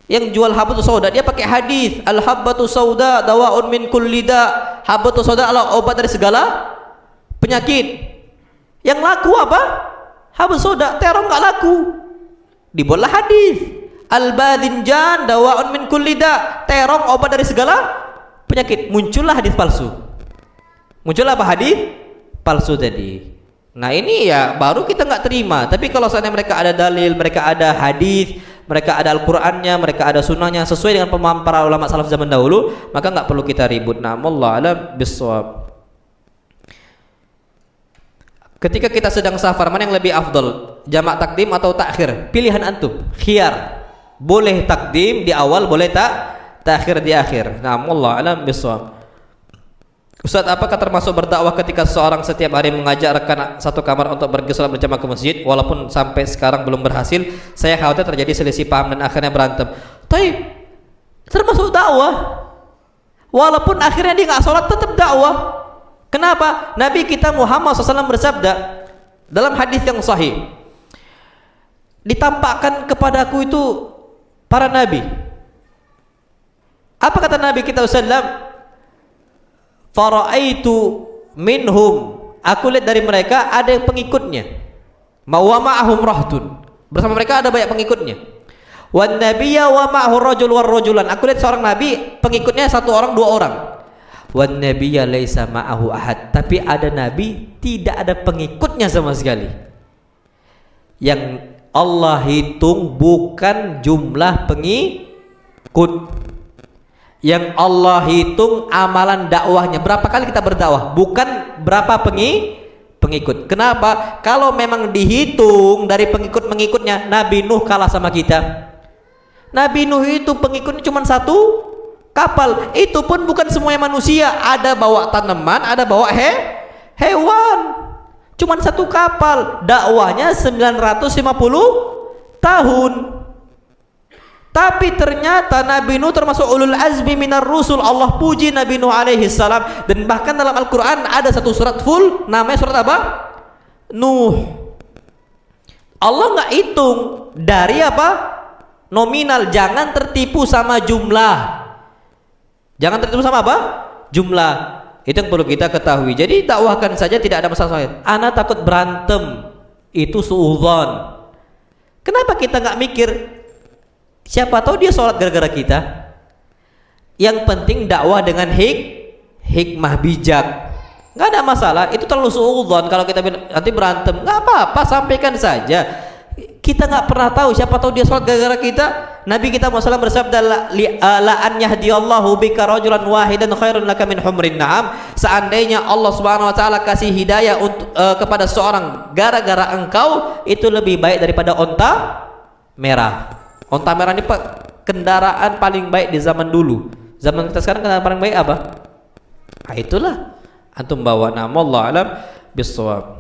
Yang jual habatus sauda dia pakai hadis, al habatus sauda dawaun min kulli da. Habatus sauda adalah obat dari segala penyakit. Yang laku apa? Habatus sauda, terong nggak laku. Dibuatlah hadis, al badinjan dawaun min kulli da. Terong obat dari segala penyakit. Muncullah hadis palsu. Muncul apa? Hadis palsu tadi. Nah ini ya baru kita nggak terima. Tapi kalau seandainya mereka ada dalil, mereka ada hadis, mereka ada Al-Qur'annya, mereka ada sunnahnya sesuai dengan pemahaman para ulama salaf zaman dahulu, maka nggak perlu kita ribut. Nah, wallahu a'lam bissawab. Ketika kita sedang safar, mana yang lebih afdal? Jamak takdim atau takhir? Pilihan antum, khiyar. Boleh takdim di awal, boleh takhir di akhir. Nah, wallahu a'lam bissawab. Ustaz, apakah termasuk berdakwah ketika seseorang setiap hari mengajak rekan satu kamar untuk pergi sholat berjamaah ke masjid, walaupun sampai sekarang belum berhasil? Saya khawatir terjadi selisih paham dan akhirnya berantem. Tapi termasuk dakwah, walaupun akhirnya dia nggak sholat, tetap dakwah. Kenapa? Nabi kita Muhammad SAW bersabda dalam hadis yang sahih, ditampakkan kepadaku itu para nabi. Apa kata Nabi kita SAW? Fara'aitu minhum, aku lihat dari mereka ada yang pengikutnya. Wa ma'ahum rahdun, bersama mereka ada banyak pengikutnya. Wan nabiyya wa ma'ahu rajul war rajulan, aku lihat seorang nabi pengikutnya satu orang, dua orang. Wan nabiyya laisa ma'ahu ahad, tapi ada nabi tidak ada pengikutnya sama sekali. Yang Allah hitung bukan jumlah pengikut, yang Allah hitung amalan dakwahnya. Berapa kali kita berdakwah, bukan berapa pengikut. Kenapa? Kalau memang dihitung dari pengikut-pengikutnya, Nabi Nuh kalah sama kita. Nabi Nuh itu pengikutnya cuma satu kapal, itu pun bukan semuanya manusia, ada bawa tanaman, ada bawa hewan. Cuma satu kapal, dakwahnya 950 tahun. Tapi ternyata Nabi Nuh termasuk ulul azmi minar rusul. Allah puji Nabi Nuh alaihi salam, dan bahkan dalam Al-Qur'an ada satu surat full namanya surat apa? Nuh. Allah nggak hitung dari apa? Nominal. Jangan tertipu sama jumlah. Jangan tertipu sama apa? Jumlah. Itu yang perlu kita ketahui. Jadi dakwahkan saja, tidak ada masalah. Ana takut berantem. Itu suudzon. Kenapa kita nggak mikir siapa tahu dia sholat gara-gara kita? Yang penting dakwah dengan hikmah bijak. Nggak ada masalah. Itu terlalu suudzon. Kalau kita nanti berantem, nggak apa-apa, sampaikan saja. Kita nggak pernah tahu, siapa tahu dia sholat gara-gara kita. Nabi kita Muhammad bersabda, la an yahdiyallahu bika rajulan wahidan khairun laka min humrin na'am. Seandainya Allah Subhanahu wa taala kasih hidayah untuk kepada seorang gara-gara engkau, itu lebih baik daripada onta merah. Onta merah ini Pak, kendaraan paling baik di zaman dulu. Zaman kita sekarang kendaraan paling baik apa? Nah, itulah antum bawa. Nama Allah alam bisawab.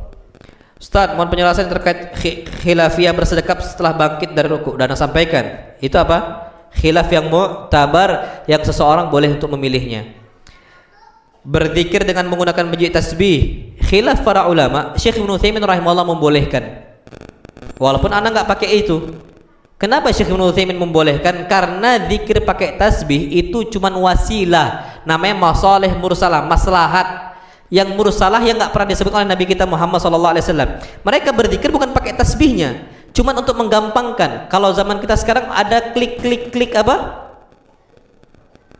Ustaz, mohon penjelasan terkait khilafiyah bersedekap setelah bangkit dari rukuk. Dan sampaikan, itu apa? Khilaf yang mu'tabar yang seseorang boleh untuk memilihnya. Berzikir dengan menggunakan biji tasbih. Khilaf para ulama, Syekh Ibnu Utsaimin rahimahullah membolehkan. Walaupun anak nggak pakai itu. Kenapa Syekh Ibnu Utsaimin membolehkan? Karena zikir pakai tasbih itu cuman wasilah. Namanya masalih mursalah, maslahat. Yang mursalah yang nggak pernah disebut oleh Nabi kita Muhammad SAW. Mereka berzikir bukan pakai tasbihnya, cuman untuk menggampangkan. Kalau zaman kita sekarang ada klik apa?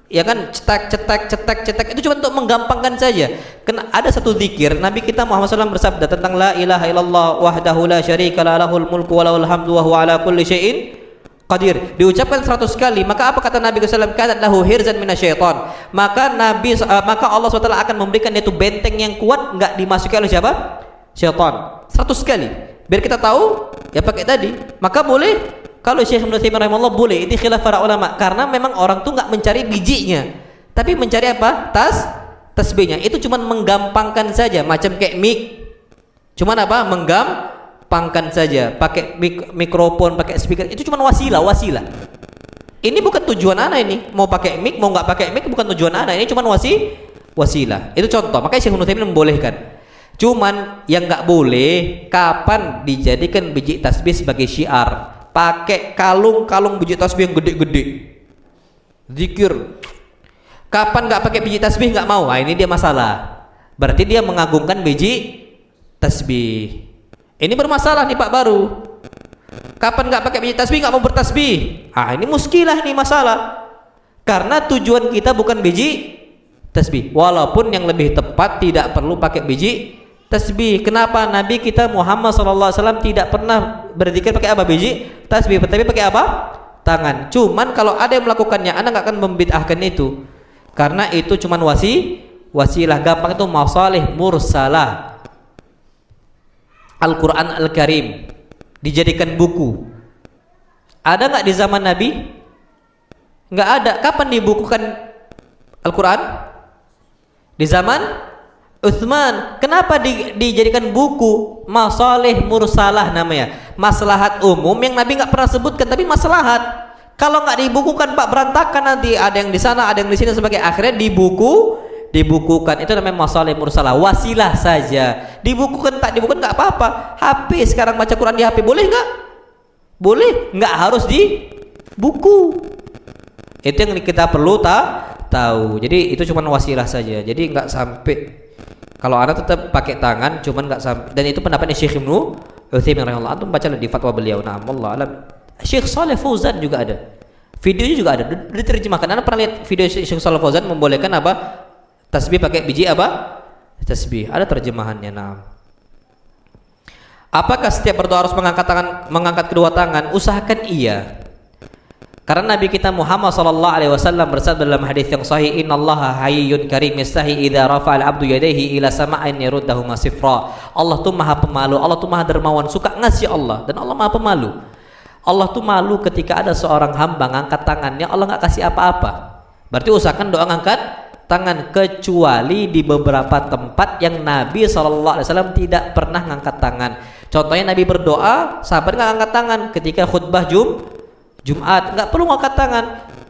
Ya kan, cetak itu cuma untuk menggampangkan saja. Karena ada satu zikir Nabi kita Muhammad SAW bersabda tentang la ilaha illallah wahdahu la syarika la lahul mulku wa lahul hamdu wa huwa ala kulli syai'in qadir. Diucapkan 100 kali, maka apa kata Nabi SAW? Kanat lahu hirzan minasyaiton. Maka Allah SWT akan memberikan itu benteng yang kuat, enggak dimasuki oleh siapa? Syaitan. 100 kali. Biar kita tahu, ya pakai tadi. Maka boleh. Kalau Syekh Ibnu Utsaimin rahimahullah boleh. Ini khilaf para ulama. Karena memang orang tuh enggak mencari bijinya, tapi mencari apa? Tasbihnya. Itu cuma menggampangkan saja, macam kayak mic. Cuman apa? Pangkan saja, pakai mikrofon, pakai speaker, itu cuma wasilah. Ini bukan tujuan anak ini. Mau pakai mic, mau nggak pakai mic, bukan tujuan anak. Ini cuma wasilah. Itu contoh. Makanya Syekh Ibnu Utsaimin membolehkan. Cuman yang nggak boleh, kapan dijadikan biji tasbih sebagai syiar? Pakai kalung biji tasbih yang gede-gede. Zikir. Kapan nggak pakai biji tasbih nggak mau? Nah, ini dia masalah. Berarti dia mengagungkan biji tasbih. Ini bermasalah nih Pak baru. Kapan nggak pakai biji tasbih nggak mau bertasbih? Ah, ini muskilah, ini masalah. Karena tujuan kita bukan biji tasbih. Walaupun yang lebih tepat tidak perlu pakai biji tasbih. Kenapa? Nabi kita Muhammad SAW tidak pernah berzikir pakai apa? Biji tasbih. Tapi pakai apa? Tangan. Cuman kalau ada yang melakukannya, anak nggak akan membid'ahkan itu. Karena itu cuman wasilah. Gampang itu masalih mursalah. Al-Quran Al-Karim dijadikan buku. Ada nggak di zaman Nabi? Nggak ada. Kapan dibukukan Al-Quran? Di zaman Utsman. Kenapa dijadikan buku? Masalih mursalah namanya. Maslahat umum yang Nabi nggak pernah sebutkan, tapi maslahat. Kalau nggak dibukukan Pak, berantakan nanti. Ada yang di sana, ada yang di sini, sebagai akhirnya dibukukan. Itu namanya masalih mursalah, wasilah saja. Dibukukan tak dibukukan nggak apa-apa. HP sekarang baca Quran di HP boleh nggak? Boleh, nggak harus di buku. Itu yang kita perlu tahu. Jadi itu cuma wasilah saja. Jadi nggak sampai. Kalau anak tetap pakai tangan, cuman nggak sampai. Dan itu pendapatnya Syekh Ibnu Utsaimin rahimahullah. Antum baca di fatwa beliau. Nah, Allah alam. Syekh Shalih Fauzan juga ada. Videonya juga ada. Diterjemahkan. Anda pernah lihat video Syekh Shalih Fauzan membolehkan apa? Tasbih pakai biji apa? Tasbih. Ada terjemahannya. Nah. Apakah setiap berdoa harus mengangkat kedua tangan? Usahakan iya. Karena Nabi kita Muhammad SAW bersabda dalam hadis yang sahih, Innallaha hayyun karim yastahi idza rafa'al abdu yadayhi ila sama'in yaruddahu masifra. Allah tuh maha pemalu, Allah tuh maha dermawan, suka ngasih Allah, dan Allah maha pemalu. Allah tuh malu ketika ada seorang hamba ngangkat tangannya, Allah nggak kasih apa-apa. Berarti usahakan doa ngangkat tangan, kecuali di beberapa tempat yang Nabi SAW tidak pernah ngangkat tangan. Contohnya Nabi berdoa, sahabat nggak ngangkat tangan ketika khutbah Jumat, nggak perlu ngangkat tangan.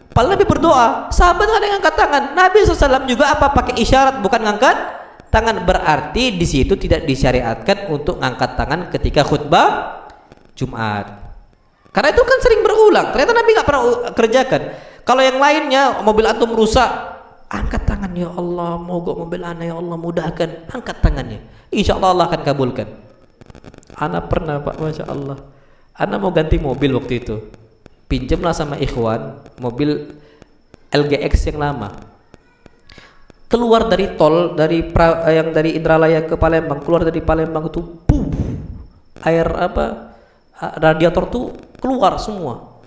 Padahal Nabi berdoa, sahabat nggak ada yang ngangkat tangan. Nabi SAW juga apa? Pakai isyarat, bukan ngangkat tangan. Berarti di situ tidak disyariatkan untuk ngangkat tangan ketika khutbah Jumat. Karena itu kan sering berulang. Ternyata Nabi nggak pernah kerjakan. Kalau yang lainnya, mobil antum rusak, angkat tangan ya Allah, mogok mobil ana ya Allah, mudahkan, angkat tangannya. Insya Allah Allah akan kabulkan. Ana pernah Pak, Masya Allah. Ana mau ganti mobil waktu itu, pinjamlah sama ikhwan mobil LGX yang lama. Keluar dari tol, yang dari Indralaya ke Palembang, keluar dari Palembang itu, air radiator tuh keluar semua.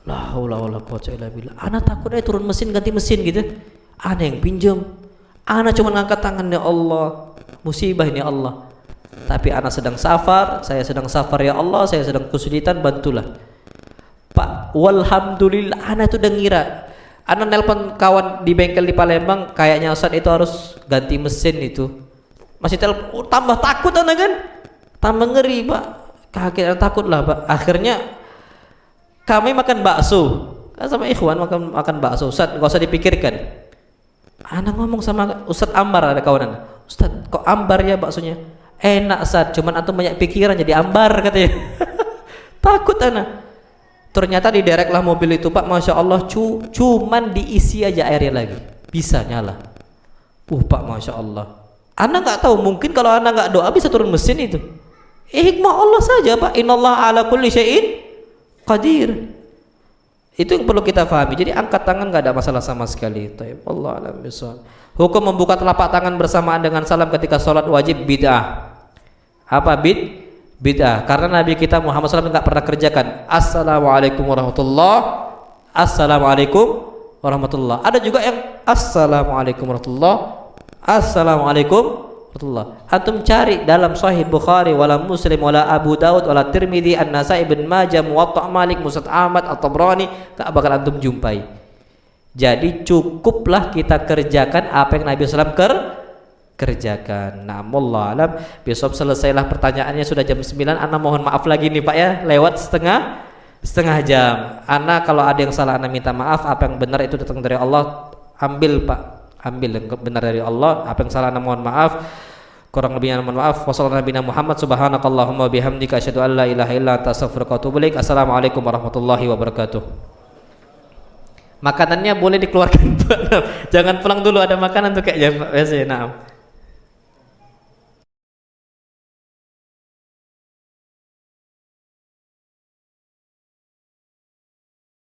La haula wala quwwata illa billah. Ana takut turun mesin, ganti mesin gitu. Ana yang pinjam. Ana cuma ngangkat tangan, ya Allah, musibah ini Allah. Tapi ana sedang safar, saya sedang safar, ya Allah, saya sedang kesulitan, bantulah. Pak, walhamdulillah, ana itu udah ngira. Ana nelpon kawan di bengkel di Palembang, kayaknya Ustaz itu harus ganti mesin itu. Masih telepon, tambah takut ana kan? Tambah ngeri, Pak. Kaget, takut lah, Pak. Akhirnya kami makan bakso. Kan sama ikhwan makan bakso. Ustaz, enggak usah dipikirkan. Ana ngomong sama Ustaz Ambar, ada kawanan. Ustaz, kok ambar ya baksonya? Enak Ustaz, cuman antum banyak pikiran jadi ambar katanya. Takut ana. Ternyata didereklah mobil itu Pak, Masya Allah, cuman diisi aja airnya lagi, bisa nyala. Pak, Masya Allah. Ana nggak tahu, mungkin kalau ana nggak doa bisa turun mesin itu. Hikmah Allah saja Pak. Innallaha ala kulli syai'in qadir. Itu yang perlu kita pahami. Jadi angkat tangan nggak ada masalah sama sekali. Allah a'lam bishawab. Hukum membuka telapak tangan bersamaan dengan salam ketika sholat wajib bid'ah. Apa bid'ah? Karena Nabi kita Muhammad SAW nggak pernah kerjakan. Assalamualaikum warahmatullah. Assalamualaikum warahmatullah. Ada juga yang Assalamualaikum warahmatullah. Assalamualaikum warahmatullah. Antum cari dalam Sahih Bukhari, wala Muslim, wala Abu Daud, wala Tirmidzi, An-Nasai, Ibn Majah, Muwatta' Malik, Musnad Ahmad, At-Tabrani, tak bakal antum jumpai. Jadi cukuplah kita kerjakan apa yang Nabi SAW kerjakan. Nah, wallahu alam. Besok selesailah pertanyaannya, sudah jam 9. Ana mohon maaf lagi nih Pak ya, lewat setengah jam. Ana kalau ada yang salah ana minta maaf, apa yang benar itu datang dari Allah, ambil Pak, ambil yang benar dari Allah, apa yang salah ana mohon maaf, kurang lebihnya mohon maaf. Wassalamualaikum Muhammad, subhanakallahumma bihamdika asyhadu an la ilaha illa anta astaghfiruka wa atubu ilaik. Assalamualaikum warahmatullahi wabarakatuh. Makanannya boleh dikeluarkan Pak. Jangan pulang dulu, ada makanan tuh kayaknya Pak. Biasa, nah.